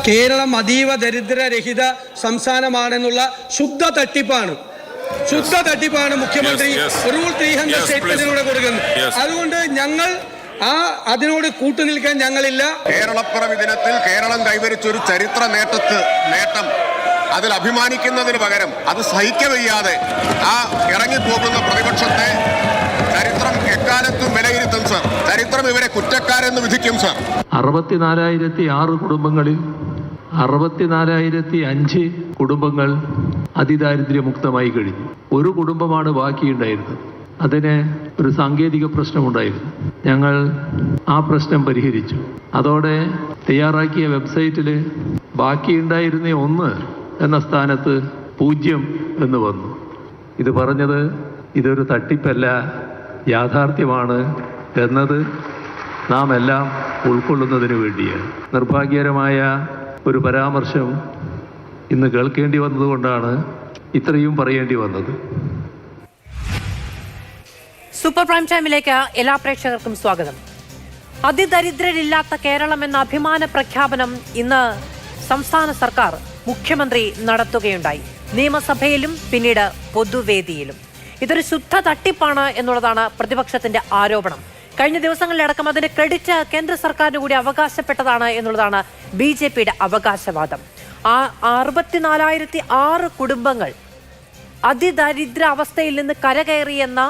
കേരളം അതീവ ദരിദ്രരഹിത സംസ്ഥാനമാണെന്നുള്ള ശുദ്ധ തട്ടിപ്പാണ് മുഖ്യമന്ത്രി റൂൾ 300 സ്റ്റേറ്റ്മെന്റിലൂടെ കൊടുക്കുന്നത്. അതുകൊണ്ട് ഞങ്ങൾ അതിനോട് കൂട്ടുനിൽക്കാൻ ഞങ്ങളില്ല. കേരളപ്പിറവി ദിനത്തിൽ കേരളം കൈവരിച്ച ഒരു ചരിത്ര നേട്ടം അതിൽ അഭിമാനിക്കുന്നതിന് പകരം അത് സഹിക്കവയ്യാതെ ഇറങ്ങിപ്പോകുന്ന പ്രതിപക്ഷത്തെ ചരിത്രം എക്കാലത്തും വിലയിരുത്തും സർ. ചരിത്രം ഇവരെ കുറ്റക്കാരെന്ന് വിധിക്കും സർ. 64,006 കുടുംബങ്ങളിൽ 64,005 കുടുംബങ്ങൾ അതിദാരിദ്ര്യമുക്തമായി കഴിഞ്ഞു. ഒരു കുടുംബമാണ് ബാക്കിയുണ്ടായിരുന്നത്. അതിന് ഒരു സാങ്കേതിക പ്രശ്നമുണ്ടായിരുന്നു. ഞങ്ങൾ ആ പ്രശ്നം പരിഹരിച്ചു. അതോടെ തയ്യാറാക്കിയ വെബ്സൈറ്റിൽ ബാക്കിയുണ്ടായിരുന്ന 1 എന്ന സ്ഥാനത്ത് 0 എന്ന് വന്നു. ഇത് പറഞ്ഞത് ഇതൊരു തട്ടിപ്പല്ല, യാഥാർത്ഥ്യമാണ് എന്നത് നാം എല്ലാം ഉൾക്കൊള്ളുന്നതിന് വേണ്ടിയാണ്. നിർഭാഗ്യകരമായ ഒരു പരാമർശം ഇന്ന് കേൾക്കേണ്ടി വന്നതുകൊണ്ടാണ് ഇത്രയും പറയേണ്ടി വന്നത്. സൂപ്പർ പ്രൈം ടൈമിലേക്ക് എല്ലാ പ്രേക്ഷകർക്കും സ്വാഗതം. അതിദരിദ്രരില്ലാത്ത കേരളം എന്ന അഭിമാന പ്രഖ്യാപനം ഇന്ന് സംസ്ഥാന സർക്കാർ മുഖ്യമന്ത്രി നടത്തുകയുണ്ടായി. നിയമസഭയിലും പിന്നീട് പൊതുവേദിയിലും. ഇതൊരു ശുദ്ധ തട്ടിപ്പാണ് എന്നുള്ളതാണ് പ്രതിപക്ഷത്തിന്റെ ആരോപണം. കഴിഞ്ഞ ദിവസങ്ങളിലടക്കം അതിന്റെ ക്രെഡിറ്റ് കേന്ദ്ര സർക്കാരിന് കൂടി അവകാശപ്പെട്ടതാണ് എന്നുള്ളതാണ് BJPയുടെ അവകാശവാദം. 64,006 കുടുംബങ്ങൾ അതിദരിദ്ര അവസ്ഥയിൽ നിന്ന് കരകയറിയെന്ന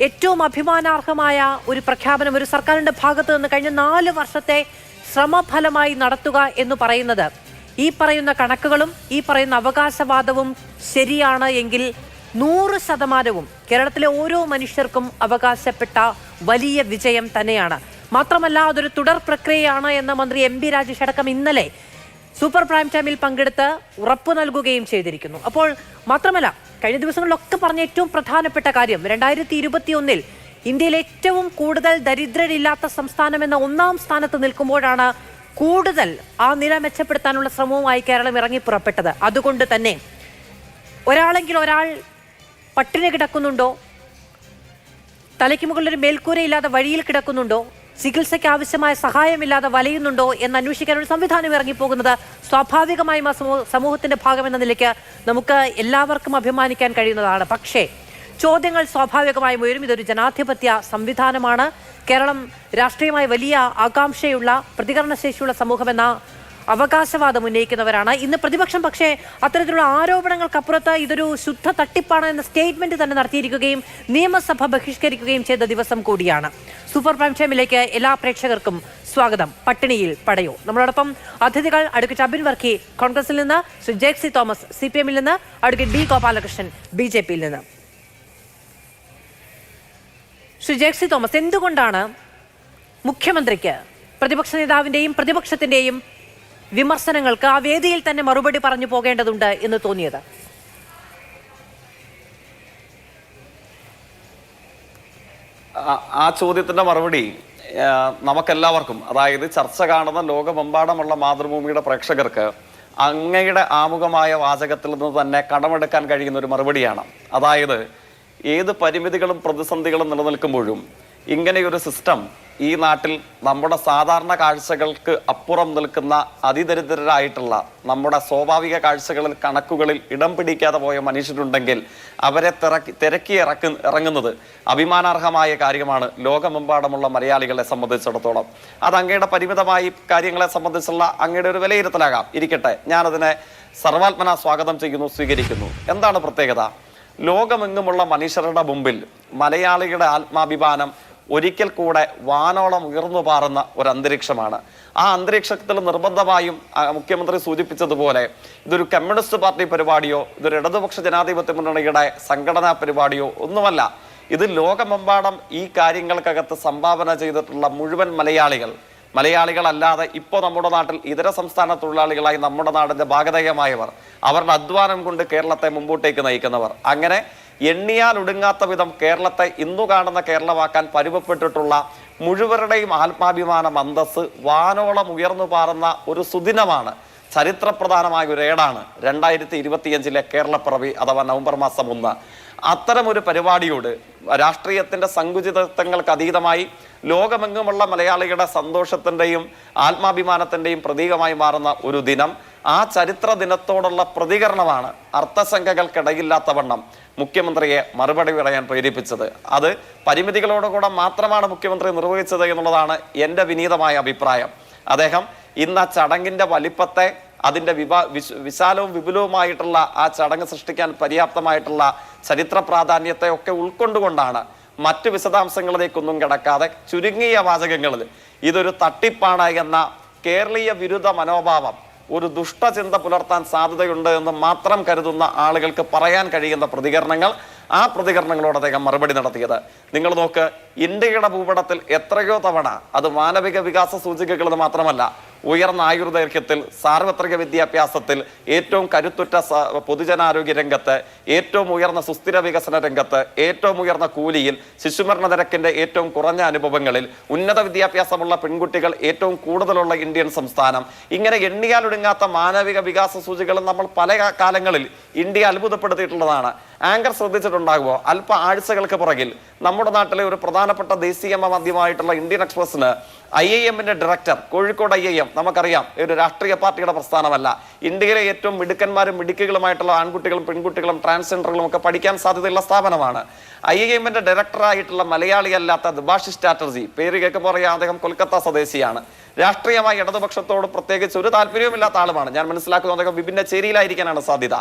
ഏറ്റവും അഭിമാനാർഹമായ ഒരു പ്രഖ്യാപനം ഒരു സർക്കാരിന്റെ ഭാഗത്ത് നിന്ന് കഴിഞ്ഞ 4 വർഷത്തെ ശ്രമഫലമായി നടത്തുക എന്ന് പറയുന്നത്, ഈ പറയുന്ന കണക്കുകളും ഈ പറയുന്ന അവകാശവാദവും ശരിയാണ് എങ്കിൽ 100% കേരളത്തിലെ ഓരോ മനുഷ്യർക്കും അവകാശപ്പെട്ട വലിയ വിജയം തന്നെയാണ്. മാത്രമല്ല അതൊരു തുടർ പ്രക്രിയയാണ് എന്ന് മന്ത്രി MB രാജേഷ് അടക്കം ഇന്നലെ സൂപ്പർ പ്രൈം ടൈമിൽ പങ്കെടുത്ത് ഉറപ്പു നൽകുകയും ചെയ്തിരിക്കുന്നു. അപ്പോൾ മാത്രമല്ല കഴിഞ്ഞ ദിവസങ്ങളിലൊക്കെ പറഞ്ഞ ഏറ്റവും പ്രധാനപ്പെട്ട കാര്യം 2021 ഇന്ത്യയിൽ ഏറ്റവും കൂടുതൽ ദരിദ്രരില്ലാത്ത സംസ്ഥാനം എന്ന 1ാം സ്ഥാനത്ത് നിൽക്കുമ്പോഴാണ് കൂടുതൽ ആ നില മെച്ചപ്പെടുത്താനുള്ള ശ്രമവുമായി കേരളം ഇറങ്ങി പുറപ്പെട്ടത്. അതുകൊണ്ട് തന്നെ ഒരാൾ പട്ടിണി കിടക്കുന്നുണ്ടോ, തലയ്ക്ക് മുകളിലൊരു മേൽക്കൂരയില്ലാതെ വഴിയിൽ കിടക്കുന്നുണ്ടോ, ചികിത്സയ്ക്ക് ആവശ്യമായ സഹായമില്ലാതെ വലയുന്നുണ്ടോ എന്ന് അന്വേഷിക്കാൻ ഒരു സംവിധാനം ഇറങ്ങിപ്പോകുന്നത് സ്വാഭാവികമായും ആ സമൂഹത്തിന്റെ ഭാഗമെന്ന നിലയ്ക്ക് നമുക്ക് എല്ലാവർക്കും അഭിമാനിക്കാൻ കഴിയുന്നതാണ്. പക്ഷേ ചോദ്യങ്ങൾ സ്വാഭാവികമായും ഉയരും. ഇതൊരു ജനാധിപത്യ സംവിധാനമാണ്. കേരളം രാഷ്ട്രീയമായി വലിയ ആകാംക്ഷയുള്ള പ്രതികരണശേഷിയുള്ള സമൂഹമെന്ന അവകാശവാദം ഉന്നയിക്കുന്നവരാണ് ഇന്ന് പ്രതിപക്ഷം. പക്ഷേ അത്തരത്തിലുള്ള ആരോപണങ്ങൾക്കപ്പുറത്ത് ഇതൊരു ശുദ്ധ തട്ടിപ്പാണ് എന്ന സ്റ്റേറ്റ്മെന്റ് തന്നെ നടത്തിയിരിക്കുകയും നിയമസഭ ബഹിഷ്കരിക്കുകയും ചെയ്ത ദിവസം കൂടിയാണ്. സൂപ്പർ പ്രൈം ടൈമിലേക്ക് എല്ലാ പ്രേക്ഷകർക്കും സ്വാഗതം. പട്ടിണിയിൽ പടയോ. നമ്മളോടൊപ്പം അതിഥികൾ അഡ്വക്കേറ്റ് അബിൻ വർക്കി കോൺഗ്രസിൽ നിന്ന്, ശ്രീ ജേക്സി തോമസ് CPM-ൽ നിന്ന്, അഡ്വക്കേറ്റ് B ഗോപാലകൃഷ്ണൻ BJP-യിൽ നിന്ന്. ശ്രീ ജേക്സി തോമസ്, എന്തുകൊണ്ടാണ് മുഖ്യമന്ത്രിക്ക് പ്രതിപക്ഷ നേതാവിന്റെയും പ്രതിപക്ഷത്തിന്റെയും വിമർശനങ്ങൾക്ക് ആ വേദിയിൽ തന്നെ മറുപടി പറഞ്ഞു പോകേണ്ടതുണ്ട് എന്ന് തോന്നിയത്? ആ ചോദ്യത്തിന്റെ മറുപടി നമുക്കെല്ലാവർക്കും, അതായത് ചർച്ച കാണുന്ന ലോകമെമ്പാടുമുള്ള മാതൃഭൂമിയുടെ പ്രേക്ഷകർക്ക് അങ്ങയുടെ ആമുഖമായ വാചകത്തിൽ നിന്ന് തന്നെ കടമെടുക്കാൻ കഴിയുന്ന ഒരു മറുപടിയാണ്. അതായത് ഏത് പരിമിതികളും പ്രതിസന്ധികളും നിലനിൽക്കുമ്പോഴും ഇങ്ങനെയൊരു സിസ്റ്റം ഈ നാട്ടിൽ നമ്മുടെ സാധാരണ കാഴ്ചകൾക്ക് അപ്പുറം നിൽക്കുന്ന അതിദരിദ്രരായിട്ടുള്ള നമ്മുടെ സ്വാഭാവിക കാഴ്ചകളിൽ കണക്കുകളിൽ ഇടം പിടിക്കാതെ പോയ മനുഷ്യരുണ്ടെങ്കിൽ അവരെ തിരക്കി ഇറങ്ങുന്നത് അഭിമാനാർഹമായ കാര്യമാണ് ലോകമെമ്പാടുമുള്ള മലയാളികളെ സംബന്ധിച്ചിടത്തോളം. അത് അങ്ങയുടെ പരിമിതമായി കാര്യങ്ങളെ സംബന്ധിച്ചുള്ള അങ്ങയുടെ ഒരു വിലയിരുത്തലാകാം, ഇരിക്കട്ടെ. ഞാനതിനെ സർവാത്മന സ്വാഗതം ചെയ്യുന്നു, സ്വീകരിക്കുന്നു. എന്താണ് പ്രത്യേകത? ലോകമെങ്ങുമുള്ള മനുഷ്യരുടെ മുമ്പിൽ മലയാളികളുടെ ആത്മാഭിമാനം ഒരിക്കൽ കൂടെ വാനോളം ഉയർന്നു പാറുന്ന ഒരു അന്തരീക്ഷമാണ്. ആ അന്തരീക്ഷത്തിൽ നിർബന്ധമായും മുഖ്യമന്ത്രി സൂചിപ്പിച്ചതുപോലെ ഇതൊരു കമ്മ്യൂണിസ്റ്റ് പാർട്ടി പരിപാടിയോ ഇതൊരു ഇടതുപക്ഷ ജനാധിപത്യ മുന്നണിയുടെ സംഘടനാ പരിപാടിയോ ഒന്നുമല്ല. ഇത് ലോകമെമ്പാടും ഈ കാര്യങ്ങൾക്കകത്ത് സംഭാവന ചെയ്തിട്ടുള്ള മുഴുവൻ മലയാളികളല്ലാതെ ഇപ്പോൾ നമ്മുടെ നാട്ടിൽ ഇതര സംസ്ഥാന തൊഴിലാളികളായി നമ്മുടെ നാടിന്റെ ഭാഗധേയമായവർ, അവരുടെ അധ്വാനം കൊണ്ട് കേരളത്തെ മുമ്പോട്ടേക്ക് നയിക്കുന്നവർ, അങ്ങനെ എണ്ണിയാൽ ഒടുങ്ങാത്ത വിധം കേരളത്തെ ഇന്നു കാണുന്ന കേരളമാക്കാൻ പരുവപ്പെട്ടിട്ടുള്ള മുഴുവരുടെയും ആത്മാഭിമാനം അന്തസ് വാനോളം ഉയർന്നു പാറുന്ന ഒരു സുദിനമാണ്, ചരിത്രപ്രധാനമായ ഒരു ഏടാണ് 2025 കേരളപ്പിറവി അഥവാ നവംബർ മാസം 1. അത്തരമൊരു പരിപാടിയോട് രാഷ്ട്രീയത്തിന്റെ സങ്കുചിതത്വങ്ങൾക്ക് അതീതമായി ലോകമെങ്ങുമുള്ള മലയാളികളുടെ സന്തോഷത്തിന്റെയും ആത്മാഭിമാനത്തിന്റെയും പ്രതീകമായി മാറുന്ന ഒരു ദിനം, ആ ചരിത്ര ദിനത്തോടുള്ള പ്രതികരണമാണ് അർത്ഥശങ്കകൾക്കിടയില്ലാത്ത വണ്ണം മുഖ്യമന്ത്രിയെ മറുപടി പറയാൻ പ്രേരിപ്പിച്ചത്. അത് പരിമിതികളോടുകൂടെ മാത്രമാണ് മുഖ്യമന്ത്രി നിർവഹിച്ചത് എന്നുള്ളതാണ് എൻ്റെ വിനീതമായ അഭിപ്രായം. അദ്ദേഹം ഇന്ന് ആ ചടങ്ങിന്റെ വലിപ്പത്തെ, അതിൻ്റെ വിശാലവും വിപുലവുമായിട്ടുള്ള ആ ചടങ്ങ് സൃഷ്ടിക്കാൻ പര്യാപ്തമായിട്ടുള്ള ചരിത്ര പ്രാധാന്യത്തെ ഒക്കെ ഉൾക്കൊണ്ടുകൊണ്ടാണ് മറ്റു വിശദാംശങ്ങളിലേക്കൊന്നും കിടക്കാതെ ചുരുങ്ങിയ വാചകങ്ങളിൽ ഇതൊരു തട്ടിപ്പാണ് എന്ന കേരളീയ വിരുദ്ധ മനോഭാവം, ഒരു ദുഷ്ടചിന്ത പുലർത്താൻ സാധ്യതയുണ്ട് എന്ന് മാത്രം കരുതുന്ന ആളുകൾക്ക് പറയാൻ കഴിയുന്ന പ്രതികരണങ്ങൾ, ആ പ്രതികരണങ്ങളോട് അദ്ദേഹം മറുപടി നടത്തിയത്. നിങ്ങൾ നോക്ക്, ഇന്ത്യയുടെ ഭൂപടത്തിൽ എത്രയോ തവണ, അത് മാനവിക വികാസ സൂചികകൾ മാത്രമല്ല, ഉയർന്ന ആയുർദൈർഘ്യത്തിൽ, സാർവത്രിക വിദ്യാഭ്യാസത്തിൽ, ഏറ്റവും കരുത്തുറ്റ പൊതുജനാരോഗ്യ രംഗത്ത്, ഏറ്റവും ഉയർന്ന സുസ്ഥിര വികസന രംഗത്ത്, ഏറ്റവും ഉയർന്ന കൂലിയിൽ, ശിശുമരണ നിരക്കിന്റെ ഏറ്റവും കുറഞ്ഞ അനുഭവങ്ങളിൽ, ഉന്നത വിദ്യാഭ്യാസമുള്ള പെൺകുട്ടികൾ ഏറ്റവും കൂടുതലുള്ള ഇന്ത്യൻ സംസ്ഥാനം, ഇങ്ങനെ എണ്ണിയാലൊടുങ്ങാത്ത മാനവിക വികാസ സൂചികകൾ നമ്മൾ പല കാലങ്ങളിൽ ഇന്ത്യ അത്ഭുതപ്പെടുത്തിയിട്ടുള്ളതാണ്. ആങ്കർ ശ്രദ്ധിച്ചിട്ടുണ്ടാകുമോ? അല്പ ആഴ്ചകൾക്ക് പുറകിൽ നമ്മുടെ നാട്ടിലെ ഒരു പ്രധാനപ്പെട്ട ദേശീയ മാധ്യമമായിട്ടുള്ള ഇന്ത്യൻ എക്സ്പ്രസിന് IIM-ന്റെ ഡയറക്ടർ, കോഴിക്കോട് IIM നമുക്കറിയാം ഒരു രാഷ്ട്രീയ പാർട്ടിയുടെ പ്രസ്ഥാനമല്ല, ഇന്ത്യയിലെ ഏറ്റവും മിടുക്കന്മാരും മിടുക്കികളുമായിട്ടുള്ള ആൺകുട്ടികളും പെൺകുട്ടികളും ട്രാൻസ്ജെൻഡറുകളും ഒക്കെ പഠിക്കാൻ സാധ്യതയുള്ള സ്ഥാപനമാണ്. IIM-ന്റെ ഡയറക്ടറായിട്ടുള്ള മലയാളിയല്ലാത്ത ദുബാഷിഷ് ചാറ്റർജി, പേര് കേൾക്കുമ്പോൾ പറയാം അദ്ദേഹം കൊൽക്കത്ത സ്വദേശിയാണ്. രാഷ്ട്രീയമായി ഇടതുപക്ഷത്തോട് പ്രത്യേകിച്ച് ഒരു താല്പര്യവുമില്ലാത്ത ആളുമാണ്. ഞാൻ മനസ്സിലാക്കുന്നത് അദ്ദേഹം വിഭിന്ന ചേരിയിലായിരിക്കാനാണ് സാധ്യത.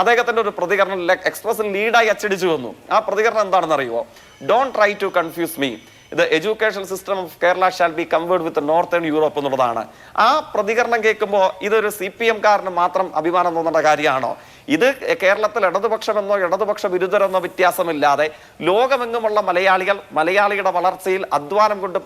അദ്ദേഹത്തിന്റെ ഒരു പ്രതികരണം എക്സ്പ്രസിൽ ലീഡായി അച്ചടിച്ചു വന്നു. ആ പ്രതികരണം എന്താണെന്ന് അറിയുമോ? Don't try to confuse me, the educational system of Kerala shall be compared with the Northern Europe എന്നുള്ളതാണ്. ആ പ്രതികരണം കേൾക്കുമ്പോൾ ഇതൊരു CPM-കാരന് മാത്രം അഭിമാനം തോന്നേണ്ട കാര്യമാണോ? ഇത് കേരളത്തിൽ ഇടതുപക്ഷമെന്നോ ഇടതുപക്ഷ വിരുദ്ധരെന്നോ വ്യത്യാസമില്ലാതെ ലോകമെങ്ങുമുള്ള മലയാളികൾ, മലയാളിയുടെ വളർച്ചയിൽ അധ്വാനം കൊണ്ട്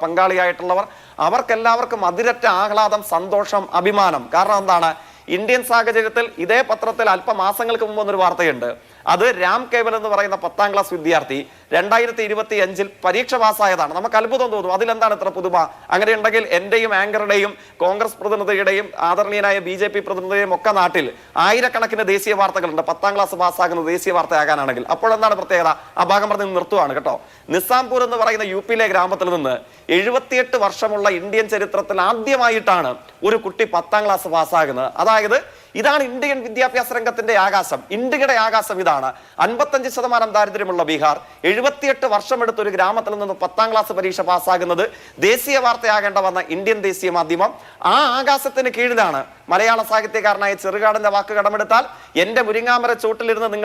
പങ്കാളിയായിട്ടുള്ളവർ, അവർക്കെല്ലാവർക്കും അതിരറ്റ ആഹ്ലാദം, സന്തോഷം, അഭിമാനം. കാരണം എന്താണ്? ഇന്ത്യൻ സാഹചര്യത്തിൽ ഇതേ പത്രത്തിൽ അല്പമാസങ്ങൾക്ക് മുമ്പ് വന്നൊരു വാർത്തയുണ്ട്. അത് രാം കേവൽ എന്ന് പറയുന്ന 10ാം ക്ലാസ് വിദ്യാർത്ഥി 2025 പരീക്ഷ പാസ്സായതാണ്. നമുക്ക് അത്ഭുതം തോന്നും, അതിലെന്താണ് ഇത്ര പുതുമ? അങ്ങനെ ഉണ്ടെങ്കിൽ എന്റെയും ആങ്കറുടെയും കോൺഗ്രസ് പ്രതിനിധിയുടെയും ആദരണീയനായ BJP പ്രതിനിധിയുടെയും ഒക്കെ നാട്ടിൽ ആയിരക്കണക്കിന് ദേശീയ വാർത്തകളുണ്ട് 10ാം ക്ലാസ് പാസ്സാകുന്നത് ദേശീയ വാർത്തയാകാനാണെങ്കിൽ. അപ്പോൾ എന്താണ് പ്രത്യേകത? ആ ഭാഗം പറഞ്ഞ് നിർത്തുവാണ് കേട്ടോ. നിസാംപൂർ എന്ന് പറയുന്ന UP-ലെ ഗ്രാമത്തിൽ നിന്ന് 78 വർഷമുള്ള ഇന്ത്യൻ ചരിത്രത്തിൽ ആദ്യമായിട്ടാണ് ഒരു കുട്ടി 10ാം ക്ലാസ് പാസ്സാകുന്നത്. അതായത് ഇതാണ് ഇന്ത്യൻ വിദ്യാഭ്യാസ രംഗത്തിന്റെ ആകാശം. ഇന്ത്യയുടെ ആകാശം ഇതാണ്. 55% ദാരിദ്ര്യമുള്ള ബീഹാർ 78 വർഷമെടുത്ത ഒരു ഗ്രാമത്തിൽ നിന്ന് 10ാം ക്ലാസ് പരീക്ഷ പാസ്സാകുന്നത് ദേശീയ വാർത്തയാകേണ്ട വന്ന ഇന്ത്യൻ ദേശീയ മാധ്യമം. ആ ആകാശത്തിന് കീഴിലാണ് മലയാള സാഹിത്യകാരനായ ചെറുകാടിന്റെ വാക്ക് കടമെടുത്താൽ എന്റെ മുരിങ്ങാമര ചോട്ടിലിരുന്ന്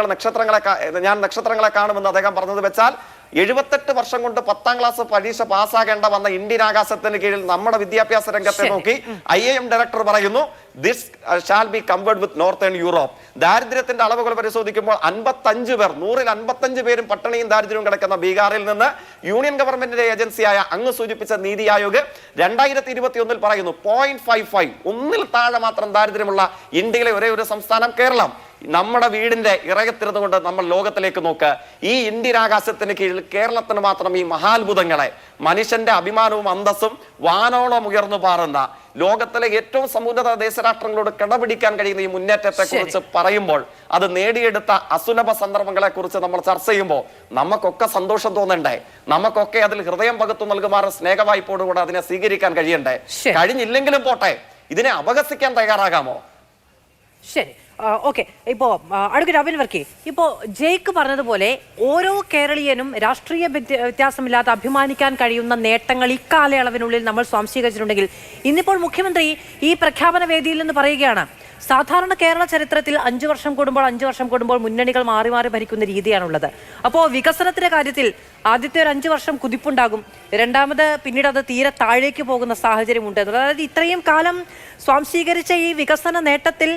ഞാൻ നക്ഷത്രങ്ങളെ കാണുമെന്ന് അദ്ദേഹം പറഞ്ഞത് വെച്ചാൽ 78 വർഷം കൊണ്ട് 10ാം ക്ലാസ് പരീക്ഷ പാസ്സാകേണ്ട വന്ന ഇന്ത്യൻ ആകാശത്തിന് കീഴിൽ നമ്മുടെ വിദ്യാഭ്യാസ രംഗത്തെ നോക്കി IIM ഡയറക്ടർ പറയുന്നു this shall be compared with northern Europe. ദാരിദ്ര്യത്തിന്റെ അളവുകൾ പരിശോധിക്കുമ്പോൾ 55 പേർ, 100-ൽ 55 പേരും പട്ടിണിയും ദാരിദ്ര്യവും കിടക്കുന്ന ബീഹാറിൽ നിന്ന് യൂണിയൻ ഗവൺമെന്റിന്റെ ഏജൻസിയായ അങ്ങ് സൂചിപ്പിച്ച നീതി ആയോഗ് 2021 പറയുന്നു 0.55, 1-ൽ താഴെ മാത്രം ദാരിദ്ര്യമുള്ള ഇന്ത്യയിലെ ഒരേ ഒരു സംസ്ഥാനം കേരളം. നമ്മുടെ വീടിന്റെ ഇറയത്തിരുന്നു കൊണ്ട് നമ്മൾ ലോകത്തിലേക്ക് നോക്ക്. ഈ ഇന്ത്യൻ ആകാശത്തിന് കീഴിൽ കേരളത്തിന് മാത്രം ഈ മഹാത്ഭുതങ്ങളെ, മനുഷ്യന്റെ അഭിമാനവും അന്തസ്സും വാനോളം ഉയർന്നു പാറുന്ന ലോകത്തിലെ ഏറ്റവും സമുന്നത ദേശരാഷ്ട്രങ്ങളോട് കിടപിടിക്കാൻ കഴിയുന്ന ഈ മുന്നേറ്റത്തെ കുറിച്ച് പറയുമ്പോൾ, അത് നേടിയെടുത്ത അസുലഭ സന്ദർഭങ്ങളെ കുറിച്ച് നമ്മൾ ചർച്ച ചെയ്യുമ്പോൾ നമുക്കൊക്കെ സന്തോഷം തോന്നണ്ടേ? നമുക്കൊക്കെ അതിൽ ഹൃദയം പകുത്തു നൽകുമാറ് സ്നേഹവായ്പോടുകൂടെ അതിനെ സ്വീകരിക്കാൻ കഴിയണ്ടേ? കഴിഞ്ഞില്ലെങ്കിലും പോട്ടെ, ഇതിനെ അപഹസിക്കാൻ തയ്യാറാകാമോ? ശരി, ഓക്കെ. ഇപ്പോൾ അഡ്വക്കേറ്റ് അബിൻ വർക്കി, ഇപ്പോൾ ജയ്ക്ക് പറഞ്ഞതുപോലെ ഓരോ കേരളീയനും രാഷ്ട്രീയ വ്യത്യാസമില്ലാതെ അഭിമാനിക്കാൻ കഴിയുന്ന നേട്ടങ്ങൾ ഇക്കാലയളവിനുള്ളിൽ നമ്മൾ സ്വാംശീകരിച്ചിട്ടുണ്ടെങ്കിൽ, ഇന്നിപ്പോൾ മുഖ്യമന്ത്രി ഈ പ്രഖ്യാപന വേദിയിൽ നിന്ന് പറയുകയാണ്, സാധാരണ കേരള ചരിത്രത്തിൽ 5 വർഷം കൂടുമ്പോൾ മുന്നണികൾ മാറി മാറി ഭരിക്കുന്ന രീതിയാണുള്ളത്. അപ്പോൾ വികസനത്തിന്റെ കാര്യത്തിൽ ആദ്യത്തെ ഒരു 5 വർഷം കുതിപ്പുണ്ടാകും, രണ്ടാമത് പിന്നീട് അത് തീരെ താഴേക്ക് പോകുന്ന സാഹചര്യമുണ്ട്. അതായത് ഇത്രയും കാലം സ്വാംശീകരിച്ച ഈ വികസന നേട്ടത്തിൽ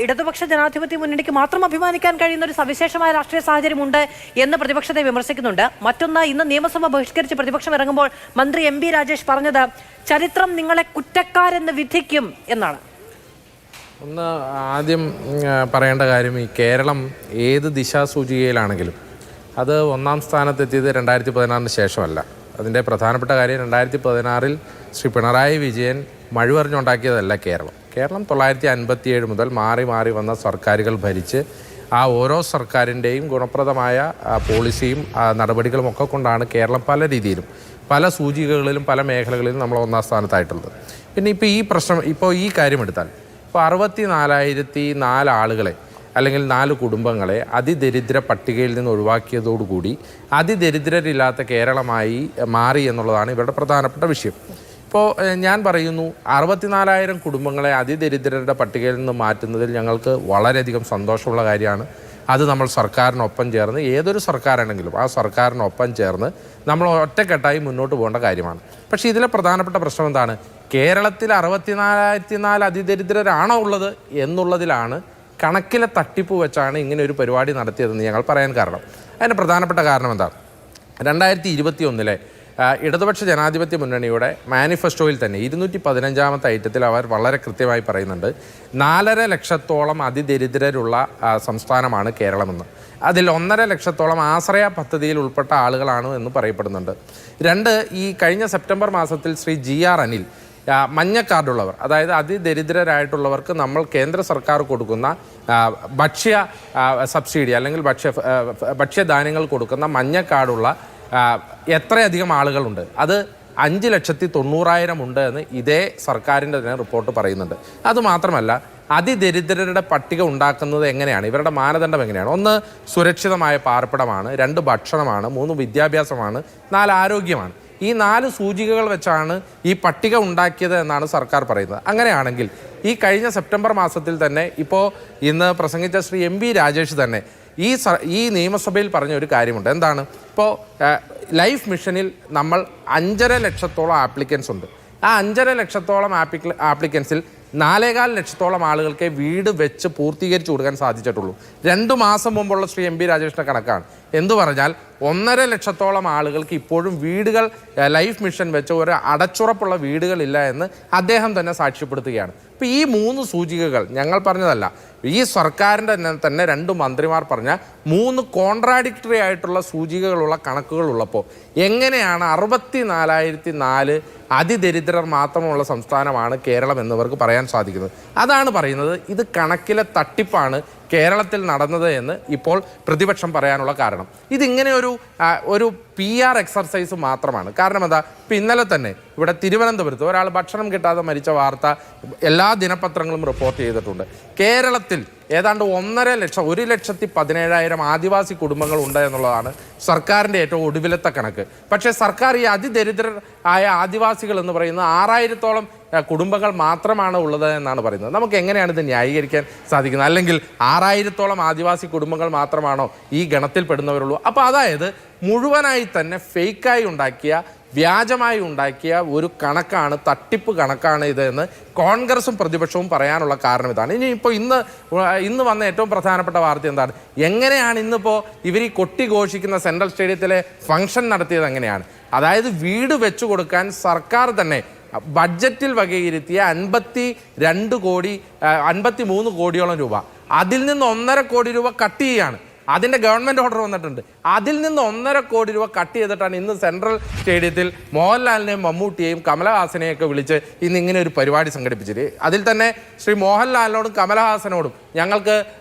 ഇടതുപക്ഷ ജനാധിപത്യ മുന്നണിക്ക് മാത്രം അഭിമാനിക്കാൻ കഴിയുന്ന ഒരു സവിശേഷമായ രാഷ്ട്രീയ സാഹചര്യമുണ്ട് എന്ന് പ്രതിപക്ഷത്തെ വിമർശിക്കുന്നുണ്ട്. മറ്റൊന്ന്, ഇന്ന് നിയമസഭ ബഹിഷ്കരിച്ച് പ്രതിപക്ഷം ഇറങ്ങുമ്പോൾ മന്ത്രി MP രാജേഷ് പറഞ്ഞത് ചരിത്രം നിങ്ങളെ കുറ്റക്കാരെന്ന് വിധിക്കും എന്നാണ്. ഒന്ന് ആദ്യം പറയേണ്ട കാര്യം, ഈ കേരളം ഏത് ദിശാസൂചികയിലാണെങ്കിലും അത് 1ാം സ്ഥാനത്തെത്തിയത് 2016 ശേഷമല്ല. അതിൻ്റെ പ്രധാനപ്പെട്ട കാര്യം 2016 ശ്രീ പിണറായി വിജയൻ മഴുവറിഞ്ഞുണ്ടാക്കിയതല്ല കേരളം. കേരളം 957 മുതൽ മാറി മാറി വന്ന സർക്കാരുകൾ ഭരിച്ച് ആ ഓരോ സർക്കാരിൻ്റെയും ഗുണപ്രദമായ പോളിസിയും നടപടികളും ഒക്കെ കൊണ്ടാണ് കേരളം പല രീതിയിലും പല സൂചികകളിലും പല മേഖലകളിലും നമ്മൾ ഒന്നാം സ്ഥാനത്തായിട്ടുള്ളത്. പിന്നെ ഇപ്പോൾ ഈ കാര്യം എടുത്താൽ ഇപ്പോൾ 64,004 ആളുകളെ അല്ലെങ്കിൽ 4 കുടുംബങ്ങളെ അതിദരിദ്ര പട്ടികയിൽ നിന്ന് ഒഴിവാക്കിയതോടുകൂടി അതിദരിദ്രരില്ലാത്ത കേരളമായി മാറി എന്നുള്ളതാണ് ഇവരുടെ പ്രധാനപ്പെട്ട വിഷയം. ഇപ്പോൾ ഞാൻ പറയുന്നു 64,000 കുടുംബങ്ങളെ അതിദരിദ്രരുടെ പട്ടികയിൽ നിന്ന് മാറ്റുന്നതിൽ ഞങ്ങൾക്ക് വളരെയധികം സന്തോഷമുള്ള കാര്യമാണ്. അത് നമ്മൾ സർക്കാരിനൊപ്പം ചേർന്ന് ഏതൊരു സർക്കാരാണെങ്കിലും ആ സർക്കാരിനൊപ്പം ചേർന്ന് നമ്മൾ ഒറ്റക്കെട്ടായി മുന്നോട്ട് പോകേണ്ട കാര്യമാണ്. പക്ഷേ ഇതിലെ പ്രധാനപ്പെട്ട പ്രശ്നം എന്താണ്? കേരളത്തിൽ 64,004 അതിദരിദ്രരാണോ ഉള്ളത് എന്നുള്ളതിലാണ് കണക്കിലെ തട്ടിപ്പ് വെച്ചാണ് ഇങ്ങനെ ഒരു പരിപാടി നടത്തിയതെന്ന് ഞങ്ങൾ പറയാൻ കാരണം. അതിൻ്റെ പ്രധാനപ്പെട്ട കാരണം എന്താണ്? 2021 ഇടതുപക്ഷ ജനാധിപത്യ മുന്നണിയുടെ മാനിഫെസ്റ്റോയിൽ തന്നെ 215ാമത്തെ ഐറ്റത്തിൽ അവർ വളരെ കൃത്യമായി പറയുന്നുണ്ട് 4.5 ലക്ഷത്തോളം അതിദരിദ്രരുള്ള സംസ്ഥാനമാണ് കേരളമെന്ന്. അതിൽ 1.5 ലക്ഷത്തോളം ആശ്രയ പദ്ധതിയിൽ ഉൾപ്പെട്ട ആളുകളാണ് എന്ന് പറയപ്പെടുന്നുണ്ട്. 2, ഈ കഴിഞ്ഞ സെപ്റ്റംബർ മാസത്തിൽ ശ്രീ GR അനിൽ മഞ്ഞ കാർഡുള്ളവർ, അതായത് അതിദരിദ്രരായിട്ടുള്ളവർക്ക് നമ്മൾ കേന്ദ്ര സർക്കാർ കൊടുക്കുന്ന ഭക്ഷ്യ സബ്സിഡി അല്ലെങ്കിൽ ഭക്ഷ്യധാന്യങ്ങൾ കൊടുക്കുന്ന മഞ്ഞ കാർഡുള്ള എത്രയധികം ആളുകളുണ്ട്, അത് 5,90,000 ഉണ്ട് എന്ന് ഇതേ സർക്കാരിൻ്റെ തന്നെ റിപ്പോർട്ട് പറയുന്നുണ്ട്. അതുമാത്രമല്ല, അതിദരിദ്രരുടെ പട്ടിക ഉണ്ടാക്കുന്നത് എങ്ങനെയാണ്, ഇവരുടെ മാനദണ്ഡം എങ്ങനെയാണ്? 1 സുരക്ഷിതമായ പാർപ്പിടമാണ്, 2 ഭക്ഷണമാണ്, 3 വിദ്യാഭ്യാസമാണ്, 4 ആരോഗ്യമാണ്. ഈ 4 സൂചികകൾ വെച്ചാണ് ഈ പട്ടിക ഉണ്ടാക്കിയത് എന്നാണ് സർക്കാർ പറയുന്നത്. അങ്ങനെയാണെങ്കിൽ ഈ കഴിഞ്ഞ സെപ്റ്റംബർ മാസത്തിൽ തന്നെ ഇപ്പോൾ ഇന്ന് പ്രസംഗിച്ച ശ്രീ MP രാജേഷ് തന്നെ ഈ നിയമസഭയിൽ പറഞ്ഞ ഒരു കാര്യമുണ്ട്. എന്താണ്? ഇപ്പോൾ ലൈഫ് മിഷനിൽ നമ്മൾ 5.5 ലക്ഷത്തോളം ആപ്ലിക്കൻസ് ഉണ്ട്. ആ 5.5 ലക്ഷത്തോളം ആപ്ലിക്കൻസിൽ 4.25 ലക്ഷത്തോളം ആളുകൾക്ക് വീട് വെച്ച് പൂർത്തീകരിച്ചു കൊടുക്കാൻ സാധിച്ചിട്ടുള്ളൂ. 2 മാസം മുമ്പുള്ള ശ്രീ MP രാജേഷിൻ്റെ കണക്കാണ്. എന്തു പറഞ്ഞാൽ 1.5 ലക്ഷത്തോളം ആളുകൾക്ക് ഇപ്പോഴും വീടുകൾ ലൈഫ് മിഷൻ വെച്ച് ഒരു അടച്ചുറപ്പുള്ള വീടുകളില്ല എന്ന് അദ്ദേഹം തന്നെ സാക്ഷ്യപ്പെടുത്തുകയാണ്. ഇപ്പോൾ ഈ 3 സൂചികകൾ ഞങ്ങൾ പറഞ്ഞതല്ല, ഈ സർക്കാരിൻ്റെ തന്നെ 2 മന്ത്രിമാർ പറഞ്ഞ 3 കോൺട്രാഡിക്ടറി ആയിട്ടുള്ള സൂചികകളുള്ള കണക്കുകളുള്ളപ്പോൾ എങ്ങനെയാണ് 64,004 അതിദരിദ്രർ മാത്രമുള്ള സംസ്ഥാനമാണ് കേരളം എന്നിവർക്ക് പറയാൻ സാധിക്കുന്നത്? അതാണ് പറയുന്നത്, ഇത് കണക്കിലെ തട്ടിപ്പാണ് കേരളത്തിൽ നടന്നത് എന്ന് ഇപ്പോൾ പ്രതിപക്ഷം പറയാനുള്ള കാരണം. ഇതിങ്ങനെ ഒരു PR എക്സർസൈസ് മാത്രമാണ്. കാരണം എന്താ? ഇപ്പം ഇന്നലെ തന്നെ ഇവിടെ തിരുവനന്തപുരത്ത് ഒരാൾ ഭക്ഷണം കിട്ടാതെ മരിച്ച വാർത്ത എല്ലാ ദിനപത്രങ്ങളും റിപ്പോർട്ട് ചെയ്തിട്ടുണ്ട്. കേരളത്തിൽ ഏതാണ്ട് 1,17,000 ആദിവാസി കുടുംബങ്ങൾ ഉണ്ട് എന്നുള്ളതാണ് സർക്കാരിൻ്റെ ഏറ്റവും ഒടുവിലത്തെ കണക്ക്. പക്ഷേ സർക്കാർ ഈ അതിദരിദ്രരായ ആദിവാസികൾ എന്ന് പറയുന്ന 6,000-ഓളം കുടുംബങ്ങൾ മാത്രമാണ് ഉള്ളത് എന്നാണ് പറയുന്നത്. നമുക്ക് എങ്ങനെയാണ് ഇത് ന്യായീകരിക്കാൻ സാധിക്കുന്നത്? അല്ലെങ്കിൽ 6,000-ഓളം ആദിവാസി കുടുംബങ്ങൾ മാത്രമാണോ ഈ ഗണത്തിൽ പെടുന്നവരുള്ളൂ? അപ്പോൾ അതായത് മുഴുവനായി തന്നെ ഫേക്കായി ഉണ്ടാക്കിയ, വ്യാജമായി ഉണ്ടാക്കിയ ഒരു കണക്കാണ്, തട്ടിപ്പ് കണക്കാണ് ഇത് എന്ന് കോൺഗ്രസും പ്രതിപക്ഷവും പറയാനുള്ള കാരണം ഇതാണ്. ഇനിയിപ്പോൾ ഇന്ന് വന്ന ഏറ്റവും പ്രധാനപ്പെട്ട വാർത്ത എന്താണ്? എങ്ങനെയാണ് ഇന്നിപ്പോൾ ഇവർ ഈ കൊട്ടിഘോഷിക്കുന്ന സെൻട്രൽ സ്റ്റേഡിയത്തിലെ ഫംഗ്ഷൻ നടത്തിയത് എങ്ങനെയാണ്? അതായത് വീട് വെച്ചു കൊടുക്കാൻ സർക്കാർ തന്നെ ബഡ്ജറ്റിൽ വകയിരുത്തിയ 53 കോടിയോളം രൂപ, അതിൽ നിന്ന് 1.5 കോടി രൂപ കട്ട് ചെയ്യുകയാണ്. അതിൻ്റെ ഗവൺമെൻറ് ഓർഡർ വന്നിട്ടുണ്ട്. അതിൽ നിന്ന് 1.5 കോടി രൂപ കട്ട് ചെയ്തിട്ടാണ് ഇന്ന് സെൻട്രൽ സ്റ്റേഡിയത്തിൽ മോഹൻലാലിനെയും മമ്മൂട്ടിയെയും കമലഹാസനെയൊക്കെ വിളിച്ച് ഇന്ന് ഇങ്ങനെ ഒരു പരിപാടി സംഘടിപ്പിച്ചത്. അതിൽ തന്നെ ശ്രീ മോഹൻലാലിനോടും കമലഹാസനോടും ഞങ്ങൾക്ക്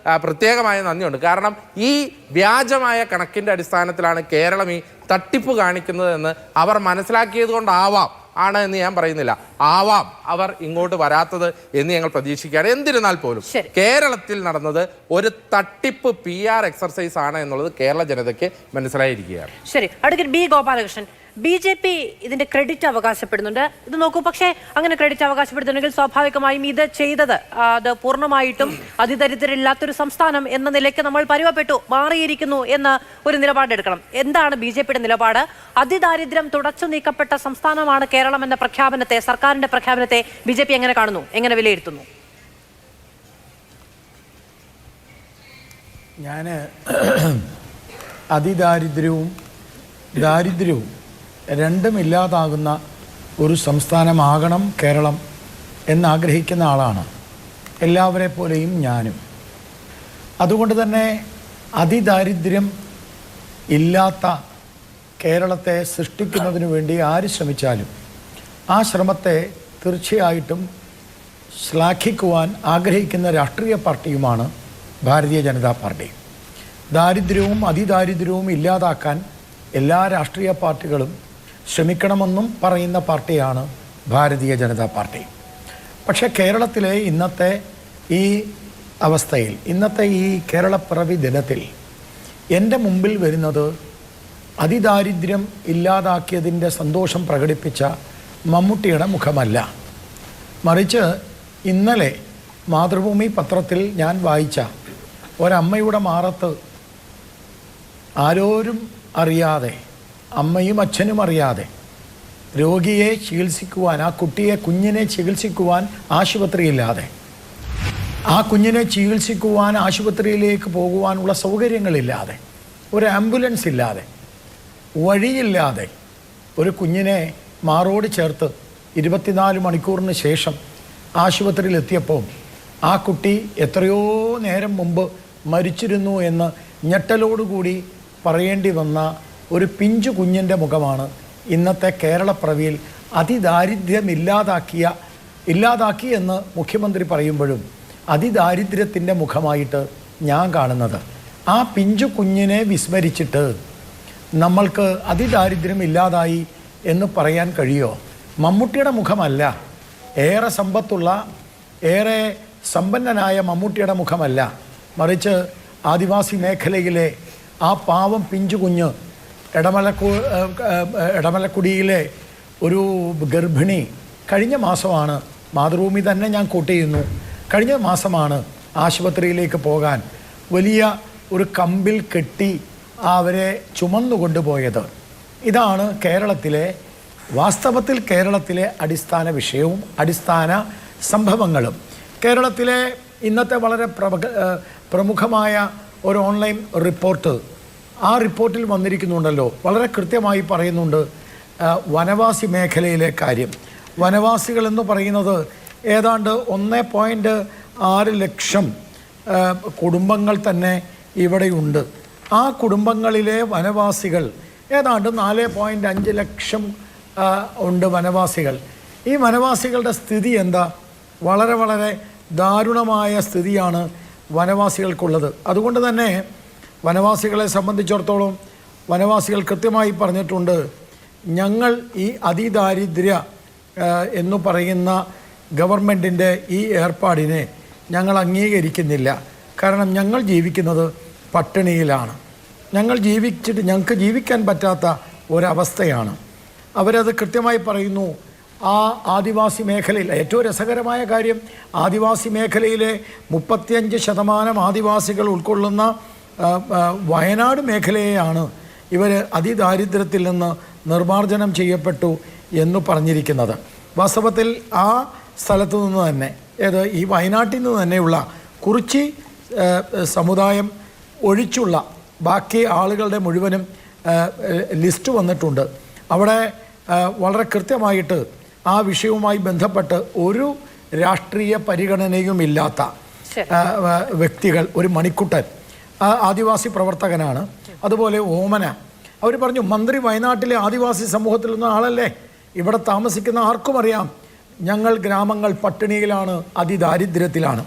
പ്രത്യേകമായ നന്ദിയുണ്ട്. കാരണം ഈ വ്യാജമായ കണക്കിൻ്റെ അടിസ്ഥാനത്തിലാണ് കേരളം ഈ തട്ടിപ്പ് കാണിക്കുന്നതെന്ന് അവർ മനസ്സിലാക്കിയത് കൊണ്ടാവാം ആണ് എന്ന് ഞാൻ പറയുന്നില്ല, ആവാം അവർ ഇങ്ങോട്ട് വരാത്തത് എന്ന് ഞങ്ങൾ പ്രതീക്ഷിക്കുകയാണ്. എന്നിരുന്നാൽ പോലും കേരളത്തിൽ നടന്നത് ഒരു തട്ടിപ്പ് PR എക്സർസൈസ് ആണ് എന്നുള്ളത് കേരള ജനതയ്ക്ക് മനസ്സിലായിരിക്കുകയാണ്. ശരി, അഡ്വക്കേറ്റ് B. ഗോപാലകൃഷ്ണൻ, BJP ഇതിന്റെ ക്രെഡിറ്റ് അവകാശപ്പെടുന്നുണ്ട്. ഇത് നോക്കൂ, പക്ഷേ അങ്ങനെ ക്രെഡിറ്റ് അവകാശപ്പെടുന്നുണ്ടെങ്കിൽ സ്വാഭാവികമായും ഇത് ചെയ്തത് അത് പൂർണ്ണമായിട്ടും അതിദരിദ്രരില്ലാത്തൊരു സംസ്ഥാനം എന്ന നിലയ്ക്ക് നമ്മൾ പരുവപ്പെട്ടു മാറിയിരിക്കുന്നു എന്ന് ഒരു നിലപാടെടുക്കണം. എന്താണ് BJPയുടെ നിലപാട്? അതിദാരിദ്ര്യം തുടച്ചു നീക്കപ്പെട്ട സംസ്ഥാനമാണ് കേരളം എന്ന പ്രഖ്യാപനത്തെ, സർക്കാരിന്റെ പ്രഖ്യാപനത്തെ BJP എങ്ങനെ കാണുന്നു, എങ്ങനെ വിലയിരുത്തുന്നു? ഞാൻ അതിദാരിദ്ര്യവും ദാരിദ്ര്യവും രണ്ടും ഇല്ലാതാകുന്ന ഒരു സംസ്ഥാനമാകണം കേരളം എന്നാഗ്രഹിക്കുന്ന ആളാണ് എല്ലാവരെ പോലെയും ഞാനും. അതുകൊണ്ട് തന്നെ അതിദാരിദ്ര്യം ഇല്ലാത്ത കേരളത്തെ സൃഷ്ടിക്കുന്നതിന് വേണ്ടി ആര് ശ്രമിച്ചാലും ആ ശ്രമത്തെ തീർച്ചയായിട്ടും ശ്ലാഘിക്കുവാൻ ആഗ്രഹിക്കുന്ന രാഷ്ട്രീയ പാർട്ടിയുമാണ് ഭാരതീയ ജനതാ പാർട്ടി. ദാരിദ്ര്യവും അതിദാരിദ്ര്യവും ഇല്ലാതാക്കാൻ എല്ലാ രാഷ്ട്രീയ പാർട്ടികളും ശ്രമിക്കണമെന്നും പറയുന്ന പാർട്ടിയാണ് ഭാരതീയ ജനതാ പാർട്ടി. പക്ഷേ കേരളത്തിലെ ഇന്നത്തെ ഈ അവസ്ഥയിൽ, ഇന്നത്തെ ഈ കേരളപ്പിറവി ദിനത്തിൽ എൻ്റെ മുമ്പിൽ വരുന്നത് അതിദാരിദ്ര്യം ഇല്ലാതാക്കിയതിൻ്റെ സന്തോഷം പ്രകടിപ്പിച്ച മമ്മൂട്ടിയുടെ മുഖമല്ല, മറിച്ച് ഇന്നലെ മാതൃഭൂമി പത്രത്തിൽ ഞാൻ വായിച്ച ഒരമ്മയുടെ മാറത്ത് ആരോരും അറിയാതെ, അമ്മയും അച്ഛനും അറിയാതെ രോഗിയെ ചികിത്സിക്കുവാൻ, ആ കുഞ്ഞിനെ ചികിത്സിക്കുവാൻ ആശുപത്രിയില്ലാതെ, ആ കുഞ്ഞിനെ ചികിത്സിക്കുവാൻ ആശുപത്രിയിലേക്ക് പോകുവാനുള്ള സൗകര്യങ്ങളില്ലാതെ, ഒരു ആംബുലൻസ് ഇല്ലാതെ, വഴിയില്ലാതെ ഒരു കുഞ്ഞിനെ മാറോട് ചേർത്ത് 24 മണിക്കൂറിന് ശേഷം ആശുപത്രിയിലെത്തിയപ്പോൾ ആ കുട്ടി എത്രയോ നേരം മുമ്പ് മരിച്ചിരുന്നു എന്ന് ഞെട്ടലോടുകൂടി പറയേണ്ടി വന്ന ഒരു പിഞ്ചു കുഞ്ഞിൻ്റെ മുഖമാണ് ഇന്നത്തെ കേരളപ്പിറവിയിൽ അതിദാരിദ്ര്യം ഇല്ലാതാക്കി എന്ന് മുഖ്യമന്ത്രി പറയുമ്പോഴും അതിദാരിദ്ര്യത്തിൻ്റെ മുഖമായിട്ട് ഞാൻ കാണുന്നത്. ആ പിഞ്ചു കുഞ്ഞിനെ വിസ്മരിച്ചിട്ട് നമ്മൾക്ക് അതിദാരിദ്ര്യം ഇല്ലാതായി എന്ന് പറയാൻ കഴിയുമോ? മമ്മൂട്ടിയുടെ മുഖമല്ല, ഏറെ സമ്പത്തുള്ള, ഏറെ സമ്പന്നനായ മമ്മൂട്ടിയുടെ മുഖമല്ല, മറിച്ച് ആദിവാസി മേഖലയിലെ ആ പാവം പിഞ്ചു കുഞ്ഞ്, എടമലക്കുടിയിലെ ഒരു ഗർഭിണി, കഴിഞ്ഞ മാസമാണ്, മാതൃഭൂമി തന്നെ ഞാൻ കോട്ട് ചെയ്യുന്നു, കഴിഞ്ഞ മാസമാണ് ആശുപത്രിയിലേക്ക് പോകാൻ വലിയ ഒരു കമ്പിൽ കെട്ടി അവരെ ചുമന്നുകൊണ്ടുപോയത്. ഇതാണ് വാസ്തവത്തിൽ കേരളത്തിലെ അടിസ്ഥാന വിഷയവും അടിസ്ഥാന സംഭവങ്ങളും. കേരളത്തിലെ ഇന്നത്തെ വളരെ പ്രമുഖമായ ഒരു ഓൺലൈൻ റിപ്പോർട്ട്, ആ റിപ്പോർട്ടിൽ വന്നിരിക്കുന്നുണ്ടല്ലോ, വളരെ കൃത്യമായി പറയുന്നുണ്ട് വനവാസി മേഖലയിലെ കാര്യം. വനവാസികൾ എന്ന് പറയുന്നത് ഏതാണ്ട് 1.6 ലക്ഷം കുടുംബങ്ങൾ തന്നെ ഇവിടെയുണ്ട്. ആ കുടുംബങ്ങളിലെ വനവാസികൾ ഏതാണ്ട് 4.5 ലക്ഷം ഉണ്ട് വനവാസികൾ. ഈ വനവാസികളുടെ സ്ഥിതി എന്താ? വളരെ വളരെ ദാരുണമായ സ്ഥിതിയാണ് വനവാസികൾക്കുള്ളത്. അതുകൊണ്ട് തന്നെ വനവാസികളെ സംബന്ധിച്ചിടത്തോളം വനവാസികൾ കൃത്യമായി പറഞ്ഞിട്ടുണ്ട്, ഞങ്ങൾ ഈ അതിദാരിദ്ര്യ എന്ന് പറയുന്ന ഗവൺമെൻറ്റിൻ്റെ ഈ ഏർപ്പാടിനെ ഞങ്ങൾ അംഗീകരിക്കുന്നില്ല. കാരണം ഞങ്ങൾ ജീവിക്കുന്നത് പട്ടിണിയിലാണ്, ഞങ്ങൾക്ക് ജീവിക്കാൻ പറ്റാത്ത ഒരവസ്ഥയാണ്. അവരത് കൃത്യമായി പറയുന്നു. ആ ആദിവാസി മേഖലയിൽ ഏറ്റവും രസകരമായ കാര്യം, ആദിവാസി മേഖലയിലെ 35% ആദിവാസികൾ ഉൾക്കൊള്ളുന്ന വയനാട് മേഖലയെയാണ് ഇവർ അതിദാരിദ്ര്യത്തിൽ നിന്ന് നിർമ്മാർജ്ജനം ചെയ്യപ്പെട്ടു എന്ന് പറഞ്ഞിരിക്കുന്നത്. വാസ്തവത്തിൽ ആ സ്ഥലത്തു നിന്ന് തന്നെ, ഈ വയനാട്ടിൽ നിന്ന് തന്നെയുള്ള കുറിച്ചി സമുദായം ഒഴിച്ചുള്ള ബാക്കി ആളുകളുടെ മുഴുവനും ലിസ്റ്റ് വന്നിട്ടുണ്ട്. അവിടെ വളരെ കൃത്യമായിട്ട് ആ വിഷയവുമായി ബന്ധപ്പെട്ട് ഒരു രാഷ്ട്രീയ പരിഗണനയും ഇല്ലാത്ത വ്യക്തികൾ, ഒരു മണിക്കുട്ടൻ ആദിവാസി പ്രവർത്തകനാണ്, അതുപോലെ ഓമന, അവർ പറഞ്ഞു മന്ത്രി വയനാട്ടിലെ ആദിവാസി സമൂഹത്തിൽ നിന്ന് ആളല്ലേ, ഇവിടെ താമസിക്കുന്ന ആർക്കും അറിയാം ഞങ്ങൾ ഗ്രാമങ്ങൾ പട്ടിണിയിലാണ്, അതിദാരിദ്ര്യത്തിലാണ്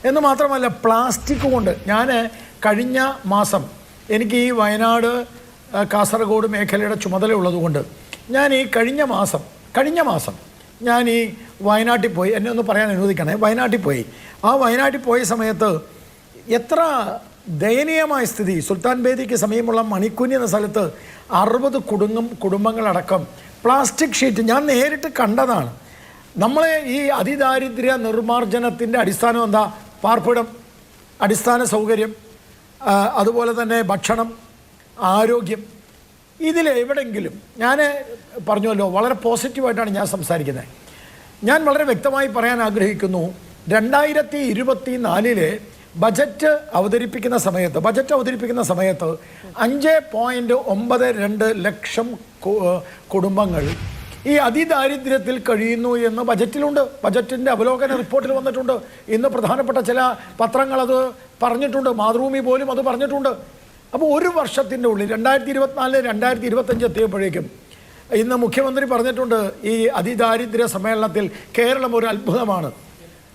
എന്ന് മാത്രമല്ല പ്ലാസ്റ്റിക് കൊണ്ട്. ഞാൻ കഴിഞ്ഞ മാസം, എനിക്ക് ഈ വയനാട് കാസർഗോഡ് മേഖലയുടെ ചുമതല ഉള്ളതുകൊണ്ട് ഞാൻ ഈ കഴിഞ്ഞ മാസം ഞാൻ ഈ വയനാട്ടിൽ പോയി, എന്നെ ഒന്ന് പറയാൻ അനുവദിക്കണേ, വയനാട്ടിൽ പോയി. ആ വയനാട്ടിൽ പോയ സമയത്ത് എത്ര ദയനീയമായ സ്ഥിതി. സുൽത്താൻ ബേദിക്ക് സമീപമുള്ള മണിക്കുനി എന്ന സ്ഥലത്ത് 60 കുടുംബങ്ങളടക്കം പ്ലാസ്റ്റിക് ഷീറ്റ് ഞാൻ നേരിട്ട് കണ്ടതാണ്. നമ്മളെ ഈ അതിദാരിദ്ര്യ നിർമ്മാർജ്ജനത്തിൻ്റെ അടിസ്ഥാനം എന്താ? പാർപ്പിടം, അടിസ്ഥാന സൗകര്യം, അതുപോലെ തന്നെ ഭക്ഷണം, ആരോഗ്യം. ഇതിലെവിടെങ്കിലും ഞാൻ പറഞ്ഞല്ലോ, വളരെ പോസിറ്റീവായിട്ടാണ് ഞാൻ സംസാരിക്കുന്നത്. ഞാൻ വളരെ വ്യക്തമായി പറയാൻ ആഗ്രഹിക്കുന്നു, 2024 ബജറ്റ് അവതരിപ്പിക്കുന്ന സമയത്ത് 5.92 ലക്ഷം കുടുംബങ്ങൾ ഈ അതിദാരിദ്ര്യത്തിൽ കഴിയുന്നു എന്ന് ബജറ്റിലുണ്ട്. ബജറ്റിൻ്റെ അവലോകന റിപ്പോർട്ടിൽ വന്നിട്ടുണ്ട്. ഇന്ന് പ്രധാനപ്പെട്ട ചില പത്രങ്ങൾ അത് പറഞ്ഞിട്ടുണ്ട്, മാതൃഭൂമി പോലും അത് പറഞ്ഞിട്ടുണ്ട്. അപ്പോൾ ഒരു വർഷത്തിൻ്റെ ഉള്ളിൽ 2024-2025 എത്തിയപ്പോഴേക്കും ഇന്ന് മുഖ്യമന്ത്രി പറഞ്ഞിട്ടുണ്ട്, ഈ അതിദാരിദ്ര്യ സമ്മേളനത്തിൽ കേരളം ഒരു അത്ഭുതമാണ്.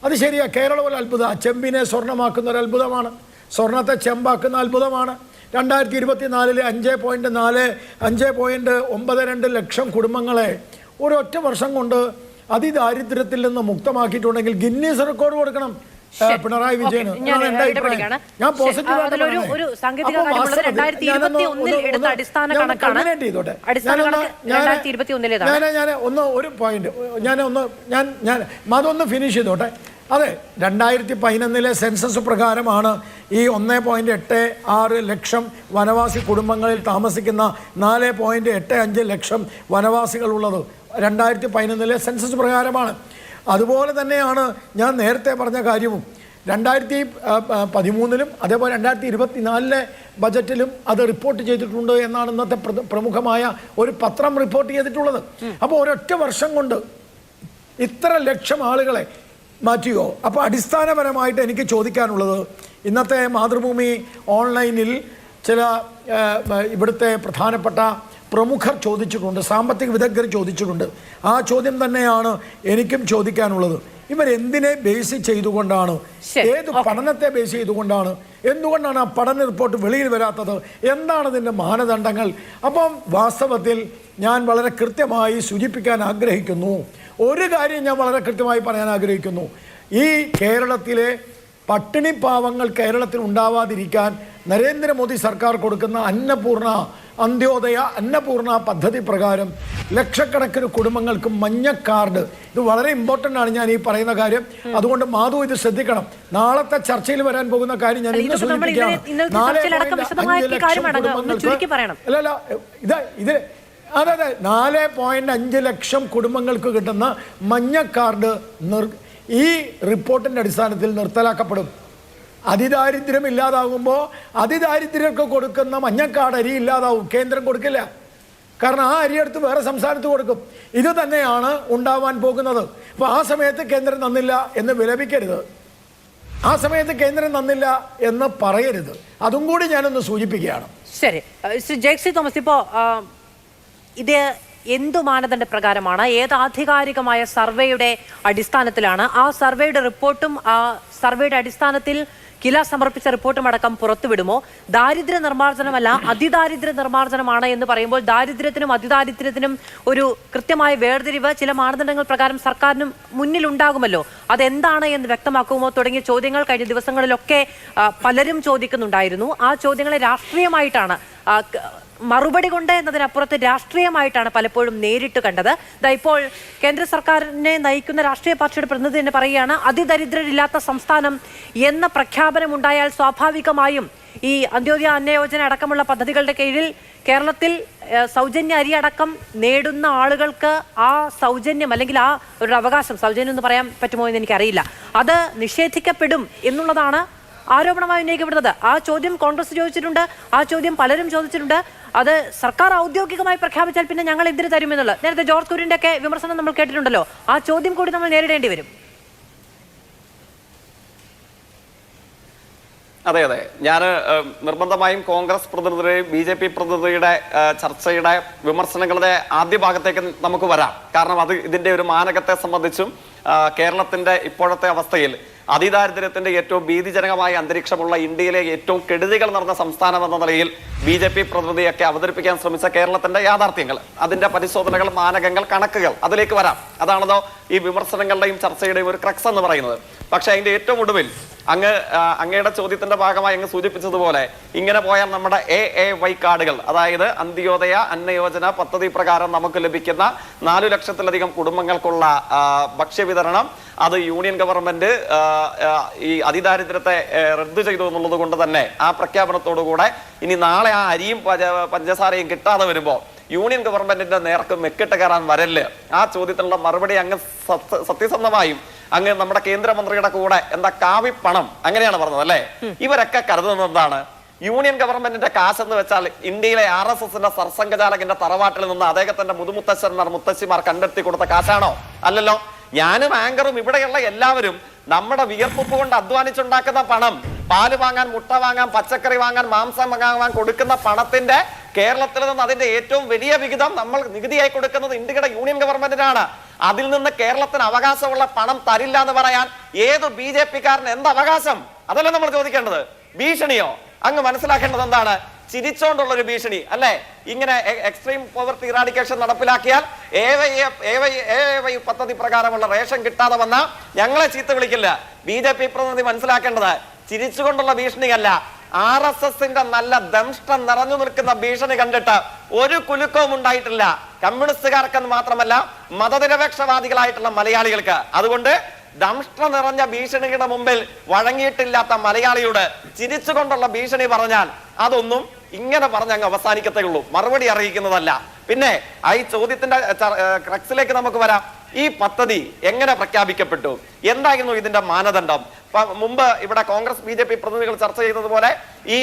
അത് ശരിയാ, കേരളം ഒരു അത്ഭുതമാണ്. ചെമ്പിനെ സ്വർണ്ണമാക്കുന്ന ഒരു അത്ഭുതമാണ്, സ്വർണ്ണത്തെ ചെമ്പാക്കുന്ന അത്ഭുതമാണ്. 2024 5.92 ലക്ഷം കുടുംബങ്ങളെ ഒരൊറ്റ വർഷം കൊണ്ട് അതിദാരിദ്ര്യത്തിൽ നിന്ന് മുക്തമാക്കിയിട്ടുണ്ടെങ്കിൽ ഗിന്നീസ് റെക്കോർഡ് കൊടുക്കണം പിണറായി വിജയന്. ഞാൻ പോസിറ്റീവായിട്ട് ഒരു പോയിന്റ് അതൊന്ന് ഫിനിഷ് ചെയ്തോട്ടെ. അതെ, 2011 സെൻസസ് പ്രകാരമാണ് ഈ 1.86 ലക്ഷം വനവാസി കുടുംബങ്ങളിൽ താമസിക്കുന്ന 4.85 ലക്ഷം വനവാസികളുള്ളത് 2011 സെൻസസ് പ്രകാരമാണ്. അതുപോലെ തന്നെയാണ് ഞാൻ നേരത്തെ പറഞ്ഞ കാര്യവും 2013 അതേപോലെ 2024 ബജറ്റിലും അത് റിപ്പോർട്ട് ചെയ്തിട്ടുണ്ട് എന്നാണ് ഇന്നത്തെ പ്രമുഖമായ ഒരു പത്രം റിപ്പോർട്ട് ചെയ്തിട്ടുള്ളത്. അപ്പോൾ ഒരൊറ്റ വർഷം കൊണ്ട് ഇത്ര ലക്ഷം ആളുകളെ മാറ്റിയോ? അപ്പോൾ അടിസ്ഥാനപരമായിട്ട് എനിക്ക് ചോദിക്കാനുള്ളത്, ഇന്നത്തെ മാതൃഭൂമി ഓൺലൈനിൽ ചില ഇവിടുത്തെ പ്രധാനപ്പെട്ട പ്രമുഖർ ചോദിച്ചിട്ടുണ്ട്, സാമ്പത്തിക വിദഗ്ധർ ചോദിച്ചിട്ടുണ്ട്. ആ ചോദ്യം തന്നെയാണ് എനിക്കും ചോദിക്കാനുള്ളത്. ഇവരെന്തിനെ ബേസ് ചെയ്തുകൊണ്ടാണ്, ഏത് പഠനത്തെ ബേസ് ചെയ്തുകൊണ്ടാണ്, എന്തുകൊണ്ടാണ് ആ പഠന റിപ്പോർട്ട് വെളിയിൽ വരാത്തത്, എന്താണ് ഇതിൻ്റെ മാനദണ്ഡങ്ങൾ? അപ്പം വാസ്തവത്തിൽ ഞാൻ വളരെ കൃത്യമായി സൂചിപ്പിക്കാൻ ആഗ്രഹിക്കുന്നു. ഒരു കാര്യം ഞാൻ വളരെ കൃത്യമായി പറയാൻ ആഗ്രഹിക്കുന്നു. ഈ കേരളത്തിലെ പട്ടിണി പാവങ്ങൾ കേരളത്തിൽ ഉണ്ടാവാതിരിക്കാൻ നരേന്ദ്രമോദി സർക്കാർ കൊടുക്കുന്ന അന്ത്യോദയ അന്നപൂർണ പദ്ധതി പ്രകാരം ലക്ഷക്കണക്കിന് കുടുംബങ്ങൾക്ക് മഞ്ഞ കാർഡ്, ഇത് വളരെ ഇമ്പോർട്ടൻ്റ് ആണ് ഞാൻ ഈ പറയുന്ന കാര്യം. അതുകൊണ്ട് മാധു ഇത് ശ്രദ്ധിക്കണം. നാളത്തെ ചർച്ചയിൽ വരാൻ പോകുന്ന കാര്യം ഞാൻ ഇന്ന് സൂചിപ്പിക്കുകയാണ്. 4.5 ലക്ഷം കുടുംബങ്ങൾക്ക് കിട്ടുന്ന മഞ്ഞ കാർഡ് ഈ റിപ്പോർട്ടിൻ്റെ അടിസ്ഥാനത്തിൽ നിർത്തലാക്കപ്പെടും. അതിദാരിദ്ര്യം ഇല്ലാതാകുമ്പോൾ അതിദാരിദ്ര്യർക്ക് കൊടുക്കുന്ന മഞ്ഞക്കാട് അരി ഇല്ലാതാവും. കേന്ദ്രം കൊടുക്കില്ല. കാരണം ആ അരി എടുത്ത് വേറെ സംസ്ഥാനത്ത് കൊടുക്കും. ഇത് തന്നെയാണ് ഉണ്ടാവാൻ പോകുന്നത്. അപ്പോൾ ആ സമയത്ത് കേന്ദ്രം തന്നില്ല എന്ന് വിലപിക്കരുത്, ആ സമയത്ത് കേന്ദ്രം തന്നില്ല എന്ന് പറയരുത്. അതും കൂടി ഞാനൊന്ന് സൂചിപ്പിക്കുകയാണ്. ശരി, ജെക്സി തോമസ്, ഇപ്പോൾ ഇത് എന്തു മാനദണ്ഡ പ്രകാരമാണ്, ഏത് ആധികാരികമായ സർവേയുടെ അടിസ്ഥാനത്തിലാണ് ആ സർവേയുടെ റിപ്പോർട്ടും ആ സർവേയുടെ അടിസ്ഥാനത്തിൽ കില സമർപ്പിച്ച റിപ്പോർട്ടും അടക്കം പുറത്തുവിടുമോ? ദാരിദ്ര്യ നിർമ്മാർജ്ജനമല്ല, അതിദാരിദ്ര്യ നിർമ്മാർജ്ജനമാണ് എന്ന് പറയുമ്പോൾ ദാരിദ്ര്യത്തിനും അതിദാരിദ്ര്യത്തിനും ഒരു കൃത്യമായ വേർതിരിവ് ചില മാനദണ്ഡങ്ങൾ പ്രകാരം സർക്കാരിനും മുന്നിലുണ്ടാകുമല്ലോ. അതെന്താണ് എന്ന് വ്യക്തമാക്കുമോ തുടങ്ങിയ ചോദ്യങ്ങൾ കഴിഞ്ഞ ദിവസങ്ങളിലൊക്കെ പലരും ചോദിക്കുന്നുണ്ടായിരുന്നു. ആ ചോദ്യങ്ങളെ രാഷ്ട്രീയമായിട്ടാണ് മറുപടി കൊണ്ട് എന്നതിനപ്പുറത്ത് രാഷ്ട്രീയമായിട്ടാണ് പലപ്പോഴും നേരിട്ട് കണ്ടത്. ഇപ്പോൾ കേന്ദ്ര സർക്കാരിനെ നയിക്കുന്ന രാഷ്ട്രീയ പാർട്ടിയുടെ പ്രതിനിധി തന്നെ പറയുകയാണ്, അതിദരിദ്രരില്ലാത്ത സംസ്ഥാനം എന്ന പ്രഖ്യാപനം ഉണ്ടായാൽ സ്വാഭാവികമായും ഈ അന്ത്യോദയ അന്നയോജന അടക്കമുള്ള പദ്ധതികളുടെ കീഴിൽ കേരളത്തിൽ സൗജന്യ അരി അടക്കം നേടുന്ന ആളുകൾക്ക് ആ സൗജന്യം അല്ലെങ്കിൽ ആ ഒരു അവകാശം, സൗജന്യം എന്ന് പറയാൻ പറ്റുമോ എന്ന് എനിക്കറിയില്ല, അത് നിഷേധിക്കപ്പെടും എന്നുള്ളതാണ് ആരോപണമായി ഉന്നയിക്കപ്പെടുന്നത്. ആ ചോദ്യം കോൺഗ്രസ് ചോദിച്ചിട്ടുണ്ട്, ആ ചോദ്യം പലരും ചോദിച്ചിട്ടുണ്ട്. അത് സർക്കാർ ഔദ്യോഗികമായി പ്രഖ്യാപിച്ചാൽ പിന്നെ ഞങ്ങൾ എന്തിനു തരുമെന്നുള്ളത് നേരത്തെ ജോർജ് കുര്യന്റെ ഒക്കെ വിമർശനം നമ്മൾ കേട്ടിട്ടുണ്ടല്ലോ. ആ ചോദ്യം കൂടി നമ്മൾ നേരിടേണ്ടി വരും. അതെ, ഞാൻ നിർബന്ധമായും കോൺഗ്രസ് പ്രതിനിധിയുടെയും BJP പ്രതിനിധിയുടെ ചർച്ചയുടെ വിമർശനങ്ങളുടെ ആദ്യ ഭാഗത്തേക്ക് നമുക്ക് വരാം. കാരണം അത് ഇതിന്റെ ഒരു മാനകത്തെ സംബന്ധിച്ചും കേരളത്തിന്റെ ഇപ്പോഴത്തെ അവസ്ഥയിൽ അതിദാരിദ്ര്യത്തിന്റെ ഏറ്റവും ഭീതിജനകമായ അന്തരീക്ഷമുള്ള ഇന്ത്യയിലെ ഏറ്റവും കെടുതികൾ നടന്ന സംസ്ഥാനം എന്ന നിലയിൽ BJP പ്രതിനിധിയൊക്കെ അവതരിപ്പിക്കാൻ ശ്രമിച്ച കേരളത്തിന്റെ യാഥാർത്ഥ്യങ്ങൾ, അതിന്റെ പരിശോധനകൾ, മാനകങ്ങൾ, കണക്കുകൾ, അതിലേക്ക് വരാം. അതാണല്ലോ ഈ വിമർശനങ്ങളുടെയും ചർച്ചയുടെയും ഒരു ക്രക്സ് എന്ന് പറയുന്നത്. പക്ഷെ അതിന്റെ ഏറ്റവും ഒടുവിൽ അങ്ങയുടെ ചോദ്യത്തിന്റെ ഭാഗമായി അങ്ങ് സൂചിപ്പിച്ചതുപോലെ ഇങ്ങനെ പോയാൽ നമ്മുടെ AAY കാർഡുകൾ, അതായത് അന്ത്യോദയ അന്നയോജന പദ്ധതി പ്രകാരം നമുക്ക് ലഭിക്കുന്ന 4 ലക്ഷത്തിലധികം കുടുംബങ്ങൾക്കുള്ള ഭക്ഷ്യവിതരണം, അത് യൂണിയൻ ഗവൺമെന്റ് ഈ അതിദാരിദ്ര്യത്തെ റദ്ദു ചെയ്തു എന്നുള്ളത് കൊണ്ട് തന്നെ ആ പ്രഖ്യാപനത്തോടുകൂടെ ഇനി നാളെ ആ അരിയും പഞ്ചസാരയും കിട്ടാതെ വരുമ്പോൾ യൂണിയൻ ഗവൺമെന്റിന്റെ നേർക്ക് മെക്കിട്ട് കയറാൻ വരല്. ആ ചോദ്യത്തിനുള്ള മറുപടി അങ്ങ് സത്യസന്ധമായും അങ്ങ് നമ്മുടെ കേന്ദ്രമന്ത്രിയുടെ കൂടെ എന്താ കാവിപ്പണം അങ്ങനെയാണ് പറഞ്ഞത് അല്ലേ? ഇവരൊക്കെ കരുതുന്നത് എന്താണ്? യൂണിയൻ ഗവൺമെന്റിന്റെ കാശെന്ന് വെച്ചാൽ ഇന്ത്യയിലെ RSSന്റെ സർസംഘചാലകന്റെ തറവാട്ടിൽ നിന്ന് അദ്ദേഹത്തിന്റെ മുതുമുത്തശ്ശന്മാർ മുത്തശ്ശിമാർ കണ്ടെത്തി കൊടുത്ത കാശാണോ? അല്ലല്ലോ. ഞാനും ആങ്കറും ഇവിടെയുള്ള എല്ലാവരും നമ്മുടെ വിയർപ്പുപ്പ് കൊണ്ട് അധ്വാനിച്ചുണ്ടാക്കുന്ന പണം, പാല് വാങ്ങാൻ, മുട്ട വാങ്ങാൻ, പച്ചക്കറി വാങ്ങാൻ, മാംസം വാങ്ങാൻ കൊടുക്കുന്ന പണത്തിന്റെ കേരളത്തിൽ നിന്ന് അതിന്റെ ഏറ്റവും വലിയ വിഹിതം നമ്മൾ നികുതിയായി കൊടുക്കുന്നത് ഇന്ത്യയുടെ യൂണിയൻ ഗവൺമെന്റിനാണ്. അതിൽ നിന്ന് കേരളത്തിന് അവകാശമുള്ള പണം തരില്ല എന്ന് പറയാൻ ഏത് BJP-കാരന് എന്ത് അവകാശം? അതല്ല നമ്മൾ ചോദിക്കേണ്ടത്. ഭീഷണിയോ? അങ്ങ് മനസ്സിലാക്കേണ്ടത് എന്താണ്? ചിരിച്ചോണ്ടുള്ള ഒരു ഭീഷണി അല്ലെ? ഇങ്ങനെ എക്സ്ട്രീം പോവർട്ടി ഇറാഡിക്കേഷൻ നടപ്പിലാക്കിയാൽ AY പദ്ധതി പ്രകാരമുള്ള റേഷൻ കിട്ടാതെ വന്ന ഞങ്ങളെ ചീത്ത വിളിക്കില്ല. BJP പ്രതിനിധി മനസ്സിലാക്കേണ്ടത് ചിരിച്ചുകൊണ്ടുള്ള ഭീഷണിയല്ല, RSSന്റെ നല്ല ദംഷ്ടം നിറഞ്ഞു നിൽക്കുന്ന ഭീഷണി കണ്ടിട്ട് ഒരു കുലുക്കവും ഉണ്ടായിട്ടില്ല കമ്മ്യൂണിസ്റ്റുകാർക്കെന്ന് മാത്രമല്ല മതനിരപേക്ഷവാദികളായിട്ടുള്ള മലയാളികൾക്ക്. അതുകൊണ്ട് ദംഷ്ട നിറഞ്ഞ ഭീഷണിയുടെ മുമ്പിൽ വഴങ്ങിയിട്ടില്ലാത്ത മലയാളിയോട് ചിരിച്ചുകൊണ്ടുള്ള ഭീഷണി പറഞ്ഞാൽ അതൊന്നും ഇങ്ങനെ പറഞ്ഞങ്ങ് അവസാനിക്കത്തേ ഉള്ളൂ, മറുപടി അറിയിക്കുന്നതല്ല. പിന്നെ ഈ ചോദ്യത്തിന്റെ ക്രക്സിലേക്ക് നമുക്ക് വരാം. ഈ പദ്ധതി എങ്ങനെ പ്രഖ്യാപിക്കപ്പെട്ടു? എന്തായിരുന്നു ഇതിന്റെ മാനദണ്ഡം? മുമ്പ് ഇവിടെ കോൺഗ്രസ് BJP പ്രതിനിധികൾ ചർച്ച ചെയ്തതുപോലെ ഈ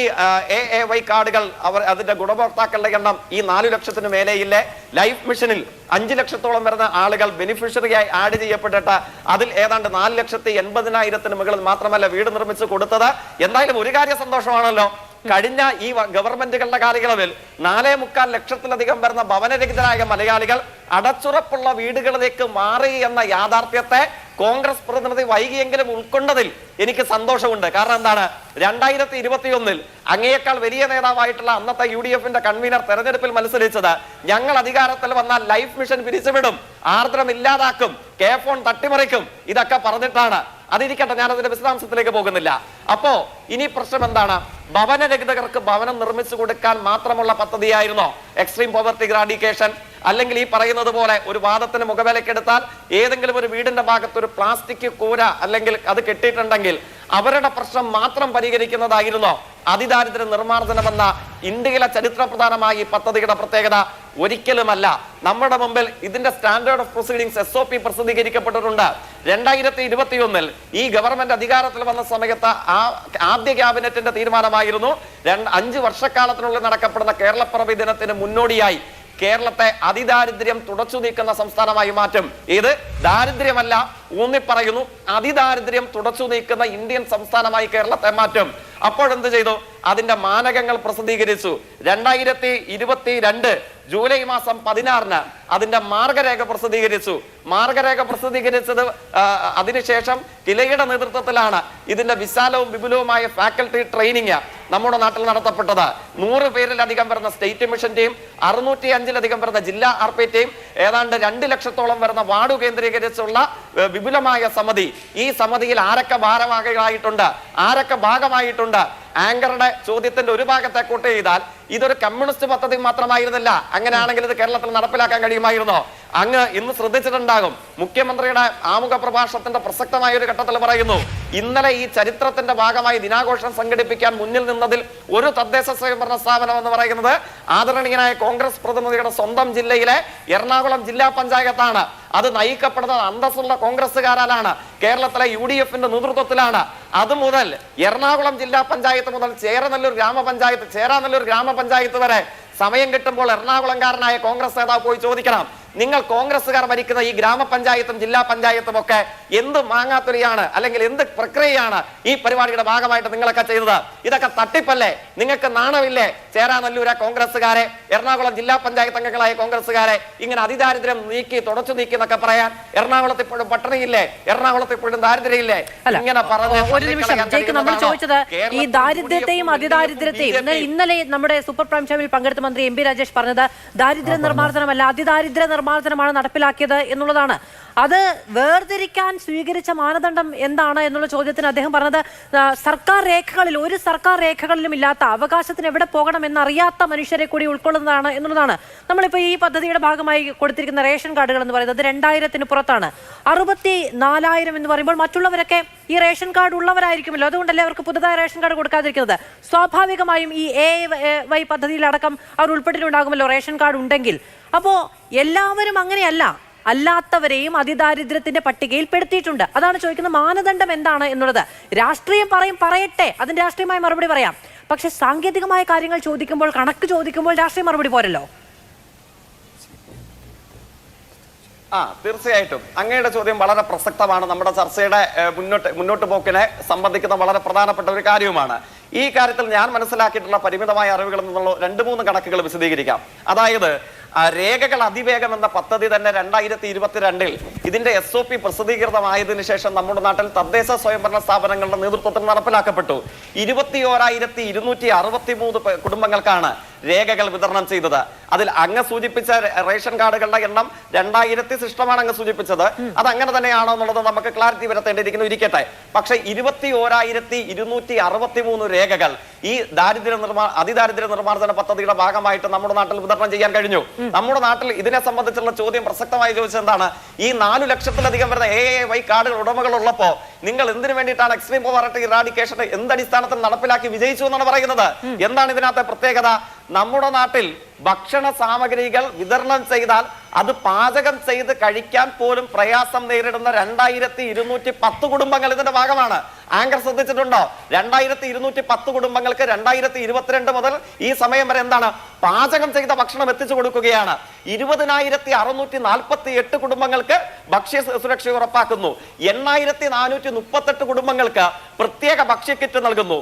AAY കാർഡുകൾ അതിന്റെ ഗുണഭോക്താക്കളുടെ എണ്ണം ഈ 4 ലക്ഷത്തിന് മേലെയില്ലേ? ലൈഫ് മിഷനിൽ 5 ലക്ഷത്തോളം വരുന്ന ആളുകൾ ബെനിഫിഷ്യറിയായി ആഡ് ചെയ്യപ്പെട്ടിട്ട് അതിൽ ഏതാണ്ട് 4,80,000 മുകളിൽ മാത്രമല്ല വീട് നിർമ്മിച്ചു കൊടുത്തത്. എന്തായാലും ഒരു കാര്യം സന്തോഷമാണല്ലോ, കഴിഞ്ഞ ഈ ഗവൺമെന്റുകളുടെ കാലയളവിൽ 4.25 ലക്ഷത്തിലധികം വരുന്ന ഭവനരഹിതരായ മലയാളികൾ അടച്ചുറപ്പുള്ള വീടുകളിലേക്ക് മാറി എന്ന യാഥാർത്ഥ്യത്തെ കോൺഗ്രസ് പ്രതിനിധി വൈകിയെങ്കിലും ഉൾക്കൊണ്ടതിൽ എനിക്ക് സന്തോഷമുണ്ട്. കാരണം എന്താണ്, 2021 അങ്ങേയേക്കാൾ വലിയ നേതാവായിട്ടുള്ള അന്നത്തെ UDFന്റെ കൺവീനർ തെരഞ്ഞെടുപ്പിൽ മത്സരിച്ചത് ഞങ്ങൾ അധികാരത്തിൽ വന്നാൽ ലൈഫ് മിഷൻ പിരിച്ചുവിടും, ആർദ്രം ഇല്ലാതാക്കും, K-ഫോൺ തട്ടിമറിക്കും, ഇതൊക്കെ പറഞ്ഞിട്ടാണ്. അതിരിക്കട്ടെ, ഞാൻ അതിന്റെ വിശദാംശത്തിലേക്ക് പോകുന്നില്ല. അപ്പോ ഇനി പ്രശ്നം എന്താണ്? ഭവനരഹിതർക്ക് ഭവനം നിർമ്മിച്ചു കൊടുക്കാൻ മാത്രമുള്ള പദ്ധതിയായിരുന്നോ എക്സ്ട്രീം പോവർട്ടി ഇറാഡിക്കേഷൻ? അല്ലെങ്കിൽ ഈ പറയുന്നത് പോലെ ഒരു വാദത്തിന് മുഖവിലക്കെടുത്താൽ ഏതെങ്കിലും ഒരു വീടിന്റെ ഭാഗത്ത് ഒരു പ്ലാസ്റ്റിക് കൂര അല്ലെങ്കിൽ അത് കെട്ടിയിട്ടുണ്ടെങ്കിൽ അവരുടെ പ്രശ്നം മാത്രം പരിഹരിക്കുന്നതായിരുന്നോ അതിദാരിദ്ര്യ നിർമ്മാർജ്ജനമെന്ന ഇന്ത്യയിലെ ചരിത്രപ്രധാനമായ ഈ പദ്ധതിയുടെ പ്രത്യേകത? ഒരിക്കലുമല്ല. നമ്മുടെ മുമ്പിൽ ഇതിന്റെ സ്റ്റാൻഡേർഡ് ഓഫ് പ്രൊസീഡിംഗ്സ് SOP പ്രസിദ്ധീകരിക്കപ്പെട്ടിട്ടുണ്ട്. 2021 ഈ ഗവൺമെന്റ് അധികാരത്തിൽ വന്ന സമയത്ത് ആദ്യ ക്യാബിനറ്റിന്റെ തീരുമാനമായിരുന്നു 5 വർഷക്കാലത്തിനുള്ളിൽ നടക്കപ്പെടുന്ന കേരളപ്പിറവി ദിനത്തിന് മുന്നോടിയായി കേരളത്തെ അതിദാരിദ്ര്യം തുടച്ചു നീക്കുന്ന സംസ്ഥാനമായി മാറ്റും. ഇത് ദാരിദ്ര്യമല്ല, ഊന്നിപ്പറയുന്നു, അതിദാരിദ്ര്യം തുടച്ചു നീക്കുന്ന ഇന്ത്യൻ സംസ്ഥാനമായി കേരളത്തെ മാറ്റും. അപ്പോഴെന്ത് ചെയ്തു? അതിന്റെ മാനകങ്ങൾ പ്രസിദ്ധീകരിച്ചു. 2022 ജൂലൈ മാസം 16 അതിന്റെ മാർഗരേഖ പ്രസിദ്ധീകരിച്ചു. മാർഗരേഖ പ്രസിദ്ധീകരിച്ചത് അതിനുശേഷം കിലയുടെ നേതൃത്വത്തിലാണ് ഇതിന്റെ വിശാലവും വിപുലവുമായ ഫാക്കൽറ്റി ട്രെയിനിങ് നമ്മുടെ നാട്ടിൽ നടത്തപ്പെട്ടത്. 100 പേരിലധികം വരുന്ന സ്റ്റേറ്റ് മിഷന്റെയും 605-ലധികം വരുന്ന ജില്ലാ RP-യും ഏതാണ്ട് 2 ലക്ഷത്തോളം വരുന്ന വാർഡ് കേന്ദ്രീകരിച്ചുള്ള വിപുലമായ സമിതി. ഈ സമിതിയിൽ ആരൊക്കെ ഭാരവാഹികളായിട്ടുണ്ട്, ആരൊക്കെ ഭാഗമായിട്ടുണ്ട്? ആങ്കറുടെ ചോദ്യത്തിന്റെ ഒരു ഭാഗത്തെ കൂട്ട് ചെയ്താൽ ഇതൊരു കമ്മ്യൂണിസ്റ്റ് പദ്ധതി മാത്രമായിരുന്നില്ല. അങ്ങനെയാണെങ്കിൽ ഇത് കേരളത്തിൽ നടപ്പിലാക്കാൻ കഴിയുമായിരുന്നോ? അങ്ങ് ഇന്ന് ശ്രദ്ധിച്ചിട്ടുണ്ടാകും, മുഖ്യമന്ത്രിയുടെ ആമുഖ പ്രഭാഷണത്തിന്റെ പ്രസക്തമായ ഒരു ഘട്ടത്തിൽ പറയുന്നു, ഇന്നലെ ഈ ചരിത്രത്തിന്റെ ഭാഗമായി ദിനാഘോഷം സംഘടിപ്പിക്കാൻ മുന്നിൽ നിന്നതിൽ ഒരു തദ്ദേശ സ്വയംഭരണ സ്ഥാപനം എന്ന് പറയുന്നത് ആദരണീയനായ കോൺഗ്രസ് പ്രതിനിധിയുടെ സ്വന്തം ജില്ലയിലെ എറണാകുളം ജില്ലാ പഞ്ചായത്താണ്. അത് നയിക്കപ്പെടുന്നത് അന്തസ്സുള്ള കോൺഗ്രസ്സുകാരാലാണ്, കേരളത്തിലെ UDFന്റെ നേതൃത്വത്തിലാണ്. അതുമുതൽ എറണാകുളം ജില്ലാ പഞ്ചായത്ത് മുതൽ ചേരാനല്ലൂർ ഗ്രാമപഞ്ചായത്ത് വരെ സമയം കിട്ടുമ്പോൾ എറണാകുളംകാരനായ കോൺഗ്രസ് നേതാവ് പോയി ചോദിക്കണം, നിങ്ങൾ കോൺഗ്രസ്സുകാർ ഭരിക്കുന്ന ഈ ഗ്രാമപഞ്ചായത്തും ജില്ലാ പഞ്ചായത്തും ഒക്കെ എന്ത് മാങ്ങാത്തൊലിയാണ് അല്ലെങ്കിൽ എന്ത് പ്രക്രിയയാണ് ഈ പരിപാടിയുടെ ഭാഗമായിട്ട് നിങ്ങളൊക്കെ ചെയ്തത്? ഇതൊക്കെ തട്ടിപ്പല്ലേ? നിങ്ങൾക്ക് നാണമില്ലേ? ചേരാനല്ലൂരെ കോൺഗ്രസ്സുകാരെ, എറണാകുളം ജില്ലാ പഞ്ചായത്ത് അംഗങ്ങളായ കോൺഗ്രസ്സുകാരെ ഇങ്ങനെ അതിദാരിദ്ര്യം നീക്കി തുടച്ചു നീക്കി എന്നൊക്കെ പറയാൻ? എറണാകുളത്ത് ഇപ്പോഴും പട്ടിണിയില്ലേ? എറണാകുളത്ത് ഇപ്പോഴും ദാരിദ്ര്യമില്ലേ? ഇങ്ങനെ പറഞ്ഞ് ഒരു നിമിഷം നമ്മൾ ചോദിച്ചത് ഈ ദാരിദ്ര്യത്തെയും അതിദാരിദ്ര്യത്തെയും ഇന്നലെ നമ്മുടെ സൂപ്പർ പ്രൈം ടൈമിൽ പങ്കെടുത്ത മന്ത്രി MP രാജേഷ് പറഞ്ഞത് ദാരിദ്ര്യ നിർമ്മാർജ്ജനമല്ല അതിദാരിദ്ര്യ നിർമ്മാർജ്ജനമാണ് നടപ്പിലാക്കിയത് എന്നുള്ളതാണ്. അത് വേർതിരിക്കാൻ സ്വീകരിച്ച മാനദണ്ഡം എന്താണ് എന്നുള്ള ചോദ്യത്തിന് അദ്ദേഹം പറഞ്ഞത് സർക്കാർ രേഖകളിൽ ഒരു സർക്കാർ രേഖകളിലും ഇല്ലാത്ത അവകാശത്തിന് എവിടെ പോകണം എന്നറിയാത്ത മനുഷ്യരെ കൂടി ഉൾക്കൊള്ളുന്നതാണ് എന്നുള്ളതാണ്. നമ്മളിപ്പോൾ ഈ പദ്ധതിയുടെ ഭാഗമായി കൊടുത്തിരിക്കുന്ന റേഷൻ കാർഡുകൾ എന്ന് പറയുന്നത് 2000-ന് പുറത്താണ്. 64,000 എന്ന് പറയുമ്പോൾ മറ്റുള്ളവരൊക്കെ ഈ റേഷൻ കാർഡ് ഉള്ളവരായിരിക്കുമല്ലോ, അതുകൊണ്ടല്ലേ അവർക്ക് പുതുതായ റേഷൻ കാർഡ് കൊടുക്കാതിരിക്കുന്നത്. സ്വാഭാവികമായും ഈ AY പദ്ധതിയിലടക്കം അവർ ഉൾപ്പെട്ടിട്ടുണ്ടാകുമല്ലോ റേഷൻ കാർഡ് ഉണ്ടെങ്കിൽ. അപ്പോൾ എല്ലാവരും അങ്ങനെയല്ല, അല്ലാത്തവരെയും അതിദാരിദ്ര്യത്തിന്റെ പട്ടികയിൽ പെടുത്തിയിട്ടുണ്ട്. അതാണ് ചോദിക്കുന്നത്, മാനദണ്ഡം എന്താണ് എന്നുള്ളത്. രാഷ്ട്രീയം പറയട്ടെ, അതിന് രാഷ്ട്രീയമായ മറുപടി പറയാം. പക്ഷെ സാങ്കേതികമായ കാര്യങ്ങൾ ചോദിക്കുമ്പോൾ, കണക്ക് ചോദിക്കുമ്പോൾ രാഷ്ട്രീയ മറുപടി പോരല്ലോ. തീർച്ചയായിട്ടും അങ്ങയുടെ ചോദ്യം വളരെ പ്രസക്തമാണ്. നമ്മുടെ ചർച്ചയുടെ മുന്നോട്ട് പോക്കിനെ സംബന്ധിക്കുന്ന വളരെ പ്രധാനപ്പെട്ട ഒരു കാര്യവുമാണ്. ഈ കാര്യത്തിൽ ഞാൻ മനസ്സിലാക്കിയിട്ടുള്ള പരിമിതമായ അറിവുകളിൽ നിന്നുള്ള 2-3 കണക്കുകൾ വിശദീകരിക്കാം. അതായത് രേഖകൾ അതിവേഗം എന്ന പദ്ധതി തന്നെ 2022 ഇതിന്റെ SOP പ്രസിദ്ധീകൃതമായതിനു ശേഷം നമ്മുടെ നാട്ടിൽ തദ്ദേശ സ്വയംഭരണ സ്ഥാപനങ്ങളുടെ നേതൃത്വത്തിൽ നടപ്പിലാക്കപ്പെട്ടു. 21,263 കുടുംബങ്ങൾക്കാണ് രേഖകൾ വിതരണം ചെയ്തത്. അതിൽ അങ്ങ് സൂചിപ്പിച്ച റേഷൻ കാർഡുകളുടെ എണ്ണം 2000 ശിഷ്ടമാണ് അങ്ങ് സൂചിപ്പിച്ചത്. അത് അങ്ങനെ തന്നെയാണോ എന്നുള്ളത് നമുക്ക് ക്ലാരിറ്റി വരുത്തേണ്ടിയിരിക്കുന്നു, ഇരിക്കട്ടെ. പക്ഷെ 21,263 രേഖകൾ ഈ അതിദാരിദ്ര്യ നിർമ്മാർജ്ജന പദ്ധതിയുടെ ഭാഗമായിട്ട് നമ്മുടെ നാട്ടിൽ വിതരണം ചെയ്യാൻ കഴിഞ്ഞു. നമ്മുടെ നാട്ടിൽ ഇതിനെ സംബന്ധിച്ചുള്ള ചോദ്യം പ്രസക്തമായി ചോദിച്ചത് എന്താണ്? ഈ 4 ലക്ഷത്തിലധികം വരുന്ന AAY കാർഡുകൾ ഉടമകൾ ഉള്ളപ്പോ നിങ്ങൾ എന്തിനു വേണ്ടിയിട്ടാണ് എക്സ്ട്രീം പോവർട്ടി ഇറാഡിക്കേഷൻ എന്തടിസ്ഥാനത്തിൽ നടപ്പിലാക്കി വിജയിച്ചു എന്നാണ് പറയുന്നത്? എന്താണ് ഇതിനകത്തെ പ്രത്യേകത? നമ്മുടെ നാട്ടിൽ ഭക്ഷണ സാമഗ്രികൾ വിതരണം ചെയ്താൽ അത് പാചകം ചെയ്ത് കഴിക്കാൻ പോലും പ്രയാസം നേരിടുന്ന 2210 കുടുംബങ്ങൾ ഇതിന്റെ ഭാഗമാണ്. ആങ്കർ ശ്രദ്ധിച്ചിട്ടുണ്ടോ? 2210 കുടുംബങ്ങൾക്ക് 2022 മുതൽ ഈ സമയം വരെ എന്താണ് പാചകം ചെയ്ത ഭക്ഷണം എത്തിച്ചു കൊടുക്കുകയാണ്. 20,648 കുടുംബങ്ങൾക്ക് ഭക്ഷ്യ സുരക്ഷ ഉറപ്പാക്കുന്നു. 8,438 കുടുംബങ്ങൾക്ക് പ്രത്യേക ഭക്ഷ്യക്കിറ്റ് നൽകുന്നു.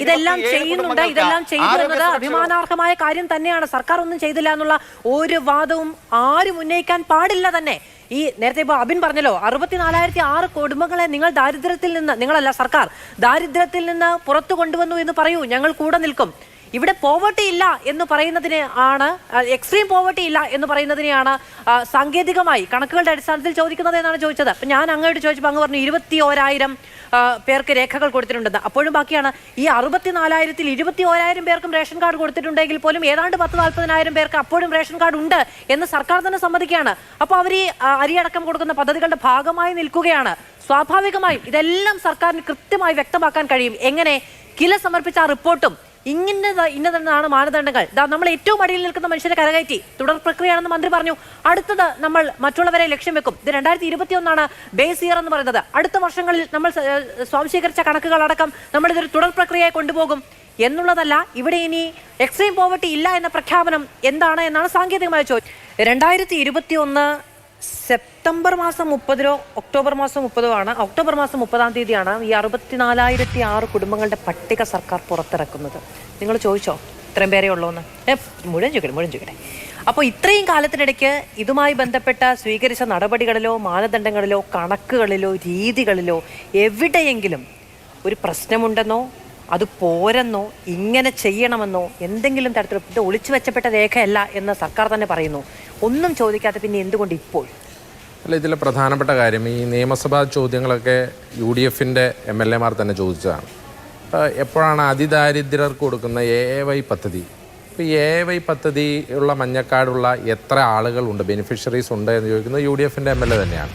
ഇതെല്ലാം ചെയ്യുന്നുണ്ട്. അഭിമാനാർഹമായ കാര്യം തന്നെയാണ്. സർക്കാർ ഒന്നും ചെയ്തില്ല എന്നുള്ള ഒരു വാദവും ആരും ഉന്നയിക്കാൻ പാടില്ല തന്നെ. ഈ നേരത്തെ ഇപ്പോൾ അബിൻ പറഞ്ഞല്ലോ, 64,006 കുടുംബങ്ങളെ നിങ്ങൾ ദാരിദ്ര്യത്തിൽ നിന്ന്, നിങ്ങളല്ല സർക്കാർ ദാരിദ്ര്യത്തിൽ നിന്ന് പുറത്തു കൊണ്ടുവന്നു എന്ന് പറയൂ, ഞങ്ങൾ കൂടെ നിൽക്കും. ഇവിടെ പോവർട്ടി ഇല്ല എന്ന് പറയുന്നതിന് ആണ്, എക്സ്ട്രീം പോവർട്ടി ഇല്ല എന്ന് പറയുന്നതിനെയാണ് സാങ്കേതികമായി കണക്കുകളുടെ അടിസ്ഥാനത്തിൽ ചോദിക്കുന്നത് എന്നാണ് ചോദിച്ചത്. അപ്പം ഞാൻ അങ്ങോട്ട് ചോദിച്ചപ്പോൾ അങ്ങ് പറഞ്ഞു 21,000 പേർക്ക് രേഖകൾ കൊടുത്തിട്ടുണ്ടെന്ന്. അപ്പോഴും ബാക്കിയാണ് ഈ 64,000-ൽ 21,000 പേർക്കും റേഷൻ കാർഡ് കൊടുത്തിട്ടുണ്ടെങ്കിൽ പോലും ഏതാണ്ട് 10,000-40,000 പേർക്ക് അപ്പോഴും റേഷൻ കാർഡ് ഉണ്ട് എന്ന് സർക്കാർ തന്നെ സമ്മതിക്കുകയാണ്. അപ്പോൾ അവർ ഈ അരിയടക്കം കൊടുക്കുന്ന പദ്ധതികളുടെ ഭാഗമായി നിൽക്കുകയാണ്. സ്വാഭാവികമായും ഇതെല്ലാം സർക്കാരിന് കൃത്യമായി വ്യക്തമാക്കാൻ കഴിയും. എങ്ങനെ? കില സമർപ്പിച്ച ആ റിപ്പോർട്ടും ഇന്നതാണ് മാനദണ്ഡങ്ങൾ. നമ്മൾ ഏറ്റവും അടിയിൽ നിൽക്കുന്ന മനുഷ്യരെ കരകയറ്റി തുടർ പ്രക്രിയയാണെന്ന് മന്ത്രി പറഞ്ഞു. അടുത്തത് നമ്മൾ മറ്റുള്ളവരെ ലക്ഷ്യം വെക്കും. ഇത് 2021 ബേസ് ഇയർ എന്ന് പറയുന്നത്. അടുത്ത വർഷങ്ങളിൽ നമ്മൾ സ്വാംശീകരിച്ച കണക്കുകളടക്കം നമ്മൾ ഇതൊരു തുടർ പ്രക്രിയയെ കൊണ്ടുപോകും എന്നുള്ളതല്ല. ഇവിടെ ഇനി എക്സ്ട്രീം പോവർട്ടി ഇല്ല എന്ന പ്രഖ്യാപനം എന്താണ് എന്നാണ് സാങ്കേതികമായ ചോദ്യം. 2021 സെപ്റ്റംബർ മാസം 30 ഒക്ടോബർ മാസം 30 ആണ്. ഒക്ടോബർ മാസം 30-ാം തീയതിയാണ് ഈ 64,006 കുടുംബങ്ങളുടെ പട്ടിക സർക്കാർ പുറത്തിറക്കുന്നത്. നിങ്ങൾ ചോദിച്ചോ ഇത്രയും പേരേ ഉള്ളൂന്ന്? മുഴുവൻ ചോദിക്കട്ടെ. അപ്പോൾ ഇത്രയും കാലത്തിനിടയ്ക്ക് ഇതുമായി ബന്ധപ്പെട്ട സ്വീകരിച്ച നടപടികളിലോ മാനദണ്ഡങ്ങളിലോ കണക്കുകളിലോ രീതികളിലോ എവിടെയെങ്കിലും ഒരു പ്രശ്നമുണ്ടെന്നോ അത് പോരെന്നോ ഇങ്ങനെ ചെയ്യണമെന്നോ എന്തെങ്കിലും തരത്തിൽ ഇത് ഒളിച്ചു വെച്ചപ്പെട്ട രേഖയല്ല എന്ന് സർക്കാർ തന്നെ പറയുന്നു. ഒന്നും ചോദിക്കാത്ത പിന്നെ എന്തുകൊണ്ട് ഇപ്പോൾ? അല്ല, ഇതിലെ പ്രധാനപ്പെട്ട കാര്യം ഈ നിയമസഭാ ചോദ്യങ്ങളൊക്കെ UDFന്റെ MLA മാർ തന്നെ ചോദിച്ചതാണ്. എപ്പോഴാണ് അതിദാരിദ്ര്യർക്ക് കൊടുക്കുന്ന AAY പദ്ധതി? ഇപ്പോൾ ഈ AAY പദ്ധതി ഉള്ള മഞ്ഞക്കാടുള്ള എത്ര ആളുകളുണ്ട്, ബെനിഫിഷ്യറീസ് ഉണ്ട് എന്ന് ചോദിക്കുന്നത് UDFന്റെ MLA തന്നെയാണ്.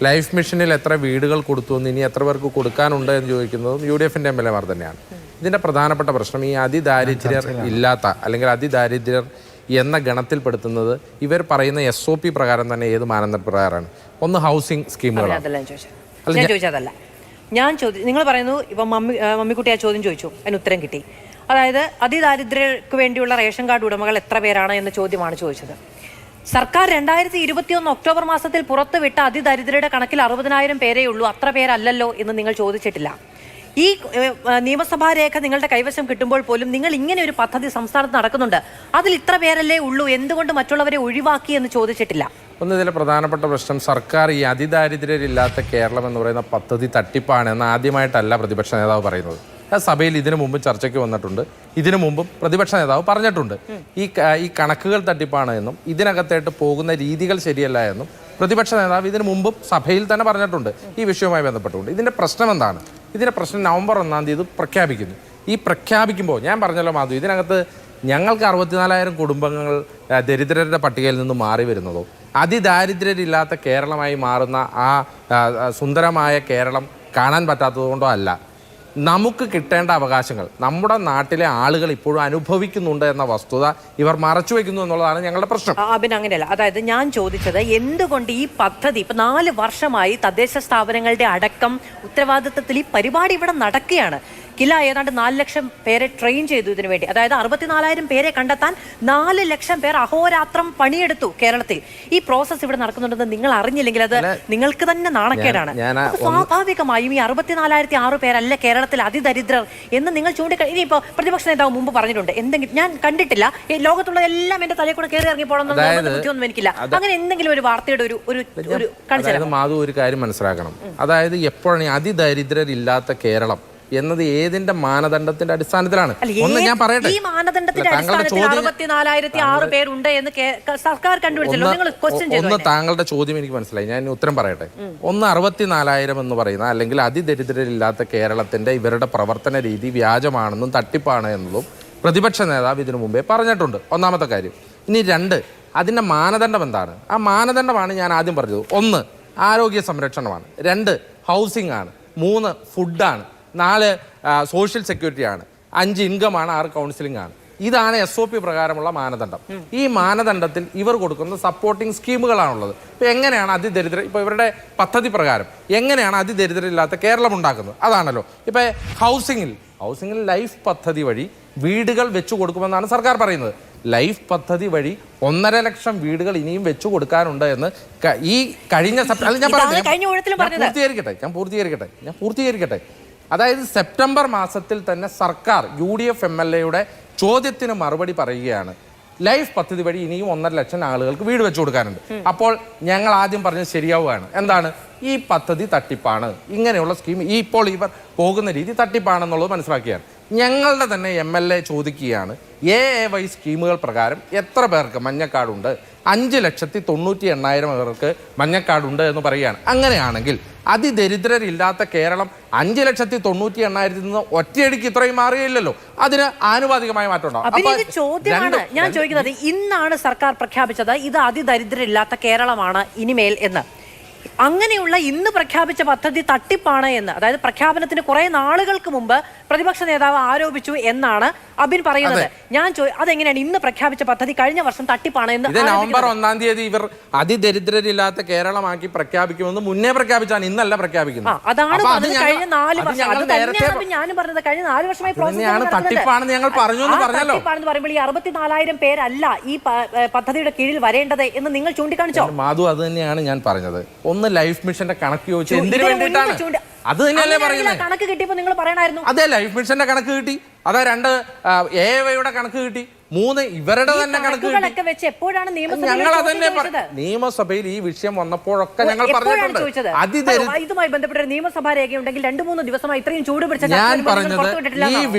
ലൈഫ് മിഷനിൽ എത്ര വീടുകൾ കൊടുത്തു എന്ന്, ഇനി എത്ര പേർക്ക് കൊടുക്കാനുണ്ട് എന്ന് ചോദിക്കുന്നതും UDFന്റെ MLA മാർ തന്നെയാണ്. ഇതിൻ്റെ പ്രധാനപ്പെട്ട പ്രശ്നം ഈ അതിദാരിദ്ര്യർ ഇല്ലാത്ത അല്ലെങ്കിൽ അതിദാരിദ്ര്യർ എന്ന ഗണത്തിൽപ്പെടുത്തുന്നത് ഇവർ പറയുന്ന SOP പ്രകാരം തന്നെ ഏത് മാനദണ്ഡ പ്രകാരമാണ്? ഒന്ന് ഹൗസിംഗ് സ്കീമുകളാണ്. നിങ്ങൾ പറയുന്നു ഇപ്പം മമ്മിക്കുട്ടി ആ ചോദ്യം ചോദിച്ചു, അതിന് ഉത്തരം കിട്ടി. അതായത് അതിദാരിദ്ര്യർക്ക് വേണ്ടിയുള്ള റേഷൻ കാർഡ് ഉടമകൾ എത്ര പേരാണ് എന്ന ചോദ്യമാണ് ചോദിച്ചത്. സർക്കാർ 2021 ഒക്ടോബർ മാസത്തിൽ പുറത്തുവിട്ട അതിദരിദ്രരുടെ കണക്കിൽ 60,000 പേരേ ഉള്ളൂ. അത്ര പേരല്ലല്ലോ എന്ന് നിങ്ങൾ ചോദിച്ചിട്ടില്ല. ഈ നിയമസഭാ രേഖ നിങ്ങളുടെ കൈവശം കിട്ടുമ്പോൾ പോലും നിങ്ങൾ ഇങ്ങനെ ഒരു പദ്ധതി സംസ്ഥാനത്ത് നടക്കുന്നുണ്ട്, അതിൽ ഇത്ര പേരല്ലേ ഉള്ളൂ, എന്തുകൊണ്ട് മറ്റുള്ളവരെ ഒഴിവാക്കി എന്ന് ചോദിച്ചിട്ടില്ല. ഒന്ന് ഇതിലെ പ്രധാനപ്പെട്ട പ്രശ്നം, സർക്കാർ ഈ അതിദാരിദ്ര്യരില്ലാത്ത കേരളം എന്ന് പറയുന്ന പദ്ധതി തട്ടിപ്പാണ് എന്ന് ആദ്യമായിട്ടല്ല പ്രതിപക്ഷ നേതാവ് പറയുന്നത്. ആ സഭയിൽ ഇതിനു മുമ്പ് ചർച്ചയ്ക്ക് വന്നിട്ടുണ്ട്. ഇതിനു മുമ്പും പ്രതിപക്ഷ നേതാവ് പറഞ്ഞിട്ടുണ്ട് ഈ കണക്കുകൾ തട്ടിപ്പാണ് എന്നും ഇതിനകത്തായിട്ട് പോകുന്ന രീതികൾ ശരിയല്ല എന്നും പ്രതിപക്ഷ നേതാവ് ഇതിനു മുമ്പും സഭയിൽ തന്നെ പറഞ്ഞിട്ടുണ്ട് ഈ വിഷയവുമായി ബന്ധപ്പെട്ടുകൊണ്ട്. ഇതിൻ്റെ പ്രശ്നം എന്താണ്? ഇതിൻ്റെ പ്രശ്നം നവംബർ 1-ാം തീയതി പ്രഖ്യാപിക്കുന്നു. ഈ പ്രഖ്യാപിക്കുമ്പോൾ ഞാൻ പറഞ്ഞല്ലോ മാധു, ഇതിനകത്ത് ഞങ്ങൾക്ക് 64,000 കുടുംബങ്ങൾ ദരിദ്രരുടെ പട്ടികയിൽ നിന്ന് മാറി വരുന്നതോ അതിദാരിദ്ര്യരില്ലാത്ത കേരളമായി മാറുന്ന ആ സുന്ദരമായ കേരളം കാണാൻ പറ്റാത്തത് കൊണ്ടോ അല്ല. നമുക്ക് കിട്ടേണ്ട അവകാശങ്ങൾ നമ്മുടെ നാട്ടിലെ ആളുകൾ ഇപ്പോഴും അനുഭവിക്കുന്നുണ്ട് എന്ന വസ്തുത ഇവർ മറച്ചു വയ്ക്കുന്നു എന്നുള്ളതാണ് ഞങ്ങളുടെ പ്രശ്നം. പിന്നെ അങ്ങനെയല്ല. അതായത് ഞാൻ ചോദിച്ചത് എന്തുകൊണ്ട് ഈ പദ്ധതി ഇപ്പൊ 4 വർഷമായി തദ്ദേശ സ്ഥാപനങ്ങളുടെ അടക്കം ഉത്തരവാദിത്വത്തിൽ ഈ പരിപാടി ഇവിടെ നടക്കുകയാണ്. കില ഏതാണ്ട് 4 ലക്ഷം പേരെ ട്രെയിൻ ചെയ്തു ഇതിനു വേണ്ടി. അതായത് 64,000 പേരെ കണ്ടെത്താൻ 4 ലക്ഷം പേർ അഹോരാത്രം പണിയെടുത്തു കേരളത്തിൽ. ഈ പ്രോസസ്സ് ഇവിടെ നടക്കുന്നുണ്ടെന്ന് നിങ്ങൾ അറിഞ്ഞില്ലെങ്കിൽ അത് നിങ്ങൾക്ക് തന്നെ നാണക്കേടാണ്. സ്വാഭാവികമായും ഈ 64,006 പേരല്ല കേരളത്തിൽ അതിദരിദ്രർ എന്ന് നിങ്ങൾ ഇനിയിപ്പോ പ്രതിപക്ഷ നേതാവ് മുമ്പ് പറഞ്ഞിട്ടുണ്ട്. എന്തെങ്കിലും ഞാൻ കണ്ടിട്ടില്ല, ലോകത്തുള്ള എല്ലാം എന്റെ തലയിൽ കൂടെ കയറി ഇറങ്ങി പോകണം ബുദ്ധിയൊന്നും എനിക്കില്ല. അങ്ങനെ എന്തെങ്കിലും ഒരു വാർത്തയുടെ ഒരു കാണിച്ചു മാധു ഒരു കാര്യം മനസ്സിലാക്കണം. അതായത് എപ്പോഴാണ് അതിദരിദ്രരില്ലാത്ത കേരളം എന്നത് ഏതിന്റെ മാനദണ്ഡത്തിന്റെ അടിസ്ഥാനത്തിലാണ്? ഒന്ന് ഞാൻ പറയട്ടെ, ഈ മാനദണ്ഡത്തിന്റെ അടിസ്ഥാനത്തിൽ 64,006 പേരുണ്ട് എന്ന് സർക്കാർ കണ്ടുപിടിച്ചല്ലോ. നിങ്ങൾ ക്വസ്റ്റ്യൻ ചെയ്തു. ഒന്ന് താങ്കളുടെ ചോദ്യം എനിക്ക് മനസ്സിലായി, ഞാൻ ഉത്തരം പറയട്ടെ. ഒന്ന് 64,000 എന്ന് പറയുന്ന അല്ലെങ്കിൽ അതിദരിദ്രരില്ലാത്ത കേരളത്തിന്റെ ഇവരുടെ പ്രവർത്തന രീതി വ്യാജമാണെന്നും തട്ടിപ്പാണ് എന്നതും പ്രതിപക്ഷ നേതാവ് ഇതിനു മുമ്പേ പറഞ്ഞിട്ടുണ്ട്. ഒന്നാമത്തെ കാര്യം. ഇനി 2, അതിന്റെ മാനദണ്ഡം എന്താണ്? ആ മാനദണ്ഡമാണ് ഞാൻ ആദ്യം പറഞ്ഞത്. 1 ആരോഗ്യ സംരക്ഷണമാണ്, 2 ഹൗസിംഗ് ആണ്, 3 ഫുഡാണ്, 4 സോഷ്യൽ സെക്യൂരിറ്റി ആണ്, 5 ഇൻകമാണ്, 6 കൗൺസിലിംഗ് ആണ്. ഇതാണ് SOP പ്രകാരമുള്ള മാനദണ്ഡം. ഈ മാനദണ്ഡത്തിൽ ഇവർ കൊടുക്കുന്ന സപ്പോർട്ടിംഗ് സ്കീമുകളാണുള്ളത്. ഇപ്പം എങ്ങനെയാണ് അതിദരിദ്ര, ഇപ്പോൾ ഇവരുടെ പദ്ധതി പ്രകാരം എങ്ങനെയാണ് അതിദരിദ്രരില്ലാത്ത കേരളം ഉണ്ടാക്കുന്നത്? അതാണല്ലോ. ഇപ്പം ഹൗസിംഗിൽ ലൈഫ് പദ്ധതി വഴി വീടുകൾ വെച്ചു കൊടുക്കുമെന്നാണ് സർക്കാർ പറയുന്നത്. ലൈഫ് പദ്ധതി വഴി 1.5 ലക്ഷം വീടുകൾ ഇനിയും വെച്ചു കൊടുക്കാനുണ്ട് എന്ന് ഈ കഴിഞ്ഞ ഞാൻ പൂർത്തീകരിക്കട്ടെ. അതായത് സെപ്റ്റംബർ മാസത്തിൽ തന്നെ സർക്കാർ UDF MLA ചോദ്യത്തിന് മറുപടി പറയുകയാണ്, ലൈഫ് പദ്ധതി വഴി ഇനിയും 1.5 ലക്ഷം ആളുകൾക്ക് വീട് വെച്ചു കൊടുക്കാനുണ്ട്. അപ്പോൾ ഞങ്ങൾ ആദ്യം പറഞ്ഞത് ശരിയാവുകയാണ്. എന്താണ്? ഈ പദ്ധതി തട്ടിപ്പാണ്, ഇങ്ങനെയുള്ള സ്കീം ഇപ്പോൾ ഇവർ പോകുന്ന രീതി തട്ടിപ്പാണെന്നുള്ളത് മനസ്സിലാക്കിയാണ്. ഞങ്ങളുടെ തന്നെ MLA ചോദിക്കുകയാണ്, AAY സ്കീമുകൾ പ്രകാരം എത്ര പേർക്ക് മഞ്ഞക്കാടുണ്ട്? 5,98,000 പേർക്ക് മഞ്ഞക്കാടുണ്ട് എന്ന് പറയുകയാണ്. അങ്ങനെയാണെങ്കിൽ അതിദരിദ്രരില്ലാത്ത കേരളം 5,98,000 നിന്ന് ഒറ്റയടിക്ക് ഇത്രയും മാറുകയില്ലല്ലോ. അതിന് ആനുപാതികമായ മാറ്റം ഉണ്ടാവും. ചോദ്യമാണ് ഞാൻ ചോദിക്കുന്നത്. ഇന്നാണ് സർക്കാർ പ്രഖ്യാപിച്ചത് ഇത് അതിദരിദ്രരില്ലാത്ത കേരളമാണ് ഇനിമേൽ എന്ന്. അങ്ങനെയുള്ള ഇന്ന് പ്രഖ്യാപിച്ച പദ്ധതി തട്ടിപ്പാണ് എന്ന്, അതായത് പ്രഖ്യാപനത്തിന് കുറെ നാളുകൾക്ക് മുമ്പ് പ്രതിപക്ഷ നേതാവ് ആരോപിച്ചു എന്നാണ് അബിൻ പറയുന്നത്. ഞാൻ അതെങ്ങനെയാണ് ഇന്ന് പ്രഖ്യാപിച്ച പദ്ധതി കഴിഞ്ഞ വർഷം തട്ടിപ്പാണ് എന്ന്? നവംബർ 1-ാം തീയതി ഇവർ അതിദരിദ്രരില്ലാത്ത കേരളമാക്കി പ്രഖ്യാപിക്കുമെന്ന് മുന്നേ പ്രഖ്യാപിച്ചാണ്, ഇന്നല്ല പ്രഖ്യാപിക്കുന്നത്. അതാണ് കഴിഞ്ഞ 4 വർഷം. ഞാനും പറഞ്ഞത് കഴിഞ്ഞ 4 വർഷമായി തട്ടിപ്പാണെന്ന് ഞങ്ങൾ പറഞ്ഞു എന്ന് പറഞ്ഞല്ലോ. തട്ടിപ്പാണെന്ന് പറയുമ്പോൾ ഈ 64,000 പേരല്ല ഈ പദ്ധതിയുടെ കീഴിൽ വരേണ്ടത് എന്ന് നിങ്ങൾ ചൂണ്ടിക്കാണിച്ചോ? മാധു, അത് തന്നെയാണ് ഞാൻ പറഞ്ഞത്. ഒന്ന് ലൈഫ് മിഷന്റെ കണക്ക് ചോദിച്ചു എന്തിനു വേണ്ടിയിട്ടാണ്? അത് തന്നെയല്ലേ പറയുന്നത്. കണക്ക് കിട്ടിയപ്പോൾ നിങ്ങൾ പറയണമായിരുന്നു. അതെ, ലൈഫ് മിഷന്റെ കണക്ക് കിട്ടി, അതാ 2 AAY കണക്ക് കിട്ടി, 3 ഇവരുടെ തന്നെ കണക്ക് കിട്ടി. ഞങ്ങൾ അതന്നെ നിയമസഭയിൽ ഈ വിഷയം വന്നപ്പോഴൊക്കെ ഞങ്ങൾ പറഞ്ഞിട്ടുണ്ട്. ഇതുമായി ബന്ധപ്പെട്ട ഒരു നിയമസഭാ രേഖയുണ്ടെങ്കിൽ 2-3 ദിവസമായി ഇത്രയും ചൂട് പിടിച്ച ഞാൻ പറഞ്ഞത്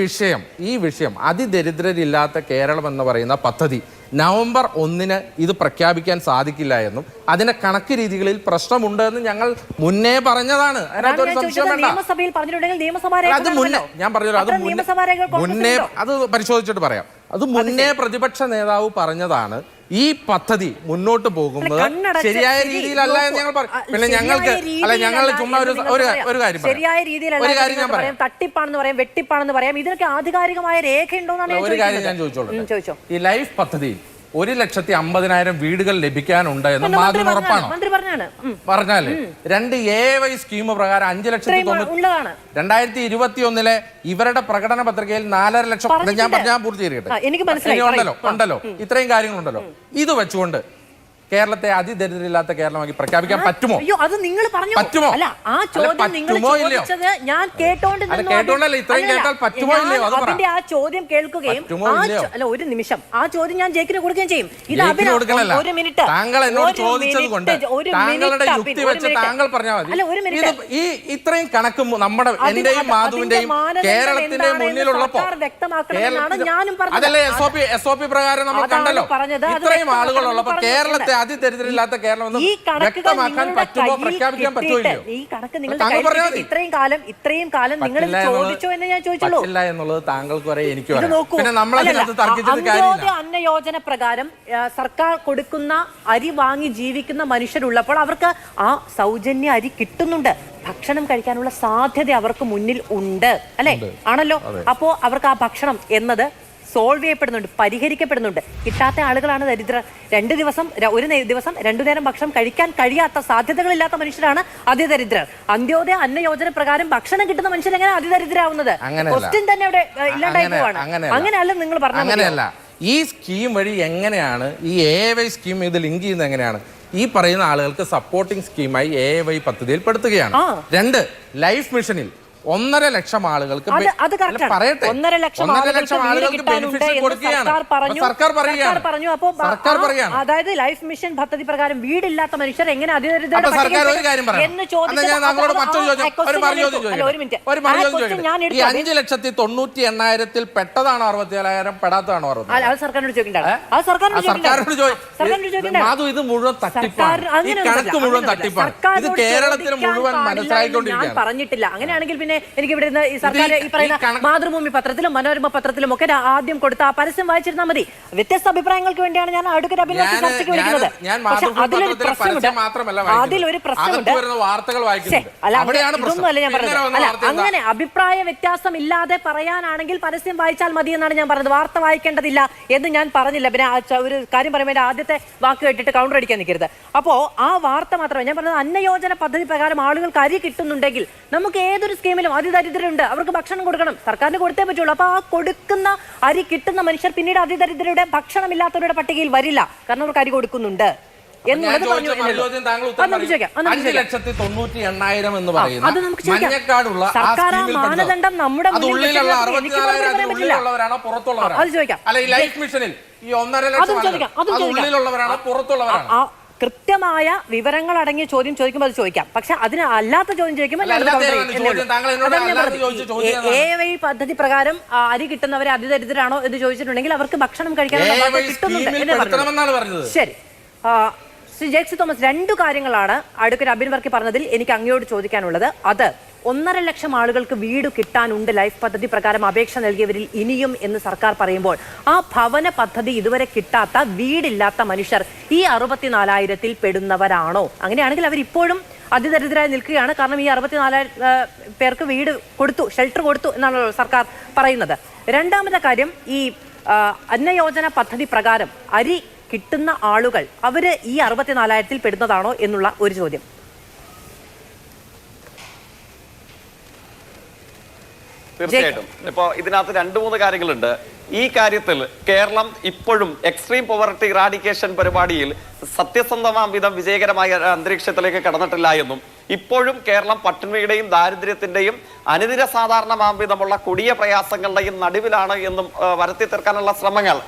ഈ വിഷയം അതിദരിദ്രരില്ലാത്ത കേരളം എന്ന് പറയുന്ന പദ്ധതി നവംബർ 1-ന് ഇത് പ്രഖ്യാപിക്കാൻ സാധിക്കില്ല എന്നും അതിന്റെ കണക്ക് രീതികളിൽ പ്രശ്നമുണ്ട് എന്ന് ഞങ്ങൾ മുന്നേ പറഞ്ഞതാണ്. അതിനകത്തൊരു സംശയം വേണ്ട. അത് മുന്നേ ഞാൻ പറഞ്ഞല്ലോ, അത് പരിശോധിച്ചിട്ട് പറയാം. അത് മുന്നേ പ്രതിപക്ഷ നേതാവ് പറഞ്ഞതാണ്. ഈ പദ്ധതി മുന്നോട്ട് പോകുന്നത് ശരിയായ രീതിയിലല്ല എന്ന് ഞങ്ങൾ പറയും. പിന്നെ ഞങ്ങൾ ചുമ്മാ ഒരു കാര്യം ശരിയായ രീതിയിലല്ല, തട്ടിപ്പാണെന്ന് പറയാം, വെട്ടിപ്പാണെന്ന് പറയാം. ഇതിനൊക്കെ ആധികാരികമായ രേഖയുണ്ടോന്നാണ് ഒരു കാര്യം ഞാൻ ചോദിച്ചോളൂ. ഈ ലൈഫ് പദ്ധതി 1,50,000 വീടുകൾ ലഭിക്കാനുണ്ട് എന്ന് മാധ്യമം ഉറപ്പാണോ? പറഞ്ഞാല് 2 AAY സ്കീം പ്രകാരം 5,90,000. 2021 ഇവരുടെ പ്രകടന പത്രികയിൽ 4.5 ലക്ഷം. ഞാൻ പൂർത്തീകരിക്കട്ടെ. ഉണ്ടല്ലോ ഇത്രയും കാര്യങ്ങളുണ്ടല്ലോ. ഇത് വെച്ചുകൊണ്ട് കേരളത്തെ അതിദരിദ്രരില്ലാത്ത കേരളമാക്കി പ്രഖ്യാപിക്കാൻ പറ്റുമോ? അത് നിങ്ങൾ പറ്റുമോ? ഞാൻ കേട്ടോണ്ടല്ലേ ഇത്രയും കേട്ടാൽ പറ്റുമോ ഇല്ലയോ? അതിന്റെ ആ ചോദ്യം കേൾക്കുകയും ഒരു നിമിഷം ആ ചോദ്യം ഞാൻ ജയിക്കിന് കൊടുക്കുകയും ചെയ്യും. ഒരു മിനിറ്റ്, താങ്കൾ എന്നോട് ചോദിച്ചത് കൊണ്ട് താങ്കളുടെ യുക്തി വെച്ച് താങ്കൾ പറഞ്ഞാൽ മതി. ഈ ഇത്രയും കണക്ക് നമ്മുടെ എന്റെയും മാധുവിന്റെയും കേരളത്തിന്റെ മുന്നിലുള്ളപ്പോ അതല്ലേ SOP പ്രകാരം നമ്മൾ കണ്ടല്ലോ. ഇത്രയും ആളുകളുള്ളപ്പോ കേരളത്തെ അതിദരിദ്രരില്ലാത്ത കേരളം വ്യക്തമാക്കാൻ പറ്റുമോ, പ്രഖ്യാപിക്കാൻ പറ്റുമോ? ഈ കണക്ക് നിങ്ങൾ ഇത്രയും കാലം നിങ്ങൾ ചോദിച്ചോ എന്ന് ഞാൻ ചോദിച്ചുള്ളൂ. പറ്റില്ല എന്നുള്ളത് താങ്കൾക്ക് വരെ എനിക്ക് പിന്നെ നമ്മളതിനകത്ത് തർക്കിച്ചത് കാര്യമില്ല. അന്ന യോജന പ്രകാരം സർക്കാർ കൊടുക്കുന്ന അരി വാങ്ങി ജീവിക്കുന്ന മനുഷ്യരുള്ളപ്പോൾ അവർക്ക് ആ സൗജന്യ അരി കിട്ടുന്നുണ്ട്. ഭക്ഷണം കഴിക്കാനുള്ള സാധ്യത അവർക്ക് മുന്നിൽ ഉണ്ട്, അല്ലെ? ആണല്ലോ. അപ്പോ അവർക്ക് ആ ഭക്ഷണം എന്നത് സോൾവ് ചെയ്യപ്പെടുന്നുണ്ട്, പരിഹരിക്കപ്പെടുന്നുണ്ട്. കിട്ടാത്ത ആളുകളാണ് ദരിദ്രർ. ഒരു ദിവസം 2 നേരം ഭക്ഷണം കഴിക്കാൻ കഴിയാത്ത, സാധ്യതകളില്ലാത്ത മനുഷ്യരാണ് അതിദരിദ്രർ. അന്ത്യോദയ അന്ന യോജന പ്രകാരം ഭക്ഷണം കിട്ടുന്ന മനുഷ്യർ എങ്ങനെ അതിദരിദ്രാവുന്നത്? ക്വസ്റ്റ്യൻ തന്നെ അവിടെ ഇല്ലാണ്ടായി പോവാണ്. അങ്ങനെയല്ല നിങ്ങൾ പറഞ്ഞത്. ഈ സ്കീം വഴി എങ്ങനെയാണ് ഈ AAY സ്കീം ഇത് ലിങ്ക് ചെയ്യുന്നത്? എങ്ങനെയാണ് ഈ പറയുന്ന ആളുകൾക്ക് സപ്പോർട്ടിംഗ് സ്കീമായി AAY പദ്ധതിയിൽ പെടുത്തുകയാണ്. 2, ലൈഫ് മിഷനിൽ 1.5 ലക്ഷം ആളുകൾക്ക് പറയട്ടെ, 1.5 ലക്ഷം ആളുകൾക്ക് ബെനിഫിറ്റ് കൊടുക്കുകയാണ് സർക്കാർ പറയുകയാണ്. അതായത് ലൈഫ് മിഷൻ പദ്ധതി പ്രകാരം വീടില്ലാത്ത മനുഷ്യർ എങ്ങനെ അതിദരിദ്രരുടെ എന്ന് ചോദിച്ചത് 5,98,000 പെട്ടതാണോ 64,000 പെടാത്തതാണോ? അത് സർക്കാരിനോട് ചോദിക്കണ്ട. ഇത് മുഴുവൻ തട്ടിപ്പാണ്. ഈ കണക്ക് മുഴുവൻ തട്ടിപ്പാണ്. ഇത് കേരളത്തിന് മുഴുവൻ മനസ്സിലായിക്കൊണ്ടിരിക്കുകയാണ്. ഞാൻ പറഞ്ഞിട്ടില്ല. അങ്ങനെയാണെങ്കിൽ പിന്നെ എനിക്ക് ഇവിടെ നിന്ന് ഈ സർക്കാർ ഈ പറയുന്ന മാതൃഭൂമി പത്രത്തിലും മനോരമ പത്രത്തിലും ഒക്കെ ആദ്യം കൊടുത്ത ആ പരസ്യം വായിച്ചിരുന്നാൽ മതി. വ്യത്യസ്ത അഭിപ്രായങ്ങൾക്ക് വേണ്ടിയാണ് ഞാൻ അഡ്വക്കേറ്റ് അബിൻ വർക്കി ചർച്ചയ്ക്ക് വിളിക്കുന്നത്. അതിലൊരു പ്രശ്നമുണ്ട്. ഇതൊന്നും അല്ല ഞാൻ പറഞ്ഞത്. അല്ല, അങ്ങനെ അഭിപ്രായ വ്യത്യാസം ഇല്ലാതെ പറയാനാണെങ്കിൽ പരസ്യം വായിച്ചാൽ മതി എന്നാണ് ഞാൻ പറഞ്ഞത്. വാർത്ത വായിക്കേണ്ടതില്ല എന്ന് ഞാൻ പറഞ്ഞില്ല. പിന്നെ ഒരു കാര്യം പറയുമ്പോൾ ആദ്യത്തെ വാക്ക് കേട്ടിട്ട് കൗണ്ടർ അടിക്കാൻ നിൽക്കരുത്. അപ്പോ ആ വാർത്ത മാത്രമേ ഞാൻ പറഞ്ഞത്. അന്നയോജന പദ്ധതി പ്രകാരം ആളുകൾക്ക് അരി കിട്ടുന്നുണ്ടെങ്കിൽ നമുക്ക് ഏതൊരു സ്കീമിലും അതിദരിദ്രരുണ്ട്, അവർക്ക് ഭക്ഷണം കൊടുക്കണം, സർക്കാരിന് കൊടുത്തേ പറ്റുള്ളൂ. അപ്പൊ ആ കൊടുക്കുന്ന അരി കിട്ടുന്ന മനുഷ്യർ പിന്നീട് അതിദരിദ്രരുടെ ഭക്ഷണമില്ലാത്തവരുടെ പട്ടികയിൽ വരില്ല, കാരണം അവർക്ക് അരി കൊടുക്കുന്നുണ്ട് എന്നുള്ളത് പറഞ്ഞു. 5,98,000 എന്ന് പറയുന്നത് അത് നമുക്ക് ചോദിക്കാം. സർക്കാർ ആ മാനദണ്ഡം നമ്മുടെ അത് ചോദിക്കാം. അല്ല, ഈ ലൈഫ് മിഷനിൽ ഈ 1.5 ലക്ഷം ഉള്ളിലുള്ളവരാണോ പുറത്തുള്ളവരാണോ? കൃത്യമായ വിവരങ്ങൾ അടങ്ങിയ ചോദ്യം ചോദിക്കുമ്പോൾ അത് ചോദിക്കാം. പക്ഷെ അതിന് അല്ലാത്ത ചോദ്യം ചോദിക്കുമ്പോൾ AAY പദ്ധതി പ്രകാരം അരി കിട്ടുന്നവരെ അതിദരിദ്രരാണോ എന്ന് ചോദിച്ചിട്ടുണ്ടെങ്കിൽ അവർക്ക് ഭക്ഷണം കഴിക്കാനുള്ള കിട്ടുന്നുണ്ട്. ശരി, ശ്രീ ജേക്സി തോമസ്, 2 കാര്യങ്ങളാണ് അഡ്വക്കേറ്റ് അബിൻ വർക്കി പറഞ്ഞതിൽ എനിക്ക് അങ്ങയോട് ചോദിക്കാനുള്ളത്. അത് 1.5 ലക്ഷം ആളുകൾക്ക് വീട് കിട്ടാനുണ്ട് ലൈഫ് പദ്ധതി പ്രകാരം അപേക്ഷ നൽകിയവരിൽ ഇനിയും എന്ന് സർക്കാർ പറയുമ്പോൾ, ആ ഭവന പദ്ധതി ഇതുവരെ കിട്ടാത്ത, വീടില്ലാത്ത മനുഷ്യർ ഈ 64,000-ൽ പെടുന്നവരാണോ? അങ്ങനെയാണെങ്കിൽ അവരിപ്പോഴും അതിദരിദ്രരായി നിൽക്കുകയാണ്. കാരണം ഈ 64,000 പേർക്ക് വീട് കൊടുത്തു, ഷെൽട്ടർ കൊടുത്തു എന്നാണ് സർക്കാർ പറയുന്നത്. രണ്ടാമത്തെ കാര്യം, ഈ അന്നയോജന പദ്ധതി പ്രകാരം അരി കിട്ടുന്ന ആളുകൾ അവര് ഈ 64,000-ൽ പെടുന്നതാണോ എന്നുള്ള ഒരു ചോദ്യം. തീർച്ചയായിട്ടും. ഇപ്പോ ഇതിനകത്ത് 2-3 കാര്യങ്ങളുണ്ട്. ഈ കാര്യത്തിൽ കേരളം ഇപ്പോഴും എക്സ്ട്രീം പോവർട്ടി ഇറാഡിക്കേഷൻ പരിപാടിയിൽ സത്യസന്ധമാം വിധം വിജയകരമായ അന്തരീക്ഷത്തിലേക്ക് കടന്നിട്ടില്ല എന്നും, ഇപ്പോഴും കേരളം പട്ടിണിയുടെയും ദാരിദ്ര്യത്തിന്റെയും അനുദിന സാധാരണ മാംവിധമുള്ള കൊടിയ പ്രയാസങ്ങളുടെയും നടുവിലാണ് എന്നും വരുത്തി തീർക്കാനുള്ള ശ്രമങ്ങൾ,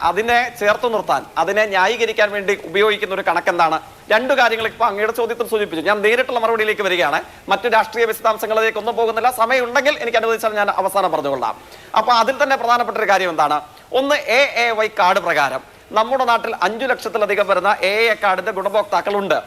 അതിനെ ചേർത്ത് നിർത്താൻ, അതിനെ ന്യായീകരിക്കാൻ വേണ്ടി ഉപയോഗിക്കുന്ന ഒരു കണക്കെന്താണ്? 2 കാര്യങ്ങൾ ഇപ്പൊ അങ്ങയുടെ ചോദ്യത്തിൽ സൂചിപ്പിച്ചു. ഞാൻ നേരിട്ടുള്ള മറുപടിയിലേക്ക് വരികയാണ്. മറ്റു രാഷ്ട്രീയ വിശദാംശങ്ങളിലേക്ക് ഒന്നും പോകുന്നില്ല. സമയമുണ്ടെങ്കിൽ എനിക്ക് അനുവദിച്ചാൽ ഞാൻ അവസാനം പറഞ്ഞുകൊള്ളാം. അപ്പൊ അതിൽ തന്നെ പ്രധാനപ്പെട്ട ഒരു കാര്യം എന്താണ്? ഒന്ന്, AAY കാർഡ് പ്രകാരം നമ്മുടെ നാട്ടിൽ 5 ലക്ഷത്തിലധികം വരുന്ന AAY കാർഡിന്റെ ഗുണഭോക്താക്കളുണ്ട്.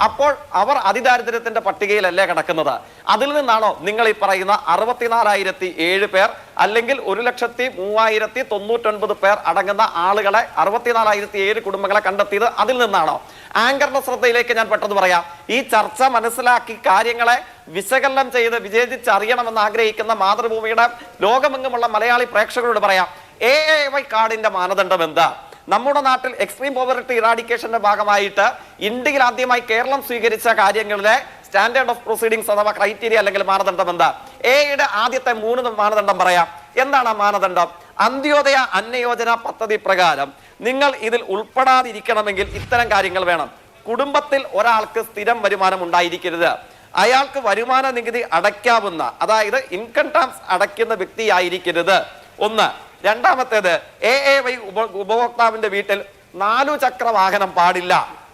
അപ്പോൾ അവർ അതിദാരിദ്ര്യത്തിന്റെ പട്ടികയിലല്ലേ കിടക്കുന്നത്? അതിൽ നിന്നാണോ നിങ്ങൾ ഈ പറയുന്ന 64,007 പേർ അല്ലെങ്കിൽ 1,03,099 പേർ അടങ്ങുന്ന ആളുകളെ, 64,007 കുടുംബങ്ങളെ കണ്ടെത്തിയത്? അതിൽ നിന്നാണോ? ആങ്കറിന്റെ ശ്രദ്ധയിലേക്ക് ഞാൻ പെട്ടെന്ന് പറയാം. ഈ ചർച്ച മനസ്സിലാക്കി കാര്യങ്ങളെ വിശകലനം ചെയ്ത് വിജയിച്ചറിയണമെന്ന് ആഗ്രഹിക്കുന്ന മാതൃഭൂമിയുടെ ലോകമെങ്ങുമുള്ള മലയാളി പ്രേക്ഷകരോട് പറയാം, AAY കാർഡിന്റെ മാനദണ്ഡം എന്താ? നമ്മുടെ നാട്ടിൽ എക്സ്ട്രീം പോവർട്ടി ഇറാഡിക്കേഷന്റെ ഭാഗമായിട്ട് ഇന്ത്യയിൽ ആദ്യമായി കേരളം സ്വീകരിച്ച കാര്യങ്ങളിലെ സ്റ്റാൻഡേർഡ് ഓഫ് പ്രൊസീഡിംഗ്സ് അഥവാ ക്രൈറ്റീരിയ അല്ലെങ്കിൽ മാനദണ്ഡം എന്താ? എയുടെ ആദ്യത്തെ 3 മാനദണ്ഡം പറയാം. എന്താണ് ആ മാനദണ്ഡം? അന്ത്യോദയ അന്നയോജന പദ്ധതി പ്രകാരം നിങ്ങൾ ഇതിൽ ഉൾപ്പെടാതിരിക്കണമെങ്കിൽ ഇത്തരം കാര്യങ്ങൾ വേണം. കുടുംബത്തിൽ ഒരാൾക്ക് സ്ഥിരം വരുമാനം ഉണ്ടായിരിക്കരുത്. അയാൾക്ക് വരുമാന നികുതി അടയ്ക്കാവുന്ന, അതായത് ഇൻകം ടാക്സ് അടയ്ക്കുന്ന വ്യക്തിയായിരിക്കരുത്. 1. രണ്ടാമത്തേത്, AAY ഉപഭോക്താവിന്റെ വീട്ടിൽ 4 ചക്ര വാഹനം പാടില്ല.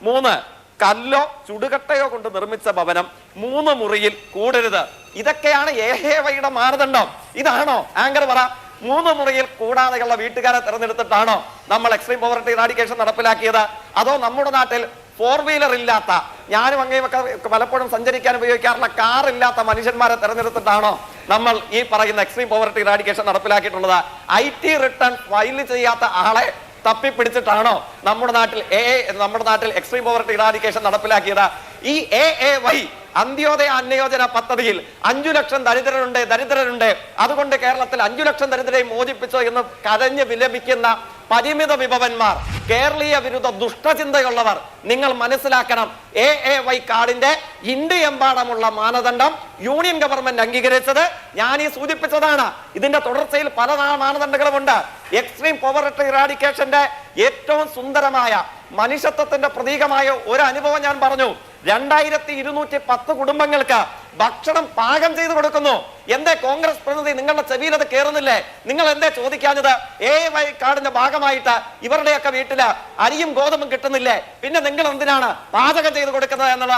3. കല്ലോ ചുടുകട്ടയോ കൊണ്ട് നിർമ്മിച്ച ഭവനം 3 മുറിയിൽ കൂടരുത്. ഇതൊക്കെയാണ് AAYയുടെ മാനദണ്ഡം. ഇതാണോ ആങ്കർ പറ? 3 മുറിയിൽ കൂടാതെയുള്ള വീട്ടുകാരെ തെരഞ്ഞെടുത്തിട്ടാണോ നമ്മൾ എക്സ്ട്രീം പോവർട്ടി ഇറാഡിക്കേഷൻ നടപ്പിലാക്കിയത്? അതോ നമ്മുടെ നാട്ടിൽ 4 വീലർ ഇല്ലാത്ത, ഞാനും അങ്ങനെയൊക്കെ പലപ്പോഴും സഞ്ചരിക്കാൻ ഉപയോഗിക്കാറുള്ള കാർ ഇല്ലാത്ത മനുഷ്യന്മാരെ തെരഞ്ഞെടുത്തിട്ടാണോ നമ്മൾ ഈ പറയുന്ന എക്സ്ട്രീം പോവർട്ടി ഇറാഡിക്കേഷൻ നടപ്പിലാക്കിയിട്ടുള്ളത്? IT റിട്ടേൺ ഫയൽ ചെയ്യാത്ത ആളെ തപ്പിപ്പിടിച്ചിട്ടാണോ നമ്മുടെ നാട്ടിൽ എക്സ്ട്രീം പോവർട്ടി ഇറാഡിക്കേഷൻ നടപ്പിലാക്കിയത്? ഈ AAY അന്ത്യോദയ അന്നയോജന പദ്ധതിയിൽ 5 ലക്ഷം ദരിദ്രരുണ്ട് അതുകൊണ്ട് കേരളത്തിൽ 5 ലക്ഷം ദരിദ്രരെ മോചിപ്പിച്ചോ എന്ന് കരഞ്ഞ് വിലപിക്കുന്ന പരിമിത വിഭവന്മാർ, കേരളീയ വിരുദ്ധ ദുഷ്ടചിന്തയുള്ളവർ, നിങ്ങൾ മനസ്സിലാക്കണം, AAY കാർഡിന്റെ ഇന്ത്യയെമ്പാടുമുള്ള മാനദണ്ഡം യൂണിയൻ ഗവൺമെന്റ് അംഗീകരിച്ചത് ഞാൻ ഈ സൂചിപ്പിച്ചതാണ്. ഇതിന്റെ തുടർച്ചയിൽ പല മാനദണ്ഡങ്ങളുമുണ്ട്. എക്സ്ട്രീം പോവർട്ടി ഇറാഡിക്കേഷന്റെ ഏറ്റവും സുന്ദരമായ മനുഷ്യത്വത്തിന്റെ പ്രതീകമായ ഒരു അനുഭവം ഞാൻ പറഞ്ഞു. 2210 കുടുംബങ്ങൾക്ക് ഭക്ഷണം പാകം ചെയ്ത് കൊടുക്കുന്നു. എന്തേ കോൺഗ്രസ് പ്രതിനിധി നിങ്ങളുടെ ചെവിയിൽ അത് കയറുന്നില്ലേ? നിങ്ങൾ എന്തേ ചോദിക്കാഞ്ഞത്? AAY കാർഡിന്റെ ഭാഗമായിട്ട് ഇവരുടെയൊക്കെ വീട്ടില് അരിയും ഗോതമ്പും കിട്ടുന്നില്ലേ? പിന്നെ നിങ്ങൾ എന്തിനാണ് പാചകം ചെയ്ത് കൊടുക്കുന്നത് എന്നുള്ള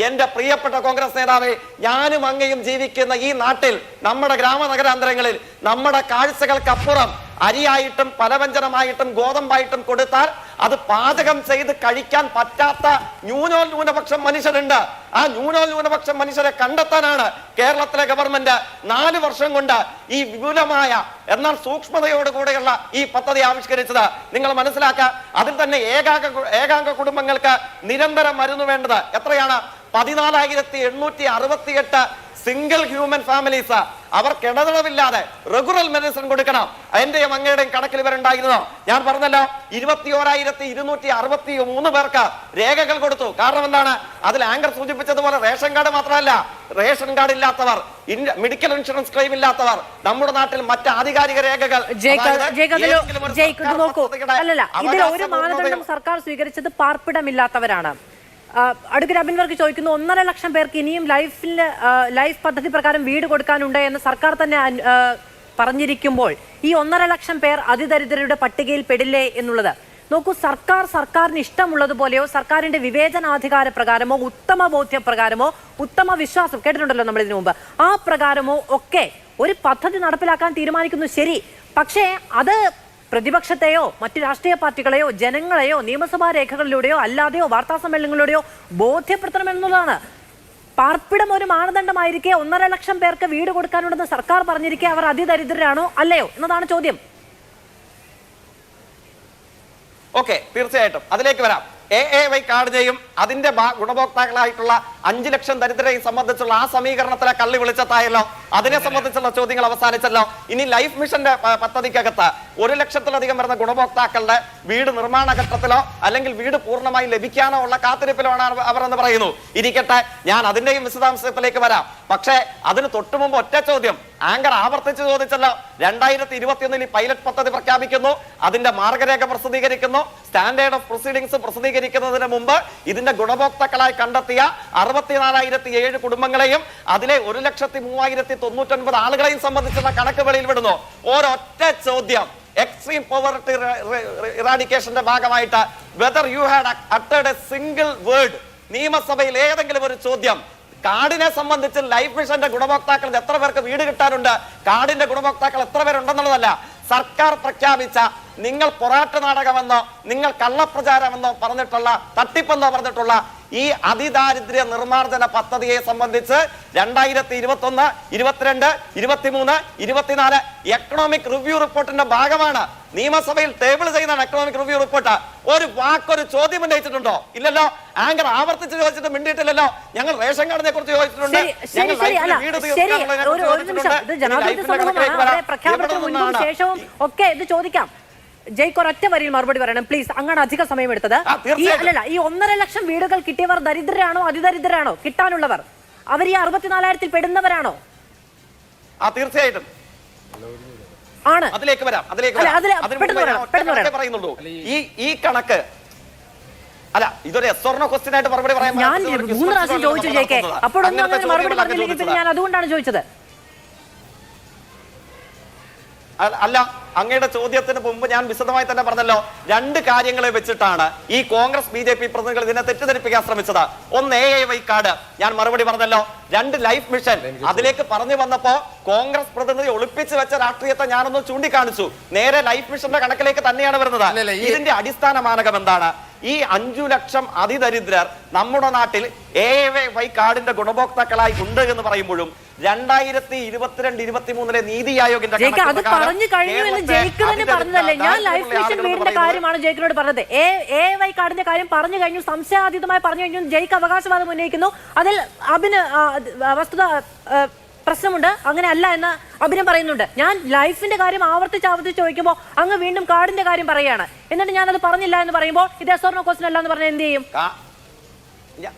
എന്റെ പ്രിയപ്പെട്ട കോൺഗ്രസ് നേതാവേ, ഞാനും അങ്ങയും ജീവിക്കുന്ന ഈ നാട്ടിൽ നമ്മുടെ ഗ്രാമനഗരാന്തരങ്ങളിൽ നമ്മുടെ കാഴ്ചകൾക്കപ്പുറം അരിയായിട്ടും പലവ്യഞ്ജനമായിട്ടും ഗോതമ്പായിട്ടും കൊടുത്താൽ അത് പാചകം ചെയ്ത് കഴിക്കാൻ പറ്റാത്ത ന്യൂനപക്ഷം മനുഷ്യരുണ്ട്. ആ ന്യൂനപക്ഷം മനുഷ്യരെ കണ്ടെത്താനാണ് കേരളത്തിലെ ഗവൺമെന്റ് 4 വർഷം കൊണ്ട് ഈ വിപുലമായ എന്നാൽ സൂക്ഷ്മതയോടുകൂടെയുള്ള ഈ പദ്ധതി ആവിഷ്കരിച്ചത്. നിങ്ങൾ മനസ്സിലാക്കുക, അതിൽ തന്നെ ഏകാംഗ കുടുംബങ്ങൾക്ക് നിരന്തരം മരുന്ന് വേണ്ടത് എത്രയാണ്? 14,868 സിംഗിൾ ഹ്യൂമൻ ഫാമിലീസ് അവർക്ക് ഇടതടവില്ലാതെ റെഗുലർ മെഡിസിൻ കൊടുക്കണം. എന്റെയും അങ്ങയുടെയും കണക്കിൽ ഇവരുണ്ടായിരുന്നു. ഞാൻ പറഞ്ഞല്ലോ, 21,263 പേർക്ക് രേഖകൾ കൊടുത്തു. കാരണം എന്താണ്? അതിൽ ആങ്കർ സൂചിപ്പിച്ചതുപോലെ റേഷൻ കാർഡ് മാത്രമല്ല, റേഷൻ കാർഡ് ഇല്ലാത്തവർ, മെഡിക്കൽ ഇൻഷുറൻസ് ക്ലെയിം ഇല്ലാത്തവർ, നമ്മുടെ നാട്ടിൽ മറ്റ് ആധികാരിക രേഖകൾ ഇതിൽ ഒരു മാനദണ്ഡം സർക്കാർ സ്വീകരിച്ചത് പാർപ്പിടമില്ലാത്തവരാണ്. അഡ്വക്കേറ്റ് അബിൻ വർഗീസ് ചോദിക്കുന്നു, 1.5 ലക്ഷം പേർക്ക് ഇനിയും ലൈഫ് പദ്ധതി പ്രകാരം വീട് കൊടുക്കാനുണ്ട് എന്ന് സർക്കാർ തന്നെ പറഞ്ഞിരിക്കുമ്പോൾ ഈ 1.5 ലക്ഷം പേർ അതിദരിദ്രരുടെ പട്ടികയിൽ പെടില്ലേ എന്നുള്ളത് നോക്കൂ. സർക്കാരിന് ഇഷ്ടമുള്ളതുപോലെയോ സർക്കാരിന്റെ വിവേചനാധികാര പ്രകാരമോ ഉത്തമ ബോധ്യപ്രകാരമോ ഉത്തമ വിശ്വാസം കേട്ടിട്ടുണ്ടല്ലോ നമ്മൾ ഇതിനു മുമ്പ്, ആ പ്രകാരമോ ഒക്കെ ഒരു പദ്ധതി നടപ്പിലാക്കാൻ തീരുമാനിക്കുന്നു. ശരി, പക്ഷേ അത് പ്രതിപക്ഷത്തെയോ മറ്റു രാഷ്ട്രീയ പാർട്ടികളെയോ ജനങ്ങളെയോ നിയമസഭാ രേഖകളിലൂടെയോ അല്ലാതെയോ വാർത്താ സമ്മേളനങ്ങളിലൂടെയോ ബോധ്യപ്പെടുത്തണമെന്നുള്ളതാണ്. പാർപ്പിടം ഒരു മാനദണ്ഡമായിരിക്കെ 1.5 ലക്ഷം പേർക്ക് വീട് കൊടുക്കാനുണ്ടെന്ന് സർക്കാർ പറഞ്ഞിരിക്കെ അവർ അതിദരിദ്രരാണോ അല്ലയോ എന്നതാണ് ചോദ്യം. ഓക്കെ, തീർച്ചയായിട്ടും അതിലേക്ക് വരാം. AAY കാർഡിനെയും അതിന്റെ ഗുണഭോക്താക്കളായിട്ടുള്ള 5 ലക്ഷം ദരിദ്രരെയും സംബന്ധിച്ചുള്ള ആ സമീകരണത്തിലെ കള്ളി വിളിച്ചതായല്ലോ. അതിനെ സംബന്ധിച്ചുള്ള ചോദ്യങ്ങൾ അവസാനിച്ചല്ലോ. ഇനി ലൈഫ് മിഷന്റെ പദ്ധതിക്കകത്ത് 1 ലക്ഷത്തിലധികം വരുന്ന ഗുണഭോക്താക്കളുടെ വീട് നിർമ്മാണ ഘട്ടത്തിലോ അല്ലെങ്കിൽ വീട് പൂർണ്ണമായി ലഭിക്കാനോ ഉള്ള കാത്തിരിപ്പിലോ ആണ് അവർ എന്ന് പറയുന്നു. ഇരിക്കട്ടെ, ഞാൻ അതിന്റെയും വിശദാംശത്തിലേക്ക് വരാം. പക്ഷേ അതിന് തൊട്ടുമുമ്പ് ഒറ്റ ചോദ്യം ആങ്കർ ആവർത്തിച്ച് ചോദിച്ചല്ലോ. 2021 ഈ പൈലറ്റ് പദ്ധതി പ്രഖ്യാപിക്കുന്നു, അതിന്റെ മാർഗരേഖ പ്രസിദ്ധീകരിക്കുന്നു, സ്റ്റാൻഡേർഡ് ഓഫ് പ്രൊസീഡിംഗ്സ് പ്രസിദ്ധീകരിക്കുന്നതിന് മുമ്പ് ഇതിന്റെ ഗുണഭോക്താക്കളായി കണ്ടെത്തിയ 64,007 കുടുംബങ്ങളെയും അതിലെ 1,03,099 ആളുകളെയും സംബന്ധിച്ചുള്ള കണക്ക് വെളിയിൽ വിടുന്നു. ഒരൊറ്റ ചോദ്യം, എക്സ്ട്രീം പോവർട്ടി ഇറാഡിക്കേഷന്റെ ഭാഗമായിട്ട് whether you had അട്ടേർഡ് A single word, നിയമസഭയിൽ ഏതെങ്കിലും ഒരു ചോദ്യം കാർഡിനെ സംബന്ധിച്ച് ലൈഫ് മിഷന്റെ ഗുണഭോക്താക്കളിൽ എത്ര പേർക്ക് വീട് കിട്ടാനുണ്ട്, കാർഡിന്റെ ഗുണഭോക്താക്കൾ എത്ര പേരുണ്ടെന്നുള്ളതല്ല. സർക്കാർ പ്രഖ്യാപിച്ച നിങ്ങൾ പൊറാട്ട് നാടകമെന്നോ നിങ്ങൾ കള്ളപ്രചാരമെന്നോ പറഞ്ഞിട്ടുള്ള തട്ടിപ്പെന്നോ പറഞ്ഞിട്ടുള്ള ഈ അതിദാരിദ്ര്യ നിർമ്മാർജ്ജന പദ്ധതിയെ സംബന്ധിച്ച് 2021, 22, 23, 24 എക്കണോമിക് റിവ്യൂ റിപ്പോർട്ടിന്റെ ഭാഗമാണ്. നിയമസഭയിൽ ടേബിൾ ചെയ്യുന്ന എക്കണോമിക് റിവ്യൂ റിപ്പോർട്ട് ഒരു വാക്കൊരു ചോദ്യം ഉന്നയിച്ചിട്ടുണ്ടോ? ഇല്ലല്ലോ. ആങ്കർ ആവർത്തിച്ച് ചോദിച്ചിട്ട് മിണ്ടിയിട്ടില്ലല്ലോ. ഞങ്ങൾ റേഷൻ കാർഡിനെ കുറിച്ച് ചോദിച്ചിട്ടുണ്ട്, ഒക്കെ ഇത് ചോദിക്കാം. ജയ്ക്ക് ഒരൊറ്റ വരിയിൽ മറുപടി പറയണം പ്ലീസ്. അങ്ങനെ അധിക സമയം എടുത്തത് അല്ലല്ല. ഈ 1.5 ലക്ഷം വീടുകൾ കിട്ടിയവർ ദരിദ്രരാണോ അതിദരിദ്രരാണോ കിട്ടാനുള്ളവർ? അവർ ഈ 64,000 പെടുന്നവരാണോ? തീർച്ചയായിട്ടും ആണ്. അതിലേക്ക് വരാം. പറയുന്നുള്ളൂ ഈ കണക്ക് അല്ല, ഇതൊരു എസ്വർണ ക്വസ്റ്റ്യൻ ആയിട്ട് മറുപടി പറയാൻ ഞാൻ 3 പ്രാവശ്യം ചോദിച്ചു ജയ്ക്ക്, അപ്പോഴൊന്നും മറുപടി പറഞ്ഞില്ലെങ്കിൽ ഞാൻ അതുകൊണ്ടാണ് ചോദിച്ചത്. അല്ല, അങ്ങയുടെ ചോദ്യത്തിന് മുമ്പ് ഞാൻ വിശദമായി തന്നെ പറഞ്ഞല്ലോ, 2 കാര്യങ്ങളെ വെച്ചിട്ടാണ് ഈ കോൺഗ്രസ് BJP പ്രതിനിധികൾ ഇതിനെ തെറ്റിദ്ധരിപ്പിക്കാൻ ശ്രമിച്ചത്. ഒന്ന് AAY കാർഡ്, ഞാൻ മറുപടി പറഞ്ഞല്ലോ. 2 ലൈഫ് മിഷൻ, അതിലേക്ക് പറഞ്ഞു വന്നപ്പോ കോൺഗ്രസ് പ്രതിനിധി ഒളിപ്പിച്ചു വെച്ച രാഷ്ട്രീയത്തെ ഞാനൊന്ന് ചൂണ്ടിക്കാണിച്ചു. നേരെ ലൈഫ് മിഷന്റെ കണക്കിലേക്ക് തന്നെയാണ് വരുന്നത്. ഇതിന്റെ അടിസ്ഥാന മാനകം എന്താണ്? ഈ 5 ലക്ഷം അതിദരിദ്രർ നമ്മുടെ നാട്ടിൽ AAY കാർഡിന്റെ ഗുണഭോക്താക്കളായി ഉണ്ട് എന്ന് പറയുമ്പോഴും 2022-23 നീതി ആയോഗിന്റെ ജയിക്ക് അത് പറഞ്ഞു കഴിഞ്ഞു എന്ന് ജയിക്ക് തന്നെ പറഞ്ഞതല്ലേ? ഞാൻ ലൈഫ് മിഷൻ വീടിന്റെ കാര്യമാണ് ജയിക്കിനോട് പറഞ്ഞത്. AY കാർഡിന്റെ കാര്യം പറഞ്ഞു കഴിഞ്ഞു, സംശയാതീതമായി പറഞ്ഞു കഴിഞ്ഞു. ജയിക്ക് അവകാശവാദം ഉന്നയിക്കുന്നു. അതിൽ വസ്തുത പ്രശ്നമുണ്ട്, അങ്ങനെ അല്ല എന്ന് അഭിനം പറയുന്നുണ്ട്. ഞാൻ ലൈഫിന്റെ കാര്യം ആവർത്തിച്ച് ചോദിക്കുമ്പോൾ അങ്ങ് വീണ്ടും കാർഡിന്റെ കാര്യം പറയുകയാണ്. എന്നിട്ട് ഞാനത് പറഞ്ഞില്ല എന്ന് പറയുമ്പോൾ ഇത് എസ്ഓർണോ ക്വസ്റ്റൻ അല്ല എന്ന് പറഞ്ഞാൽ എന്ത് ചെയ്യും?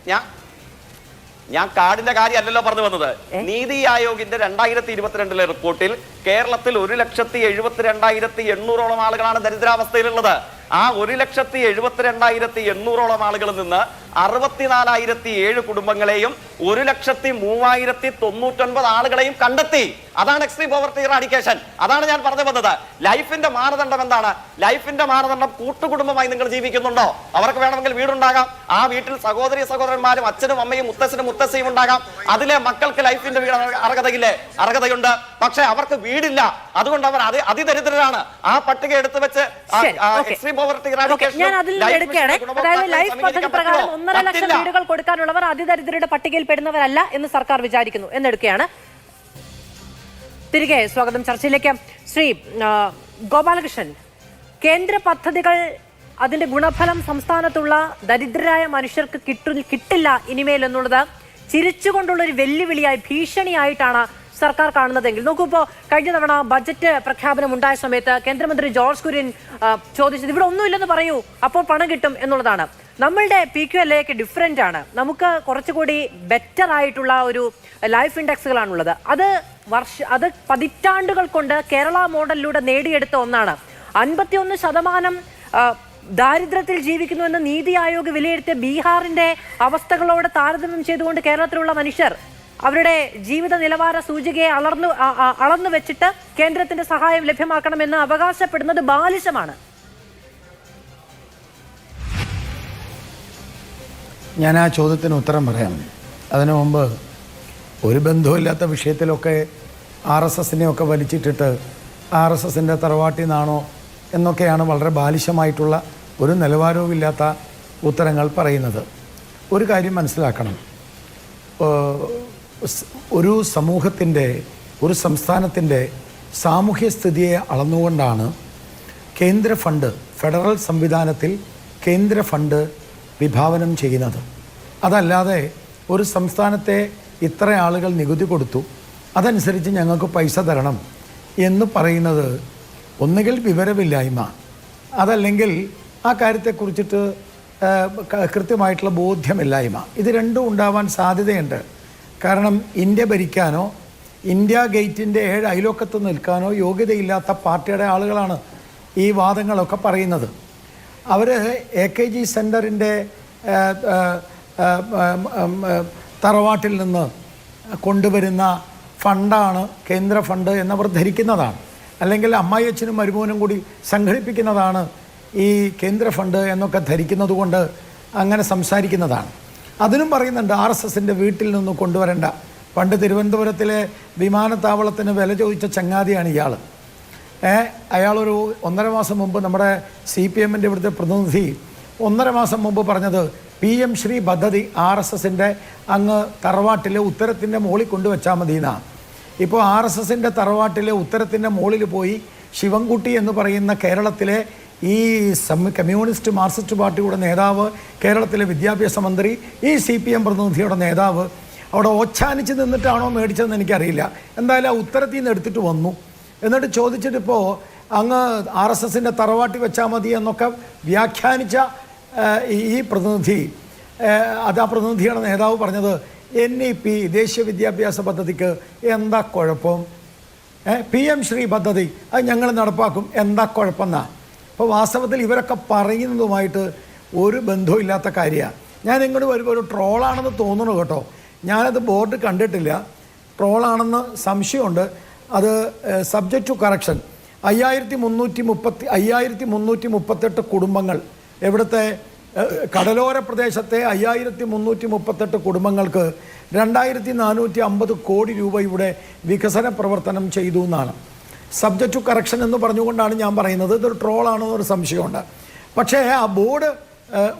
ഞാൻ കാർഡിന്റെ കാര്യം അല്ലല്ലോ പറഞ്ഞു വന്നത്. നീതി ആയോഗിന്റെ 2022 റിപ്പോർട്ടിൽ കേരളത്തിൽ 1,72,800 ആളുകളാണ് ദരിദ്രാവസ്ഥയിലുള്ളത്. ആ 1,72,800 ആളുകളിൽ നിന്ന് 64,007 കുടുംബങ്ങളെയും 1,03,099 ആളുകളെയും കണ്ടെത്തി. അതാണ് എക്സ്ട്രീം പോവർട്ടി ഇറാഡിക്കേഷൻ. അതാണ് ഞാൻ പറഞ്ഞു വന്നത്. ലൈഫിന്റെ മാനദണ്ഡം എന്താണ്? ലൈഫിന്റെ മാനദണ്ഡം കൂട്ടുകുടുംബമായി നിങ്ങൾ ജീവിക്കുന്നുണ്ടോ? അവർക്ക് വേണമെങ്കിൽ വീടുണ്ടാകാം. ആ വീട്ടിൽ സഹോദരന്മാരും അച്ഛനും അമ്മയും മുത്തശ്ശനും മുത്തശ്ശിയും ഉണ്ടാകാം. അതിലെ മക്കൾക്ക് ലൈഫിന്റെ വീട് അർഹതയില്ലേ? അർഹതയുണ്ട്. പക്ഷെ അവർക്ക് വീടില്ല. അതുകൊണ്ട് അവർ അതിദരിദ്രരാണ്. ആ പട്ടിക എടുത്തു വെച്ച് എക്സ്ട്രീം പോവർട്ടി ഇറാഡിക്കേഷൻ ലൈഫ് പദ്ധതി പ്രകാരം 1.5 ലക്ഷം വീടുകൾ കൊടുക്കാനുള്ളവർ അതിദരിദ്രരുടെ പട്ടികയിൽ പെടുന്നവരല്ല എന്ന് സർക്കാർ വിചാരിക്കുന്നു എന്നെടുക്കുകയാണ്. തിരികെ സ്വാഗതം ചർച്ചയിലേക്ക്. ശ്രീ ഗോപാലകൃഷ്ണൻ, കേന്ദ്ര പദ്ധതികൾ അതിന്റെ ഗുണഫലം സംസ്ഥാനത്തുള്ള ദരിദ്രരായ മനുഷ്യർക്ക് കിട്ടില്ല ഇനിമേൽ എന്നുള്ളത് ചിരിച്ചുകൊണ്ടുള്ള ഒരു വെല്ലുവിളിയായി, ഭീഷണിയായിട്ടാണ് സർക്കാർ കാണുന്നതെങ്കിൽ നോക്കൂ, ഇപ്പോൾ കഴിഞ്ഞ തവണ ബജറ്റ് പ്രഖ്യാപനം ഉണ്ടായ സമയത്ത് കേന്ദ്രമന്ത്രി ജോർജ് കുര്യൻ ചോദിച്ചത് ഇവിടെ ഒന്നുമില്ലെന്ന് പറയൂ, അപ്പോൾ പണം കിട്ടും എന്നുള്ളതാണ്. നമ്മളുടെ PQLA ഒക്കെ ഡിഫറെൻ്റ് ആണ്. നമുക്ക് കുറച്ചുകൂടി ബെറ്റർ ആയിട്ടുള്ള ഒരു ലൈഫ് ഇൻഡെക്സുകളാണുള്ളത്. അത് പതിറ്റാണ്ടുകൾ കൊണ്ട് കേരള മോഡലിലൂടെ നേടിയെടുത്ത ഒന്നാണ്. 51% ദാരിദ്ര്യത്തിൽ ജീവിക്കുന്നുവെന്ന് നീതി ആയോഗ് വിലയിരുത്തിയ ബീഹാറിന്റെ അവസ്ഥകളോട് താരതമ്യം ചെയ്തുകൊണ്ട് കേരളത്തിലുള്ള മനുഷ്യർ അവരുടെ ജീവിത നിലവാര സൂചികയെ അളന്നു വെച്ചിട്ട് കേന്ദ്രത്തിന്റെ സഹായം ലഭ്യമാക്കണമെന്ന് അവകാശപ്പെടുന്നത് ബാലിശമാണ്. ഞാൻ ആ ചോദ്യത്തിന് ഉത്തരം പറയാം. അതിനു മുമ്പ് ഒരു ബന്ധവുമില്ലാത്ത വിഷയത്തിലൊക്കെ RSSനെയൊക്കെ വലിച്ചിട്ടിട്ട് RSSന്റെ തറവാട്ടിൽ നിന്നാണോ എന്നൊക്കെയാണ് വളരെ ബാലിശമായിട്ടുള്ള ഒരു നിലവാരവുമില്ലാത്ത ഉത്തരങ്ങൾ പറയുന്നത്. ഒരു കാര്യം മനസ്സിലാക്കണം, ഒരു സമൂഹത്തിൻ്റെ, ഒരു സംസ്ഥാനത്തിൻ്റെ സാമൂഹ്യ സ്ഥിതിയെ അളന്നുകൊണ്ടാണ് കേന്ദ്ര ഫണ്ട്, ഫെഡറൽ സംവിധാനത്തിൽ കേന്ദ്ര ഫണ്ട് വിഭാവനം ചെയ്യുന്നത്. അതല്ലാതെ ഒരു സംസ്ഥാനത്തെ ഇത്ര ആളുകൾ നികുതി കൊടുത്തു, അതനുസരിച്ച് ഞങ്ങൾക്ക് പൈസ തരണം എന്ന് പറയുന്നത് ഒന്നുകിൽ വിവരമില്ലായ്മ, അതല്ലെങ്കിൽ ആ കാര്യത്തെക്കുറിച്ചിട്ട് കൃത്യമായിട്ടുള്ള ബോധ്യമില്ലായ്മ. ഇത് രണ്ടും ഉണ്ടാവാൻ സാധ്യതയുണ്ട്. കാരണം ഇന്ത്യ ഭരിക്കാനോ ഇന്ത്യ ഗേറ്റിൻ്റെ 7 അയലോക്കത്ത് നിൽക്കാനോ യോഗ്യതയില്ലാത്ത പാർട്ടിയുടെ ആളുകളാണ് ഈ വാദങ്ങളൊക്കെ പറയുന്നത്. അവർ AKG സെൻറ്ററിൻ്റെ തറവാട്ടിൽ നിന്ന് കൊണ്ടുവരുന്ന ഫണ്ടാണ് കേന്ദ്ര ഫണ്ട് എന്നവർ ധരിക്കുന്നതാണ്. അല്ലെങ്കിൽ അമ്മായിയച്ഛനും മരുമോനും കൂടി സംഘടിപ്പിക്കുന്നതാണ് ഈ കേന്ദ്ര ഫണ്ട് എന്നൊക്കെ ധരിക്കുന്നത് കൊണ്ട് അങ്ങനെ സംസാരിക്കുന്നതാണ്. അതിനും പറയുന്നുണ്ട് RSSൻ്റെ വീട്ടിൽ നിന്ന് കൊണ്ടുവരേണ്ട. പണ്ട് തിരുവനന്തപുരത്തിലെ വിമാനത്താവളത്തിന് വില ചോദിച്ച ചങ്ങാതിയാണ് ഇയാൾ. അയാളൊരു 1.5 മാസം മുമ്പ് നമ്മുടെ CPMൻ്റെ ഇവിടുത്തെ പ്രതിനിധി 1.5 മാസം മുമ്പ് പറഞ്ഞത് PM ശ്രീ പദ്ധതി RSSൻ്റെ അങ്ങ് തറവാട്ടിലെ ഉത്തരത്തിൻ്റെ മുകളിൽ കൊണ്ടുവച്ചാൽ മതി എന്നാണ്. ഇപ്പോൾ RSSൻ്റെ തറവാട്ടിലെ ഉത്തരത്തിൻ്റെ മുകളിൽ പോയി ശിവൻകുട്ടി എന്ന് പറയുന്ന കേരളത്തിലെ ഈ കമ്മ്യൂണിസ്റ്റ് മാർക്സിസ്റ്റ് പാർട്ടിയുടെ നേതാവ്, കേരളത്തിലെ വിദ്യാഭ്യാസ മന്ത്രി, ഈ CPM പ്രതിനിധിയുടെ നേതാവ് അവിടെ ഓച്ഛാനിച്ച് നിന്നിട്ടാണോ മേടിച്ചതെന്ന് എനിക്കറിയില്ല. എന്തായാലും ആ ഉത്തരത്തിൽ നിന്ന് എടുത്തിട്ട് വന്നു. എന്നിട്ട് ചോദിച്ചിട്ടിപ്പോൾ അങ്ങ് RSSൻ്റെ തറവാട്ടി വെച്ചാൽ മതി എന്നൊക്കെ വ്യാഖ്യാനിച്ച ഈ പ്രതിനിധി, ആ പ്രതിനിധിയുടെ നേതാവ് പറഞ്ഞത് NEP ദേശീയ വിദ്യാഭ്യാസ പദ്ധതിക്ക് എന്താ കുഴപ്പം, PM ശ്രീ പദ്ധതി അത് ഞങ്ങൾ നടപ്പാക്കും, എന്താ കുഴപ്പമെന്നാ. അപ്പോൾ വാസ്തവത്തിൽ ഇവരൊക്കെ പറയുന്നതുമായിട്ട് ഒരു ബന്ധവുമില്ലാത്ത കാര്യമാണ്. ഞാൻ ഇങ്ങോട്ട് വരുമ്പോൾ ഒരു ട്രോളാണെന്ന് തോന്നുന്നു കേട്ടോ. ഞാനത് ബോർഡ് കണ്ടിട്ടില്ല, ട്രോളാണെന്ന് സംശയമുണ്ട്. അത് സബ്ജക്റ്റ് ടു കറക്ഷൻ. 5338 കുടുംബങ്ങൾ, എവിടുത്തെ കടലോര പ്രദേശത്തെ 5338 കുടുംബങ്ങൾക്ക് 2450 കോടി രൂപയുടെ വികസന പ്രവർത്തനം ചെയ്തു എന്നാണ്. സബ്ജക്റ്റ് ടു കറക്ഷൻ എന്ന് പറഞ്ഞുകൊണ്ടാണ് ഞാൻ പറയുന്നത്. ഇതൊരു ട്രോളാണെന്നൊരു സംശയമുണ്ട്. പക്ഷേ ആ ബോർഡ്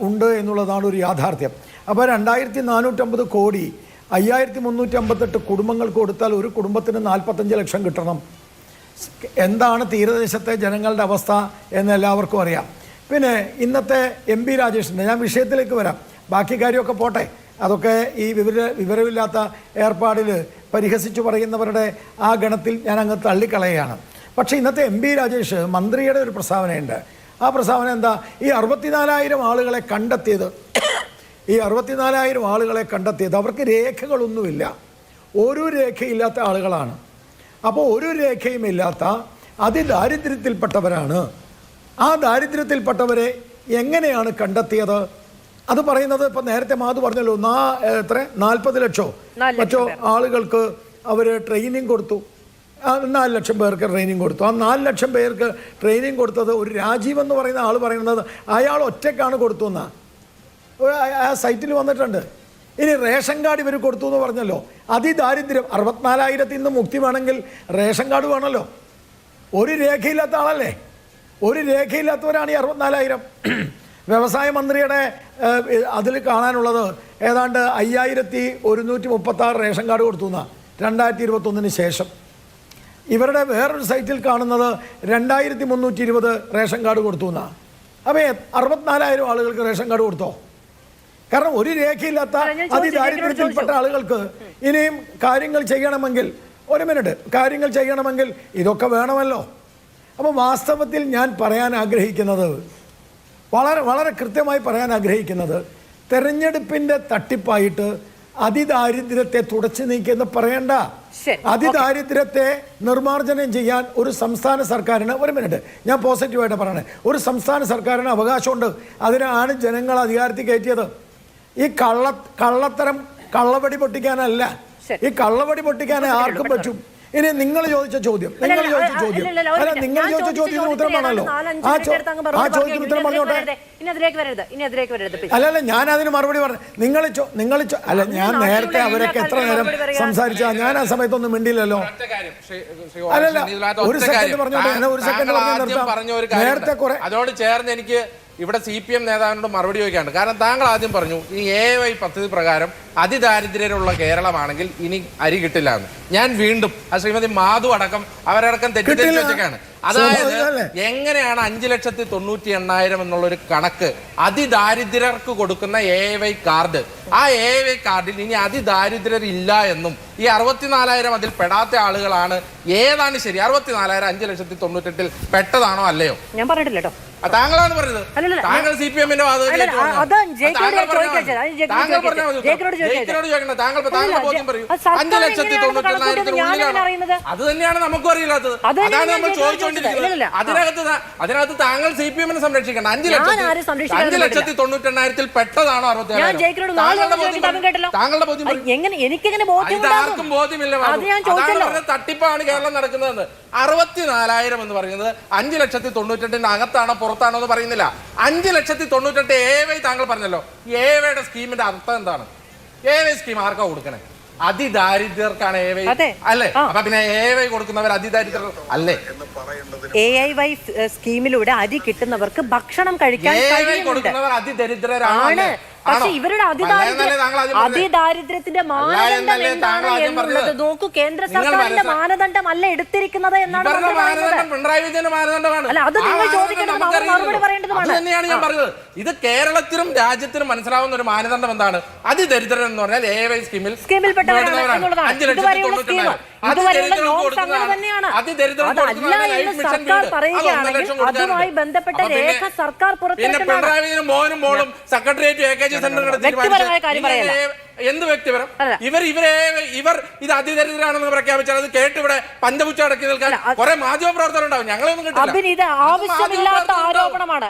ഉണ്ട് എന്നുള്ളതാണ് ഒരു യാഥാർത്ഥ്യം. അപ്പോൾ 2450 കോടി 5358 കുടുംബങ്ങൾക്ക് കൊടുത്താൽ ഒരു കുടുംബത്തിന് 45 ലക്ഷം കിട്ടണം. എന്താണ് തീരദേശത്തെ ജനങ്ങളുടെ അവസ്ഥ എന്ന് എല്ലാവർക്കും അറിയാം. പിന്നെ ഇന്നത്തെ MP രാജേഷിൻ്റെ, ഞാൻ വിഷയത്തിലേക്ക് വരാം, ബാക്കി കാര്യമൊക്കെ പോട്ടെ, അതൊക്കെ ഈ വിവരമില്ലാത്ത ഏർപ്പാടിൽ പരിഹസിച്ചു പറയുന്നവരുടെ ആ ഗണത്തിൽ ഞാൻ അങ്ങ് തള്ളിക്കളയുകയാണ്. പക്ഷേ ഇന്നത്തെ MP രാജേഷ് മന്ത്രിയുടെ ഒരു പ്രസ്താവനയുണ്ട്. ആ പ്രസ്താവന എന്താ? ഈ 64,000 ആളുകളെ കണ്ടെത്തിയത്, ഈ 64,000 ആളുകളെ കണ്ടെത്തിയത് അവർക്ക് രേഖകളൊന്നുമില്ല, ഒരു രേഖയില്ലാത്ത ആളുകളാണ്. അപ്പോൾ ഒരു രേഖയും ഇല്ലാത്ത അതിദാരിദ്ര്യത്തിൽപ്പെട്ടവരാണ്. ആ ദാരിദ്ര്യത്തിൽപ്പെട്ടവരെ എങ്ങനെയാണ് കണ്ടെത്തിയത്? അത് പറയുന്നത് ഇപ്പം നേരത്തെ മാധു പറഞ്ഞല്ലോ, 40 ലക്ഷമോ മറ്റോ ആളുകൾക്ക് അവർ ട്രെയിനിങ് കൊടുത്തു. 4 ലക്ഷം പേർക്ക് ട്രെയിനിങ് കൊടുത്തു. ആ 4 ലക്ഷം പേർക്ക് ട്രെയിനിങ് കൊടുത്തത് ഒരു രാജീവ് എന്ന് പറയുന്ന ആൾ പറയുന്നത് അയാൾ ഒറ്റയ്ക്കാണ് കൊടുത്തു എന്നാ ആ സൈറ്റിൽ വന്നിട്ടുണ്ട്. ഇനി റേഷൻ കാർഡ് ഇവർ കൊടുത്തു എന്ന് പറഞ്ഞല്ലോ. അതിദാരിദ്ര്യം 64,000 നിന്ന് മുക്തി വേണമെങ്കിൽ റേഷൻ കാർഡ് വേണമല്ലോ. ഒരു രേഖയില്ലാത്ത ആളല്ലേ, ഒരു രേഖയില്ലാത്തവരാണ് ഈ 64,000. വ്യവസായ മന്ത്രിയുടെ അതിൽ കാണാനുള്ളത് ഏതാണ്ട് 5136 റേഷൻ കാർഡ് കൊടുത്തു എന്നാ 2021 ശേഷം. ഇവരുടെ വേറൊരു സൈറ്റിൽ കാണുന്നത് 2320 റേഷൻ കാർഡ് കൊടുത്തു എന്നാ. അപ്പോൾ 64,000 ആളുകൾക്ക് റേഷൻ കാർഡ് കൊടുത്തോ? കാരണം ഒരു രേഖയില്ലാത്ത അതിദാരിദ്ര്യത്തിൽപ്പെട്ട ആളുകൾക്ക് ഇനിയും കാര്യങ്ങൾ ചെയ്യണമെങ്കിൽ, ഒരു മിനിറ്റ്, കാര്യങ്ങൾ ചെയ്യണമെങ്കിൽ ഇതൊക്കെ വേണമല്ലോ. അപ്പോൾ വാസ്തവത്തിൽ ഞാൻ പറയാൻ ആഗ്രഹിക്കുന്നത്, വളരെ വളരെ കൃത്യമായി പറയാൻ ആഗ്രഹിക്കുന്നത്, തെരഞ്ഞെടുപ്പിൻ്റെ തട്ടിപ്പായിട്ട് അതിദാരിദ്ര്യത്തെ തുടച്ചു നീക്കിയെന്ന് പറയണ്ട. അതിദാരിദ്ര്യത്തെ നിർമ്മാർജ്ജനം ചെയ്യാൻ ഒരു സംസ്ഥാന സർക്കാരിന്, ഒരു മിനിറ്റ് ഞാൻ പോസിറ്റീവായിട്ട് പറയണേ, ഒരു സംസ്ഥാന സർക്കാരിന് അവകാശമുണ്ട്. അതിനാണ് ജനങ്ങൾ അധികാരത്തിൽ കയറ്റിയത്. ഈ കള്ളത്തരം കള്ളവടി പൊട്ടിക്കാനല്ല, ഈ കള്ളവടി പൊട്ടിക്കാൻ ആർക്കും പറ്റും. ഇനി നിങ്ങൾ ചോദിച്ച ചോദ്യം, നിങ്ങൾ ചോദിച്ച ചോദ്യത്തിന് ഉത്തരമാണല്ലോ. ആ ചോദ്യത്തിന് ഉത്തരം പറഞ്ഞോട്ടെ. അല്ലല്ല, ഞാൻ അതിന് മറുപടി പറഞ്ഞു. നിങ്ങൾ അല്ല, ഞാൻ നേരത്തെ അവരൊക്കെ എത്ര നേരം സംസാരിച്ചാ, ഞാൻ ആ സമയത്തൊന്നും മിണ്ടിയില്ലല്ലോ. അല്ലല്ല, ഒരു സെക്കൻഡ് പറഞ്ഞോട്ടെ, ഒരു സെക്കൻഡ് പറഞ്ഞു. നേരത്തെ കുറെ അതോട് ചേർന്ന് എനിക്ക് ഇവിടെ CPM നേതാവിനോട് മറുപടി ചോദിക്കാണ്ട്. കാരണം താങ്കൾ ആദ്യം പറഞ്ഞു ഈ AY പദ്ധതി പ്രകാരം അതിദാരിദ്ര്യരുള്ള കേരളമാണെങ്കിൽ ഇനി അരി കിട്ടില്ല എന്ന്. ഞാൻ വീണ്ടും ശ്രീമതി മാധു അടക്കം അവരടക്കം തെറ്റിദ്ധരിച്ചു വെച്ചേക്കാണ്. അതായത് എങ്ങനെയാണ് 5,98,800 എന്നുള്ളൊരു കണക്ക് അതിദാരിദ്ര്യർക്ക് കൊടുക്കുന്ന AY കാർഡ്, ആ AY കാർഡിൽ ഇനി അതിദാരിദ്ര്യർ ഇല്ല എന്നും ഈ 64,000 അതിൽ പെടാത്ത ആളുകളാണ്, ഏതാണ് ശരി? 64,000 5,98,000 പെട്ടതാണോ അല്ലയോ? ഞാൻ പറഞ്ഞിട്ടില്ല കേട്ടോ, താങ്കളാണ് പറഞ്ഞത്. താങ്കൾ CPM-ന്റെ വാദം ബോധ്യം പറയൂ. 5,98,000 അത് തന്നെയാണ് നമുക്കും അറിയില്ലാത്തത്. അതാണ് നമ്മൾ ചോദിച്ചുകൊണ്ടിരിക്കുന്നത്. അതിനകത്ത് താങ്കൾ CPM-നെ സംരക്ഷിക്കണം. 5,98,000 പെട്ടതാണോ 64,000? താങ്കളുടെ ബോധ്യം ആർക്കും ബോധ്യമില്ല. തട്ടിപ്പാണ് കേരളം നടക്കുന്നതെന്ന്. 64,000 എന്ന് പറയുന്നത് 5,98,000 അകത്താണോ പുറത്താണോ എന്ന് പറയുന്നില്ല. 5,98,000 AY താങ്കൾ പറഞ്ഞല്ലോ. AYയുടെ സ്കീമിന്റെ അർത്ഥം എന്താണ്? AY സ്കീം ആർക്കാ കൊടുക്കണേ? അതിദാരിദ്ര്യർക്കാണ് AY അല്ലേ? അപ്പൊ പിന്നെ AY കൊടുക്കുന്നവർ അതിദാരിദ്ര്യർ അല്ലേ? AY സ്കീമിലൂടെ അരി കിട്ടുന്നവർക്ക് ഭക്ഷണം കഴിക്കാൻ കൊടുക്കുന്നവർ അതിദരിദ്രരാണ്. പക്ഷെ ഇവരുടെ അതിദാരിദ്ര്യത്തിന്റെ മാനദണ്ഡം എന്താണ് എന്നുള്ളത് നോക്കൂ. കേന്ദ്ര സർക്കാരിന്റെ മാനദണ്ഡം അല്ല എടുത്തിരിക്കുന്നത് എന്നാണ് പിണറായി വിജയന്റെ മാനദണ്ഡമാണ്. അല്ല, അത് നിങ്ങൾ ചോദിക്കേണ്ടത് മറുപടി പറയേണ്ടതുമാണ്. തന്നെയാണ് ഞാൻ പറഞ്ഞത്. ഇത് കേരളത്തിനും രാജ്യത്തിനും മനസ്സിലാവുന്ന ഒരു മാനദണ്ഡം എന്താണ്? അതിദരിദ്രൻ എന്ന് പറഞ്ഞാൽ AY സ്കീമിൽപ്പെട്ടവരാണ്. 5,98,000 അതുമായി ബന്ധപ്പെട്ട രേഖ സർക്കാർ പിണറായി മോനും മോളും സെക്രട്ടേറിയറ്റ് AKG വ്യക്തിപരമായ കാര്യം പറയല്ല. എന്ത് വ്യക്തിപരം? ഇവർ ഇത് അതിദരിദ്രാണെന്ന് പ്രഖ്യാപിച്ചാൽ അത് കേട്ട് ഇവിടെ പഞ്ചപുച്ച അടക്കി നിൽക്കാൻ കുറെ മാധ്യമ പ്രവർത്തനം ഉണ്ടാവും. ഞങ്ങളൊന്നും കിട്ടില്ല. ഇത് ആവശ്യമില്ലാത്ത ആരോപണമാണ്.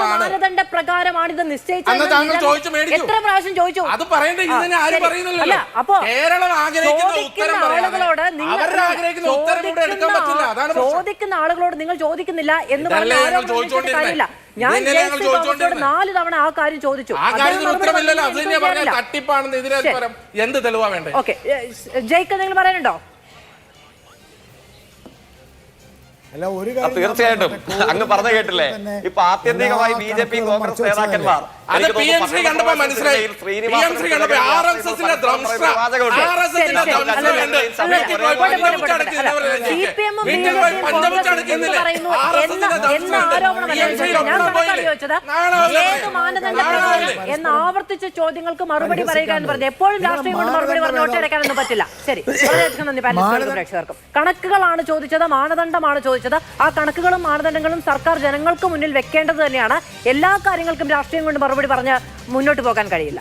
മാനദണ്ഡ പ്രകാരമാണ് ഇത് നിശ്ചയിച്ചത്. എത്ര പ്രാവശ്യം ചോദിച്ചു? അത് പറയേണ്ട ഇതിനെ ആരും പറയുന്നില്ലല്ലോ. അപ്പൊ കേരളം ആഗ്രഹിക്കുന്ന ഉത്തരം ആളുകളോട് ചോദിക്കുന്ന ആളുകളോട് നിങ്ങൾ ചോദിക്കുന്നില്ല എന്ന് പറഞ്ഞ കാര്യമില്ല. ഞാൻ 4 തവണ ആ കാര്യം ചോദിച്ചു. തട്ടിപ്പാണെന്ന് ഇതിനെ എന്ത് തെളിവാ വേണ്ടേ? ഓക്കെ, ജയ്ക്ക് നിങ്ങൾ പറയാനുണ്ടോ? തീർച്ചയായിട്ടും അങ്ങ് പറഞ്ഞു കേട്ടില്ലേ? ഇപ്പൊ ആത്യന്തികമായി BJP കോൺഗ്രസ് നേതാക്കന്മാർ അത് PMC കണ്ടപ്പോ മനസ്സിലായി. PMC കണ്ടപ്പോ RSSന്റെ ദ്രംഷ്ട്ര, RSSന്റെ ദ്രംഷ്ട്രയുണ്ട്. വീട്ടിൽ പോയി പഞ്ചമുച്ചടക്കുന്നവരെ രക്ഷിക്കുക. വീട്ടിൽ പോയി പഞ്ചമുച്ചടക്കുന്നില്ലേ? RSSന്റെ എന്ന് ആവർത്തിച്ച ചോദ്യങ്ങൾക്ക് മറുപടി പറയുക എന്ന് പറഞ്ഞു. എപ്പോഴും രാഷ്ട്രീയം കൊണ്ട് മറുപടി പറഞ്ഞ് ഒട്ടയടക്കാനൊന്നും പറ്റില്ല. ശരി, വളരെയധികം നന്ദി പാനലിസ്റ്റുകൾക്കും പ്രേക്ഷകർക്കും. കണക്കുകളാണ് ചോദിച്ചത്, മാനദണ്ഡമാണ് ചോദിച്ചത്. ആ കണക്കുകളും മാനദണ്ഡങ്ങളും സർക്കാർ ജനങ്ങൾക്ക് മുന്നിൽ വെക്കേണ്ടത് തന്നെയാണ്. എല്ലാ കാര്യങ്ങൾക്കും രാഷ്ട്രീയം കൊണ്ട് മറുപടി പറഞ്ഞ് മുന്നോട്ട് പോകാൻ കഴിയില്ല.